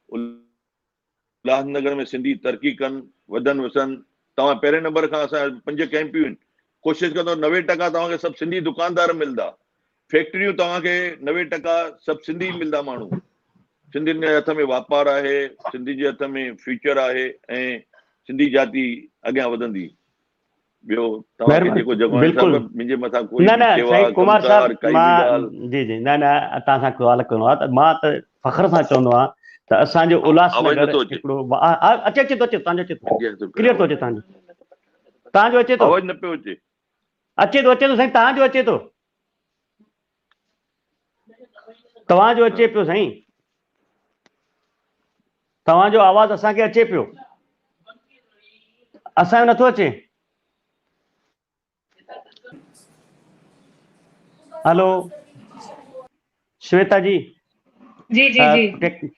उल्हासनगर में सिंधी तरक़ी कनि, वधनि वसनि। तव्हां पहिरें नंबर खां असां 5 कैंपियूं आहिनि, कोशिशि कंदो 90% तव्हांखे सभु सिंधी दुकानदार मिलंदा, फैक्ट्रियूं तव्हांखे 90% सभु सिंधी मिलंदा माण्हू। सिंधियुनि जे हथ में वापारु आहे, सिंधी जे हथ में फ्यूचर आहे ऐं सिंधी जाति अॻियां वधंदी। ॿियो तव्हांखे जेको जगवाणी साहिब मुंहिंजे मथां कोई न न शेवा साईं कुमार कमकार साहब काई बि मां ॻाल्हि जी जी न न तव्हां सां सुवाल करिणो आहे त मां त फ़ख्र सां चवंदो आहियां त असांजो उल्हासनगर नथो अचे। हिकिड़ो अचे अचे थो अचे तव्हांजो अचे थो क्लियर थो अचे तव्हांजो अचे थो आवाज़ न पियो अचे। अचे थो साईं तव्हांजो अचे थो, तव्हांजो अचे पियो साईं, तव्हांजो आवाज़ असांखे अचे पियो, असांजो नथो अचे। हेलो श्वेता जी जी जी जी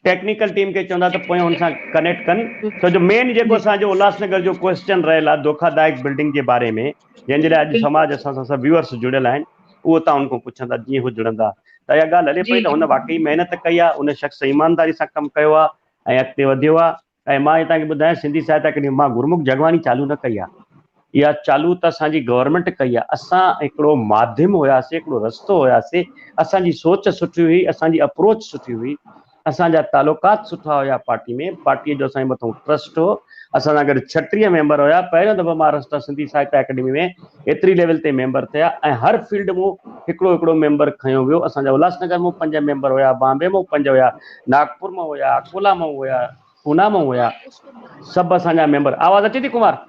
टेक्निकल टीम के चवंदा त पोइ हुन सां कनेक्ट कनि। छो जो मेन जेको असांजो उल्हासनगर जो क्वेश्चन रहियल आहे धोखादायक बिल्डिंग जे बारे में, जंहिंजे लाइ अॼु समाज असां सां सभु व्यूअर्स जुड़ियल आहिनि, उहो तव्हां उनको पुछंदा जीअं हू जुड़ंदा। त इहा ॻाल्हि हले पई त हुन वाकई महिनत कई आहे, उन शख़्स ईमानदारी सां कमु कयो आहे ऐं अॻिते वधियो आहे। ऐं मां तव्हांखे ॿुधायां सिंधी सहायता अकेडमी मां गुरमुख जगवानी चालू न कई आहे, इहा चालू त असांजी गवर्नमेंट कई आहे। असां हिकिड़ो माध्यम हुयासीं, हिकिड़ो रस्तो हुयासीं, असांजी सोच सुठी हुई, असांजी अप्रोच सुठी हुई, असांजा तालुकात सुठा हुया पार्टी में, पार्टीअ जो असांजे मथां ट्रस्ट हो। असां सां गॾु 36 मेंबर हुया। पहिरियों दफ़ो महाराष्ट्र सिंधी सहायता अकेडमी में एतिरी लेवल ते मेंबर थिया ऐं हर फील्ड में हिकिड़ो हिकिड़ो मेंबर खयो वियो। असांजा उल्हासनगर में 5 मेंबर हुया, बॉम्बे में 5 हुया, नागपुर में हुया, अकोला में हुया, पूना में हुया, सभु असांजा मेंबर। आवाज़ अचे थी कुमार?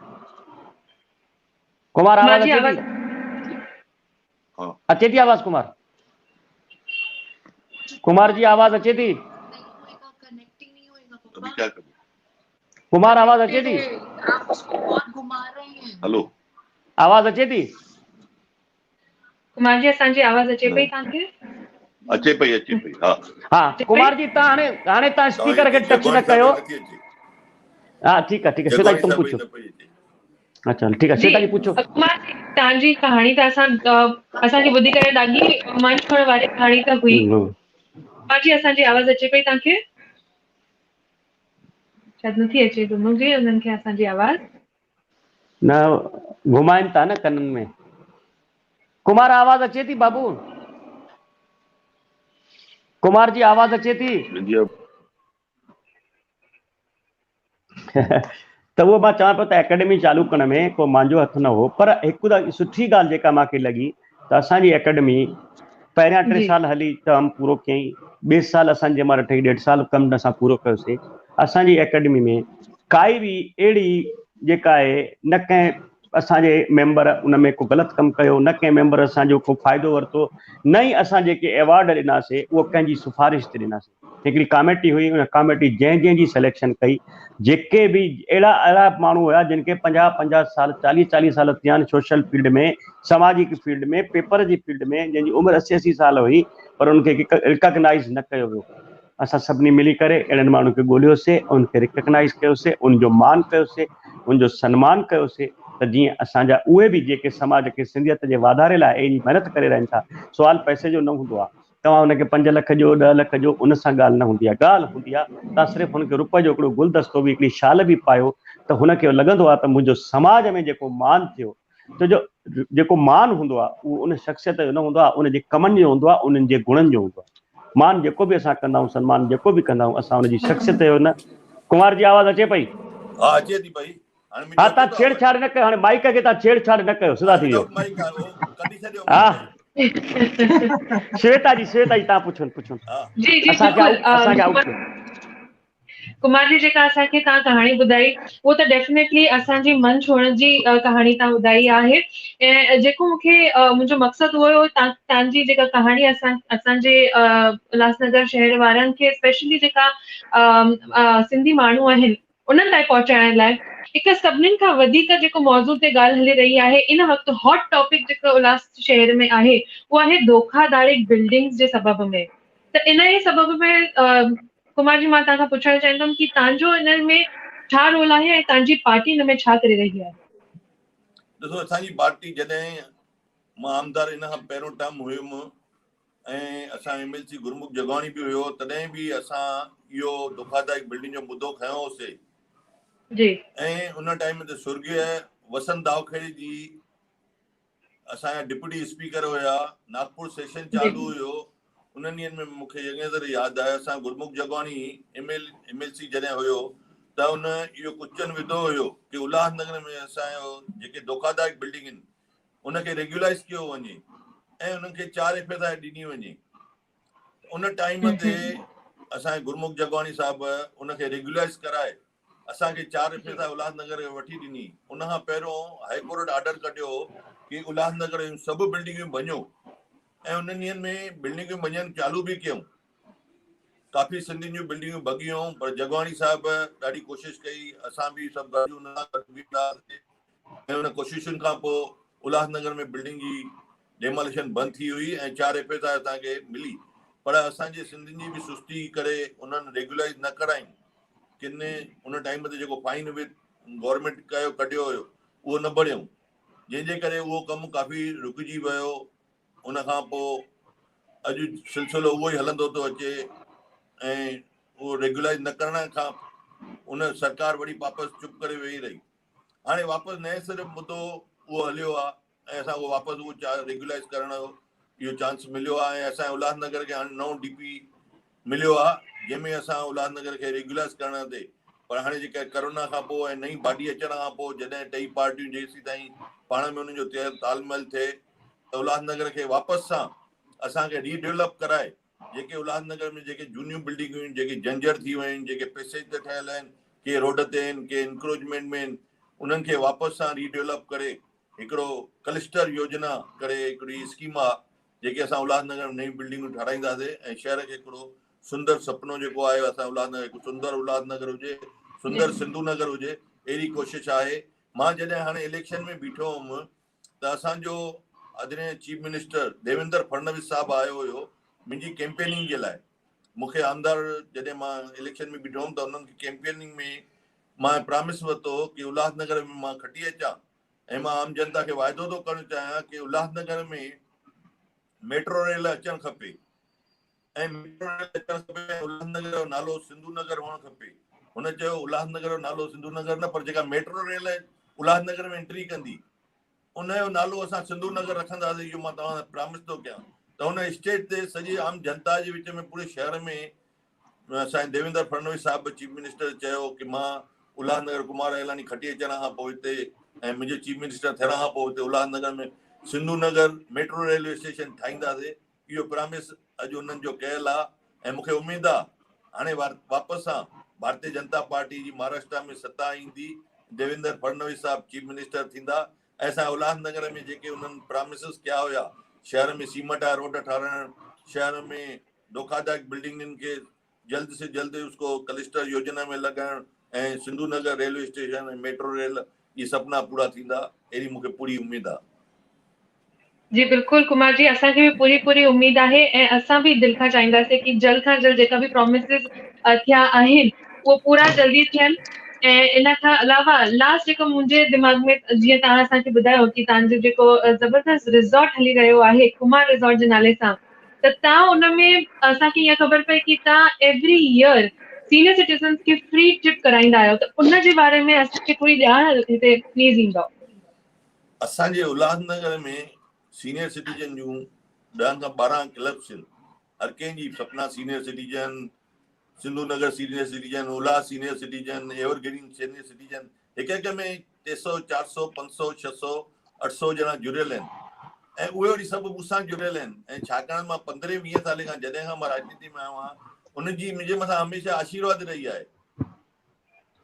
कुमार आवाज़ अचे थी? अचे थी आवाज़ कुमार? कुमार जी आवाज़ अचे थी? कुमार आवाज़ अचे थी? हेलो आवाज़ अचे थी? कुमार जी असांजी आवाज़ अचे पई तव्हांखे? अचे पई हा हा कुमार जी तव्हां हाणे तव्हां स्पीकर खे टच न कयो। हा ठीकु आहे श्वेता जी तुम पूछो। अच्छा ठीकु आहे श्वेता जी पूछो। कुमार जी तव्हांजी कहाणी त असांखे ॿुधी करे ॾाढी मन छुअण वारी कहाणी त हुई। कुमार जी असांजी आवाज़ अचे पई तव्हांखे? शायदि नथी अचे गुरमुख जी उन्हनि खे असांजी आवाज़ न घुमाइनि था न कननि में। कुमार आवाज़ अचे थी बाबू? कुमार जी आवाज़ अचे थी? त उहो मां चवां पियो त एकेडमी चालू करण में को मुंहिंजो हथ न हो, पर हिकु सुठी ॻाल्हि जेका मूंखे लॻी त असांजी एकेडमी पहिरियां 3 साल हली टर्म पूरो कयईं, ॿिए साल असांजे महिल 2.5 साल कमु असां पूरो कयोसीं। असांजी एकेडमी में काई बि अहिड़ी जेका आहे न कंहिं असांजे मेंबर उन में को ग़लति कमु कयो, न कंहिं मेंबर असांजो को फ़ाइदो वरितो, न ई असां जेके अवॉर्ड ॾिनासीं उहो कंहिंजी सिफारिश ते ॾिनासीं। हिकिड़ी कमेटी हुई, उन कमेटी जंहिं सिलेक्शन कई, जेके बि अहिड़ा माण्हू हुया जिन खे 50 साल 40 साल थिया आहिनि सोशल फील्ड में, सामाजिक फील्ड में, पेपर जी फील्ड में, जंहिंजी उमिरि 80 साल हुई, पर उनखे रिकॉग्नाइज़ न कयो वियो। असां सभिनी मिली करे अहिड़नि माण्हुनि खे ॻोल्हियोसीं, उनखे रिकॉग्नाइज़ कयोसीं, उनजो मान कयोसीं, उनजो सम्मान कयोसीं, त जीअं असांजा उहे बि जेके समाज खे सिंधियत जे वाधारे लाइ अहिड़ी महिनत करे रहनि था। सुवाल पैसे जो न हूंदो आहे, तव्हां हुनखे 5 लख जो 10 लख जो उन सां ॻाल्हि न हूंदी आहे। ॻाल्हि हूंदी आहे तव्हां सिर्फ़ु हुनखे रुपए जो हिकिड़ो गुलदस्तो बि हिकिड़ी शाल बि पायो त हुनखे लॻंदो आहे त मुंहिंजो समाज में जेको मान थियो, छो जो जेको मान हूंदो आहे उहो उन शख़्सियत जो न हूंदो आहे, उनजे कमनि जो हूंदो आहे, उन्हनि जे गुणनि जो हूंदो आहे। मान जेको बि असां कंदा आहियूं, सम्मान जेको बि कंदा आहियूं, असां उनजी शख़्सियत जो न। कुमार जी आवाज़ अचे पई? हा अचे थी पई। हा तव्हां छेड़छाड़ न कयो, हाणे माइक खे तव्हां छेड़छाड़ न कयो, सिधा थी वियो। हा श्वेता जी तव्हां पुछो। जी जी बिल्कुलु कुमार जी जेका असांखे तव्हां कहाणी ॿुधाई उहो त डेफिनेटली असांजी मन छुअण जी कहाणी तव्हां ॿुधाई आहे। ऐं जेको मूंखे मुंहिंजो मक़सदु हुयो तव्हांजी जेका कहाणी असांजे उल्हासनगर शहर वारनि खे स्पेशली जेका सिंधी माण्हू आहिनि उन्हनि ताईं पहुचाइण लाइ हिकु सभिनीनि खां वधीक जेको मौज़ू ते ॻाल्हि हली रही आहे इन वक़्तु हॉट टॉपिक जेको उल्हास शहर में आहे उहो आहे धोखाधाड़ी बिल्डिंग्स जे सबब में। त इन जे सबब में कुमार जी मां तव्हां खां पुछणु चाहींदमि कि तव्हांजो इन में छा रोल आहे ऐं तव्हांजी पार्टी इन में छा करे रही आहे? ॾिसो असांजी पार्टी जॾहिं मां आमदार इन खां पहिरियों टर्म हुयुमि ऐं असां MLC गुरमुख जगवाणी बि हुयो, तॾहिं बि असां इहो दुखादायक बिल्डिंग जो मुद्दो खयों होसीं जी ऐं उन टाइम ते स्वर्गीय वसंत दावखेड़े जी असांजा डिप्यूटी स्पीकर हुया, नागपुर सेशन जी चालू हुयो, उन्हनि ॾींहंनि में मूंखे चङी तरह यादि आहे असां गुरमुख जगवाणी MLC जॾहिं हुयो त उन इहो क्वेश्चन विधो हुयो कि उल्हासनगर में असांजो जेके धोखादायक बिल्डिंग आहिनि उनखे रेगुलाइज़ कयो वञे ऐं उन्हनि खे 4 FSI ॾिनी वञे। उन टाइम ते असांजे गुरमुख जगवाणी साहब उनखे रेगुलाइज़ कराए असांखे 4 FSI उल्हासनगर वठी ॾिनी। उनखां पहिरियों हाईकोर्ट ऑर्डर कढियो कि उल्हासनगर जूं सभु बिल्डिंगूं भञो ऐं उन्हनि ॾींहंनि में बिल्डिंगूं भञण चालू बि कयूं। काफ़ी सिंधियुनि जूं बिल्डिंगूं भॻियूं, पर जगवाणी साहब ॾाढी कोशिशि कई, असां बि सभु गॾु हुन सां गॾु बीठासीं ऐं उन कोशिशुनि खां पोइ उल्हासनगर में बिल्डिंग जी डेमोलिशन बंदि थी हुई ऐं 4 FSI असांखे मिली। पर असांजे सिंधियुनि जी बि सुस्ती करे उन्हनि रेगुलाइज़ न कराई। किन उन टाइम ते जेको फाइन विद गवर्नमेंट कढियो हुयो उहो न भरियऊं, जंहिंजे करे उहो कमु काफ़ी रुकिजी वियो। उनखां पोइ अॼु सिलसिलो उहो ई हलंदो थो अचे ऐं उहो रेगुलाइज़ न करण खां उन सरकार वरी वापसि चुप करे वेही रही। हाणे वापसि नए सिरे मुद्दो उहो हलियो आहे ऐं असां उहो वापसि उहो रेगुलाइज़ करण जो इहो चांस मिलियो आहे ऐं असांजे उल्हासनगर खे हाणे नओं DP मिलियो आहे जंहिंमें असां उल्हासनगर खे रेगुलाइज़ करण ते। पर हाणे जेका कोरोना खां पोइ ऐं नई बॉडी अचण खां पोइ जॾहिं टई पार्टियूं जेसीं ताईं पाण में उन्हनि जो तालमेल थिए त उल्हासनगर खे वापसि सां असांखे रीडेवलप कराए जेके उल्हासनगर में जेके झूनियूं बिल्डिंगूं आहिनि जेके जंजर थी वियूं आहिनि, जेके पैसेज ते ठहियल आहिनि, के रोड ते आहिनि, के इंक्रोचमेंट में आहिनि, उन्हनि खे वापसि सां रीडेवलप करे हिकिड़ो क्लस्टर योजना करे हिकिड़ी स्कीम आहे जेके असां उल्हासनगर में नई बिल्डिंगूं ठाराईंदासीं ऐं शहर खे हिकिड़ो सुंदर सुपिनो जेको आहे असां उल्हासनगर हिकु सुंदर उल्हासनगर हुजे, सुंदर सिंधु नगर हुजे, अहिड़ी कोशिशि आहे। मां जॾहिं हाणे इलेक्शन में बीठो हुउमि त असांजो आदरणीय चीफ मिनिस्टर देवेंद्र फडणवीस साहब आयो हुयो मुंहिंजी कैंपेनिंग जे लाइ। मूंखे आमदार जॾहिं मां इलेक्शन में बीठो हुउमि त उन्हनि खे कैंपेनिंग में मां प्रॉमिस वरितो कि उल्हासनगर में मां खटी अचां ऐं मां आम जनता खे वाइदो थो करणु चाहियां कि उल्हासनगर में मेट्रो रेल अचणु खपे ऐं मेट्रो रेल अचणु खपे। उल्हासनगर जो नालो सिंधु नगर हुअणु खपे। हुन चयो उल्हासनगर जो नालो सिंधु नगर न, पर जेका मेट्रो रेल उल्हासनगर में एंट्री कंदी उनजो नालो असां सिंधु नगर रखंदासीं। इहो मां तव्हां प्रॉमिस थो कयां। त हुन स्टेज ते सॼी आम जनता जे विच में पूरे शहर में असांजे देवेंद्र फडणवीस साहब चीफ मिनिस्टर चयो कि मां उल्हासनगर कुमार अहलानी खटी अचण खां पोइ हिते ऐं मुंहिंजो चीफ मिनिस्टर थियण खां पोइ हिते उल्हासनगर में Sindhu Nagar metro railway station ठाहींदासीं। इहो प्रॉमिस अॼु उन्हनि जो कयल आहे ऐं मूंखे उमेदु आहे हाणे वापसि सां भारतीय जनता पार्टी जी महाराष्ट्र में सत्ता ईंदी, देवेंद्र फडणवीस साहब चीफ मिनिस्टर थींदा ऐं असां उल्हासनगर में जेके उन्हनि प्रॉमिसिस कया हुया शहर में सीमेंट जा रोड ठाराइण, शहर में धोखादायक बिल्डिंगुनि के जल्द से जल्द उसको क्लस्टर योजना में लगाइण ऐं सिंधु नगर रेलवे स्टेशन ऐं मेट्रो रेल ये सपना पूरा थींदा, अहिड़ी मूंखे पूरी उमेद आहे। जी बिल्कुलु कुमार जी, असांखे बि पूरी उमेद आहे ऐं असां बि दिलि खां चाहींदासीं कि जल्द खां जल्द जेका बि प्रोमिसिस थिया आहिनि उहो पूरा जल्दी थियनि। ऐं इन खां अलावा लास्ट जेको मुंहिंजे दिमाग़ में जीअं तव्हां असांखे ॿुधायो कि तव्हांजो जेको ज़बरदस्त रिज़ॉर्ट हली रहियो आहे कुमार रिज़ॉर्ट जे नाले सां, त तव्हां उन में असांखे ईअं ख़बर पई कि तव्हां एवरी ईयर सीनियर सिटीज़न्स खे फ्री ट्रिप कराईंदा आहियो, त उन जे बारे में असांखे थोरी ॼाण हिते प्लीज़ ईंदो। असांजे उल्हासनगर में सीनियर सिटीजन जूं 10 खां 12 क्लब्स आहिनि। हर कंहिंजी Sapna senior citizen, Sindhu Nagar senior citizen, Ulhas senior citizen, evergreen senior citizen, हिक में 300, 400, 500, 600, 800 ॼणा जुड़ियल आहिनि ऐं उहे वरी सभु मूंसां जुड़ियल आहिनि। ऐं छाकाणि मां 15-20 साल खां जॾहिं खां मां राजनीति में आयो आहियां उनजी मुंहिंजे मथां हमेशह आशीर्वाद रही आहे।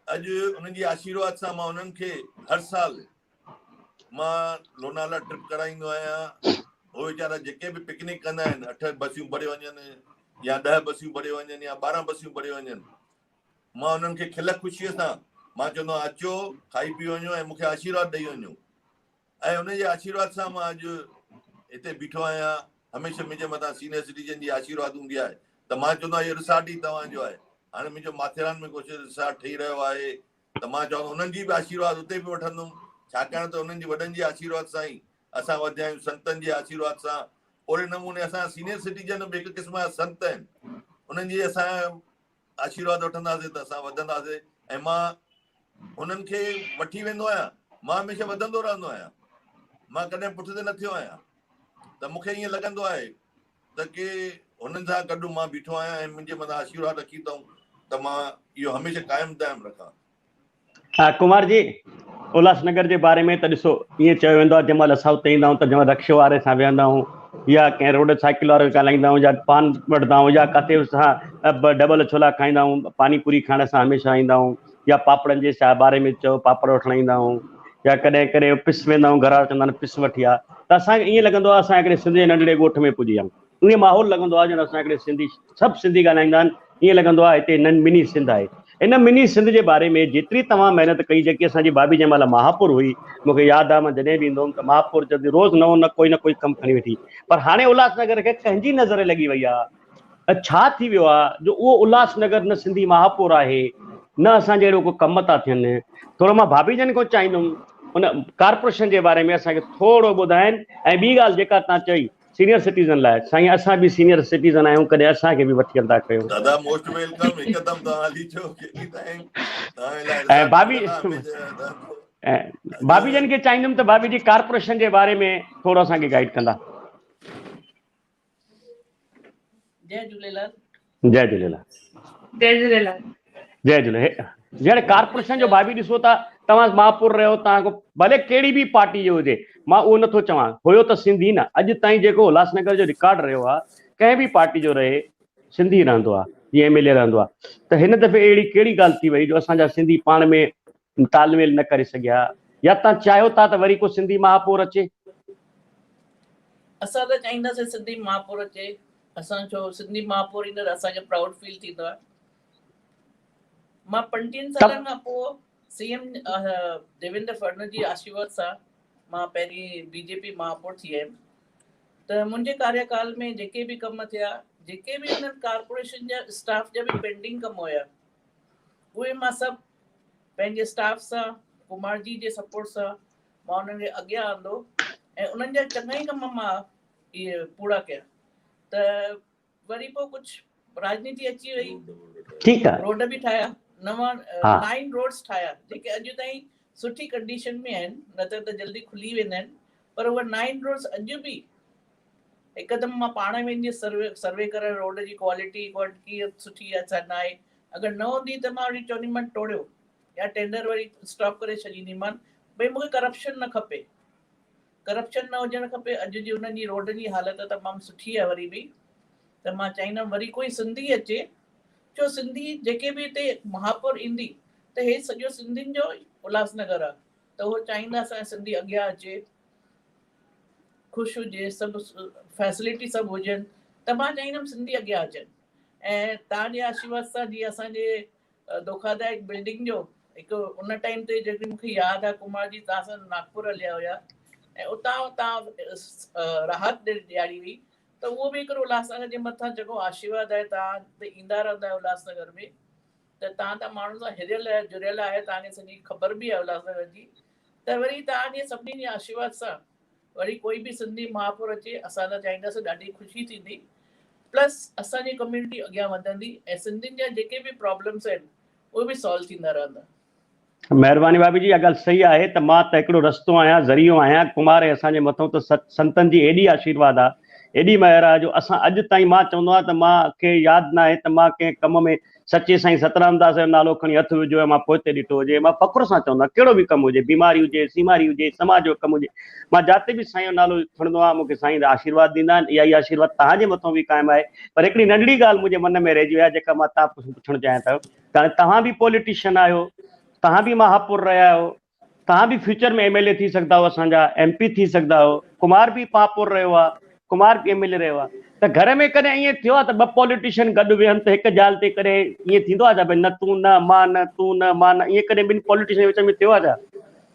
अॼु उन्हनि जी आशीर्वाद सां मां उन्हनि खे हर साल मां लोनावला ट्रिप कराईंदो आहियां। उहे वीचारा जेके बि पिकनिक कंदा आहिनि 8 बसियूं भरे वञनि या 10 बसियूं भरे वञनि या 12 बसियूं भरे वञनि, मां उन्हनि खे खिल ख़ुशीअ सां मां चवंदो आहियां अचो खाई पी वञो ऐं मूंखे आशीर्वाद ॾेई वञो। ऐं उनजे आशीर्वाद सां मां अॼु हिते बीठो आहियां। हमेशह मुंहिंजे मथां सीनियर सिटीजन जी आशीर्वाद हूंदी आहे त मां चवंदो आहियां इहो रिसॉर्ट ई तव्हांजो आहे। हाणे मुंहिंजो माथेरान में कुझु रिसॉर्ट ठही रहियो आहे त मां चवंदो उन्हनि जी बि आशीर्वाद उते बि वठंदुमि, छाकाणि त उन्हनि जी वॾनि जे आशीर्वाद सां ई असां वधिया आहियूं, संतनि जे आशीर्वाद सां ओड़े नमूने असां सीनियर सिटीजन बि हिकु क़िस्म जा संत आहिनि, उन्हनि जी असां आशीर्वाद वठंदासीं त असां वधंदासीं। ऐं मां उन्हनि खे वठी वेंदो आहियां, मां हमेशह वधंदो रहंदो आहियां, मां कॾहिं पुठिते न थियो आहियां। त मूंखे ईअं लॻंदो आहे त की हुननि सां गॾु मां बीठो आहियां ऐं मुंहिंजे मथां आशीर्वाद रखी अथऊं त मां इहो हमेशह क़ाइमु दाइमु रखां। हा कुमार जी, उल्हासनगर जे बारे में त ॾिसो ईअं चयो वेंदो आहे जंहिं महिल असां उते ईंदा आहियूं त जंहिं महिल रक्शे वारे सां वेहंदा आहियूं या कंहिं रोड साइकिल वारे ॻाल्हाईंदा आहियूं या पान वठंदा आहियूं या किथे सां डबल छोला खाईंदा आहियूं, पानी पूरी खाइण सां हमेशह ईंदा आहियूं, या पापड़नि जे बारे में चयो पापड़ वठणु ईंदा आहियूं, या कॾहिं कॾहिं पिस वेंदा आहियूं, घर वारा चवंदा आहिनि पिस वठी आहे, त असांखे ईअं लॻंदो आहे असां हिकिड़े सिंधी नंढड़े ॻोठ में पुॼी विया आहियूं। ईअं माहौल लॻंदो आहे ॼण असां हिकिड़े सिंधी, सभु सिंधी ॻाल्हाईंदा आहिनि, ईअं लॻंदो आहे हिते मिनी सिंध आहे। इन मिनी सिंध जे बारे में जेतिरी तव्हां महिनत कई, जेकी असांजी भाभी जंहिं महिल महापुर हुई, मूंखे यादि आहे मां जॾहिं बि ईंदो हुउमि त महापुर जल्दी रोज़ु नओं न कोई कमु खणी वेठी, पर हाणे उल्हासनगर खे कंहिंजी नज़र लॻी वई आहे, छा थी वियो आहे जो उहो उल्हासनगर न सिंधी महापुर आहे, न असांजे अहिड़ो को कम था थियनि। थोरो मां भाभी जन खां चाहींदुमि उन कारपोरेशन जे बारे में असांखे थोरो ॿुधाइनि। ऐं ॿी ॻाल्हि जेका तव्हां चई सीनियर सिटीज़न लाइ, साईं असां बि सीनियर सिटीज़न आहियूं, कॾहिं असांखे बि वठी हलंदा कयो। दादा मोस्ट वेलकम, हिकदमि तव्हां हली अचो, केॾी टाइम तव्हां लाइ ऐं भाभी हमेशह भाभी जन खे चाहींदुमि त भाभी जी कारपोरेशन जे बारे में थोरो असांखे गाइड कंदा। जय झूलेलाल। जय झूलेलाल। जय झूलेलाल। जय झूलेलाल। जहिड़े कारपोरेशन जो भाभी ॾिसो था, तव्हां महापुर रहियो, तव्हां भले कहिड़ी बि पार्टी जो हुजे, मां उहो नथो चवां, हुयो त सिंधी न, अॼु ताईं जेको उल्हासनगर जो रिकॉर्ड रहियो आहे, कंहिं बि पार्टी जो रहे सिंधी रहंदो आहे, जीअं MLA रहंदो आहे। त हिन दफ़े अहिड़ी कहिड़ी ॻाल्हि थी वई जो असांजा सिंधी पाण में तालमेल न करे सघिया, या तव्हां चाहियो था त वरी को सिंधी महापौर अचे? असां त चाहींदासीं सिंधी महापौर अचे, असां छो सिंधी महापौर ईंदड़ असांखे प्राउड फील थींदो आहे। मां 25 सालनि खां पोइ CM देवेंद्र फडणवीस जी आशीर्वाद सां मां पहिरीं BJP महापौर थी आयमि। त मुंहिंजे कार्यकाल में जेके बि कम थिया, जेके बि उन्हनि कारपोरेशन जा स्टाफ जा बि पेंडिंग कम हुया, उहे मां सभु पंहिंजे स्टाफ सां, कुमार जी जे सपोर्ट सां मां उन्हनि खे अॻियां आंदो ऐं उन्हनि जा चङा ई कम मां इहे पूरा कया। त वरी पोइ कुझु राजनीति अची वई, ठीकु आहे, रोड बि ठाहिया, नवां 9 रोड्स ठाहिया जेके अॼु ताईं सुठी कंडीशन में आहिनि, न त जल्दी खुली वेंदा आहिनि, पर उहे 9 रोड्स अॼु बि हिकदमि मां पाण वेंदी सर्वे करण रोड जी क्वालिटी सुठी आहे छा न आहे। अगरि न हूंदी त मां वरी चवंदीमानि टोड़ियो या टेंडर वरी स्टॉप करे छॾींदीमानि, भई मूंखे करप्शन न खपे, करप्शन न हुजणु खपे। अॼु जी उन्हनि जी रोड जी हालत तमामु सुठी आहे वरी बि, त मां चाहींदमि वरी कोई सिंधी अचे, छो सिंधी जेके बि हिते महापौर ईंदी त हे सॼो सिंधियुनि जो उल्हासनगर आहे, त उहो चाहींदा असां सिंधी अॻियां अचे, ख़ुशि हुजे, सभु फैसिलिटी सभु हुजनि, त मां चाहींदमि सिंधी अॻियां अचनि। ऐं तव्हांजे आशीर्वाद सां जीअं असांजे धोखादायक बिल्डिंग जो हिकु उन टाइम ते जेकी मूंखे यादि आहे, कुमार जी तव्हां सां नागपुर हलिया हुया ऐं उतां तव्हां राहत ॾियारी हुई, त उहो बि हिकिड़ो उल्हासनगर जे मथां जेको आशीर्वाद आहे, तव्हां ते ईंदा रहंदा आहियो उल्हासनगर में, त तव्हां त माण्हुनि सां हिरियल जुड़ियल आहे, तव्हांखे सॼी ख़बर बि आहे उल्हासनगर जी, त वरी तव्हांजे सभिनी जे आशीर्वाद सां वरी कोई बि सिंधी महापौर अचे, असां त चाहींदासीं ॾाढी ख़ुशी थींदी, प्लस असांजी कम्यूनिटी अॻियां वधंदी ऐं सिंधियुनि जा जेके बि प्रॉब्लम्स आहिनि उहे बि सॉल्व थींदा रहंदा। महिरबानी भाभी जी, इहा ॻाल्हि सही आहे त मां त हिकिड़ो रस्तो आहियां, ज़रियो आहियां। कुमार ऐं असांजे मथां त संतनि जी एॾी आशीर्वाद आहे, एॾी महिर आहे जो असां अॼु ताईं, मां चवंदो आहियां त मूंखे यादि न आहे त मां कंहिं कम में सचे साईं सतराम दास जो नालो खणी हथु विझो ऐं मां पोइते ॾिठो हुजे। मां फ़ख़ुर सां चवंदो आहियां, कहिड़ो बि कमु हुजे, बीमारी हुजे, सीमारी हुजे, समाज जो कमु हुजे, मां जिते बि साईं जो नालो खणंदो आहियां, मूंखे साईं आशीर्वाद ॾींदा आहिनि। इहा ई आशीर्वाद तव्हांजे मथां बि क़ाइमु आहे। पर हिकिड़ी नंढड़ी ॻाल्हि मुंहिंजे मन में रहिजी वई आहे, जेका मां तव्हां पुछणु चाहियां थो, त तव्हां बि पॉलिटिशियन आहियो, तव्हां बि महापौर रहिया आहियो, तव्हां बि फ्यूचर में MLA थी सघंदा हो, असांजा MP थी सघंदा हो, कुमार बि महापौर रहियो आहे, कुमार बि MLA रहियो आहे, त घर में कॾहिं ईअं थियो आहे त ॿ पॉलिटिशियन गॾु वेहनि त हिकु जाल ते करे ईअं थींदो आहे छा, भई न तूं न मां न तूं न मां न, ईअं कॾहिं ॿिनि पॉलिटिशियन विच में थियो आहे छा?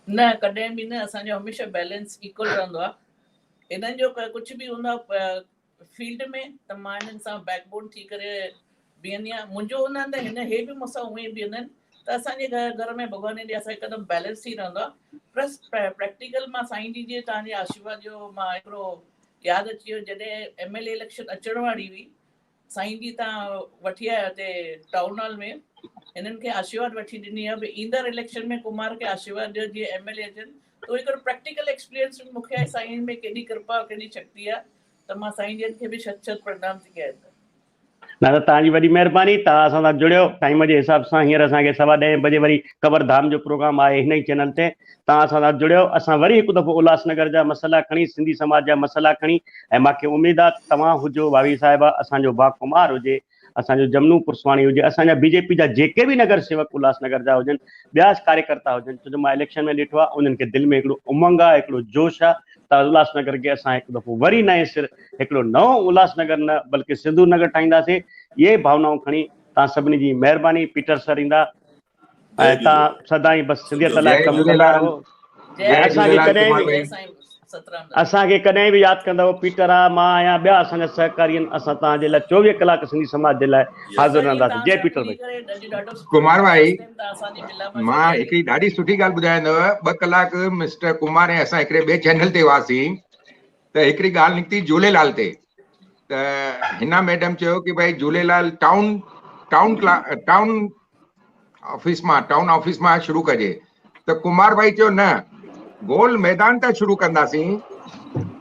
न, कॾहिं बि न, असांजो हमेशह बैलेंस इक्वल रहंदो आहे। इन्हनि जो कुझु बि हूंदो आहे फील्ड में त मां हिननि सां बैकबोन थी करे बीहंदी आहियां, मुंहिंजो हूंदा आहिनि त हे बि मूंसां उहे ई बीहंदा आहिनि, त असांजे घर में भॻवान जे असां हिकदमि बैलेंस थी रहंदो आहे। प्लस प्रैक्टिकल मां साईं जी जे तव्हांजे आशीर्वाद जो मां हिकिड़ो यादि अची वियो जॾहिं MLA इलेक्शन अचण वारी हुई, साईं जी तव्हां वठी आया हुते टाउन हॉल में, हिननि खे आशीर्वाद वठी ॾिनी आहे भई ईंदड़ इलेक्शन में कुमार खे आशीर्वाद ॾियो जीअं MLA अचनि। तो हिकिड़ो प्रैक्टिकल एक्सपीरियंस मूंखे आहे साईं में केॾी कृपा केॾी शक्ति आहे, त मां साईं जन खे बि शत शत प्रणाम थी कयां। न त तव्हांजी वॾी महिरबानी, तव्हां असां सां जुड़ियो टाइम जे हिसाब सां। हींअर असांखे 10:15 बजे वरी कबरधाम जो प्रोग्राम आहे हिन ई चैनल ते, तव्हां असां सां जुड़ियो। असां वरी हिकु दफ़ो उल्हासनगर जा मसइला खणी, सिंधी समाज जा मसइला खणी, ऐं मूंखे उमेदु आहे तव्हां हुजो, भाभी साहिबा, असांजो भाउ कुमार हुजे, असांजो जमनू पुरसवाणी हुजे, असांजा BJP जा जेके बि नगर सेवक उल्हासनगर जा हुजनि, ॿिया कार्यकर्ता हुजनि, छो जो मां इलेक्शन में ॾिठो आहे उन्हनि खे दिलि में हिकिड़ो उमंग आहे, हिकिड़ो जोश आहे त उल्हासनगर खे असां हिकु दफ़ो वरी नए सिर हिकिड़ो नओं उल्हासनगर न बल्कि सिंधु नगर ठाहींदासीं। इहे भावनाऊं खणी तव्हां सभिनी जी महिरबानी। पीटर सर ईंदा ऐं तव्हां सदाईं बसि सिंधियत लाइ कमु कंदा रहो। असांखे कॾहिं बि यादि कंदव, पीटर आहे, मां आहियां, ॿिया असांजा सहकारी आहिनि, असां तव्हांजे लाइ 24 कलाक सिंधी समाज जे लाइ हाज़िर रहंदासीं। जय पीटर भाई। कुमार भाई, मां हिकिड़ी ॾाढी सुठी ॻाल्हि ॿुधाईंदव। 2 कलाक मिस्टर कुमार ऐं असां हिकिड़े ॿिए चैनल ते हुआसीं त हिकिड़ी ॻाल्हि निकिती झूलेलाल ते, त हिना मैडम चयो कि भाई झूलेलाल टाउन ऑफिस मां शुरू कजे, त कुमार भाई चयो न, गोल मैदान तां शुरू कंदासीं,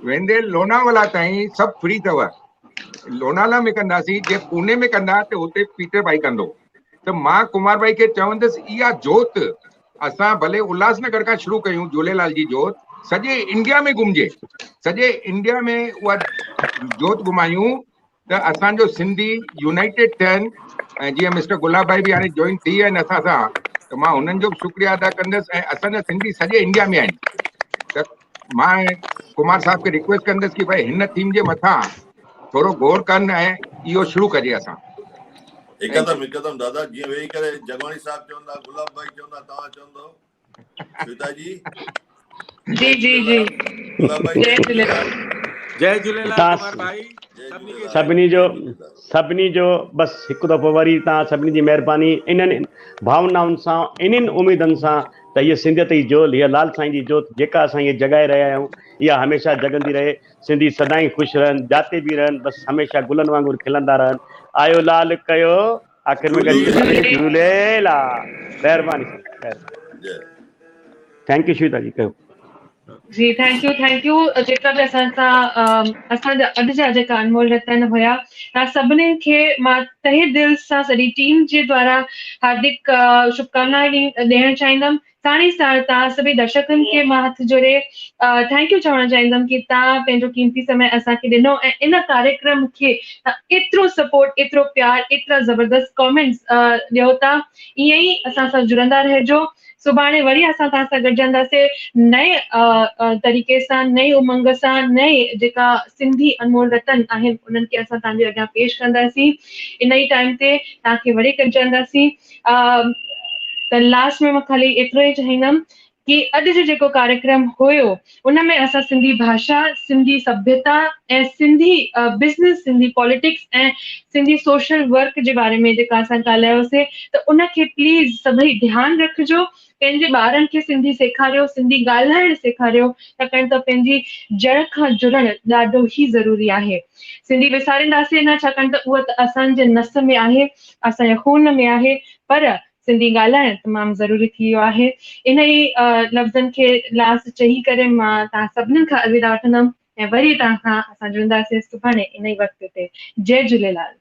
वेंदे लोनावाला ताईं सभु फ्री अथव, लोनावाला में कंदासीं, जे पुणे में कंदा त हुते पीटर भाई कंदो। त मां कुमार भाई खे चवंदुसि इहा जोत असां भले उल्हासनगर खां शुरू कयूं, झूलेलाल जी जोत सॼे इंडिया में घुमिजे, सॼे इंडिया में उहा जोत घुमायूं त असांजो सिंधी यूनाइटेड थियनि। ऐं जीअं मिस्टर गुलाब भाई बि हाणे जॉइन थी विया आहिनि असां सां, त मां हुननि जो बि शुक्रिया अदा कंदुसि। ऐं असांजा सिंधी सॼे इंडिया में आहिनि, त मां कुमार साहब खे रिक्वेस्ट कंदुसि कि भाई हिन थीम जे मथां थोरो गौर कनि ऐं इहो शुरू कजे असां। हिकदमि दादा, जीअं वेही करे जगवाणी साहब चवंदा, गुलाब भाई चवंदा, तव्हां चवंदो, श्वेता जी जी जी जी, गुलाब भाई जय झूलेलाल। जय झूलेलाल कुमार भाई, सभिनी जो बसि हिकु दफ़ो वरी तव्हां सभिनी जी महिरबानी। इन्हनि भावनाउनि सां, इन्हनि उमेदनि सां त हीअ सिंधियत जी जोत, हीअ लाल साईं जी जोत जेका असां हीअ जॻाए रहिया आहियूं, इहा हमेशह जगंदी रहे। सिंधी सदाईं ख़ुशि रहनि, जाते बि रहनि, बसि हमेशह गुलनि वांगुरु खिलंदा रहनि। आयो लाल कयो, आख़िर में झूलेलाल। महिरबानी साईं, थैंक यू श्वेता जी। कयो जी, थैंक यू। जेका बि असां सां असांजा अॼु जा जेका अनमोल रतन हुया, तव्हां सभिनी खे मां तहे दिलि सां सॼी टीम जे द्वारा हार्दिक शुभकामनाएं ॾियणु चाहींदमि। साण ई साण तव्हां सभी दर्शकनि खे मां हथ जोड़े थैंक यू चवणु चाहींदमि कि तव्हां पंहिंजो कीमती समय असांखे ॾिनो ऐं इन कार्यक्रम खे एतिरो सपोर्ट, एतिरो प्यार, एतिरा ज़बरदस्त कॉमेंट्स ॾियो था। ईअं ई असां सां जुड़ंदा रहिजो। सुभाणे वरी असां तव्हां सां गॾिजंदासीं नए तरीक़े सां, नई उमंग सां, नए जेका सिंधी अनमोल रतन आहिनि उन्हनि खे असां तव्हांजे अॻियां पेश कंदासीं। इन ई टाइम ते तव्हांखे वरी गॾिजंदासीं। त लास्ट में मां ख़ाली एतिरो ई चाहींदमि कि अॼु जो जेको कार्यक्रम हुयो उन में असां सिंधी भाषा, सिंधी सभ्यता ऐं सिंधी बिज़नेस, सिंधी पॉलिटिक्स ऐं सिंधी सोशल वर्क जे बारे में जेका असां ॻाल्हायोसीं, त उनखे प्लीज़ सभई ध्यानु रखिजो। पंहिंजे ॿारनि खे सिंधी सेखारियो, सिंधी ॻाल्हाइणु सेखारियो, छाकाणि त पंहिंजी जड़ खां जुड़णु ॾाढो ई ज़रूरी आहे। सिंधी विसारींदासीं न, छाकाणि त उहा त असांजे नस में आहे, असांजे खून में आहे, पर सिंधी ॻाल्हाइणु तमामु ज़रूरी थी वियो आहे। इन ई लफ़्ज़नि खे लास्ट चई करे मां तव्हां सभिनीनि खां अलविदा वठंदमि ऐं वरी तव्हां खां असां जुड़ंदासीं सुभाणे इन ई वक़्त ते। जय झूलेलाल।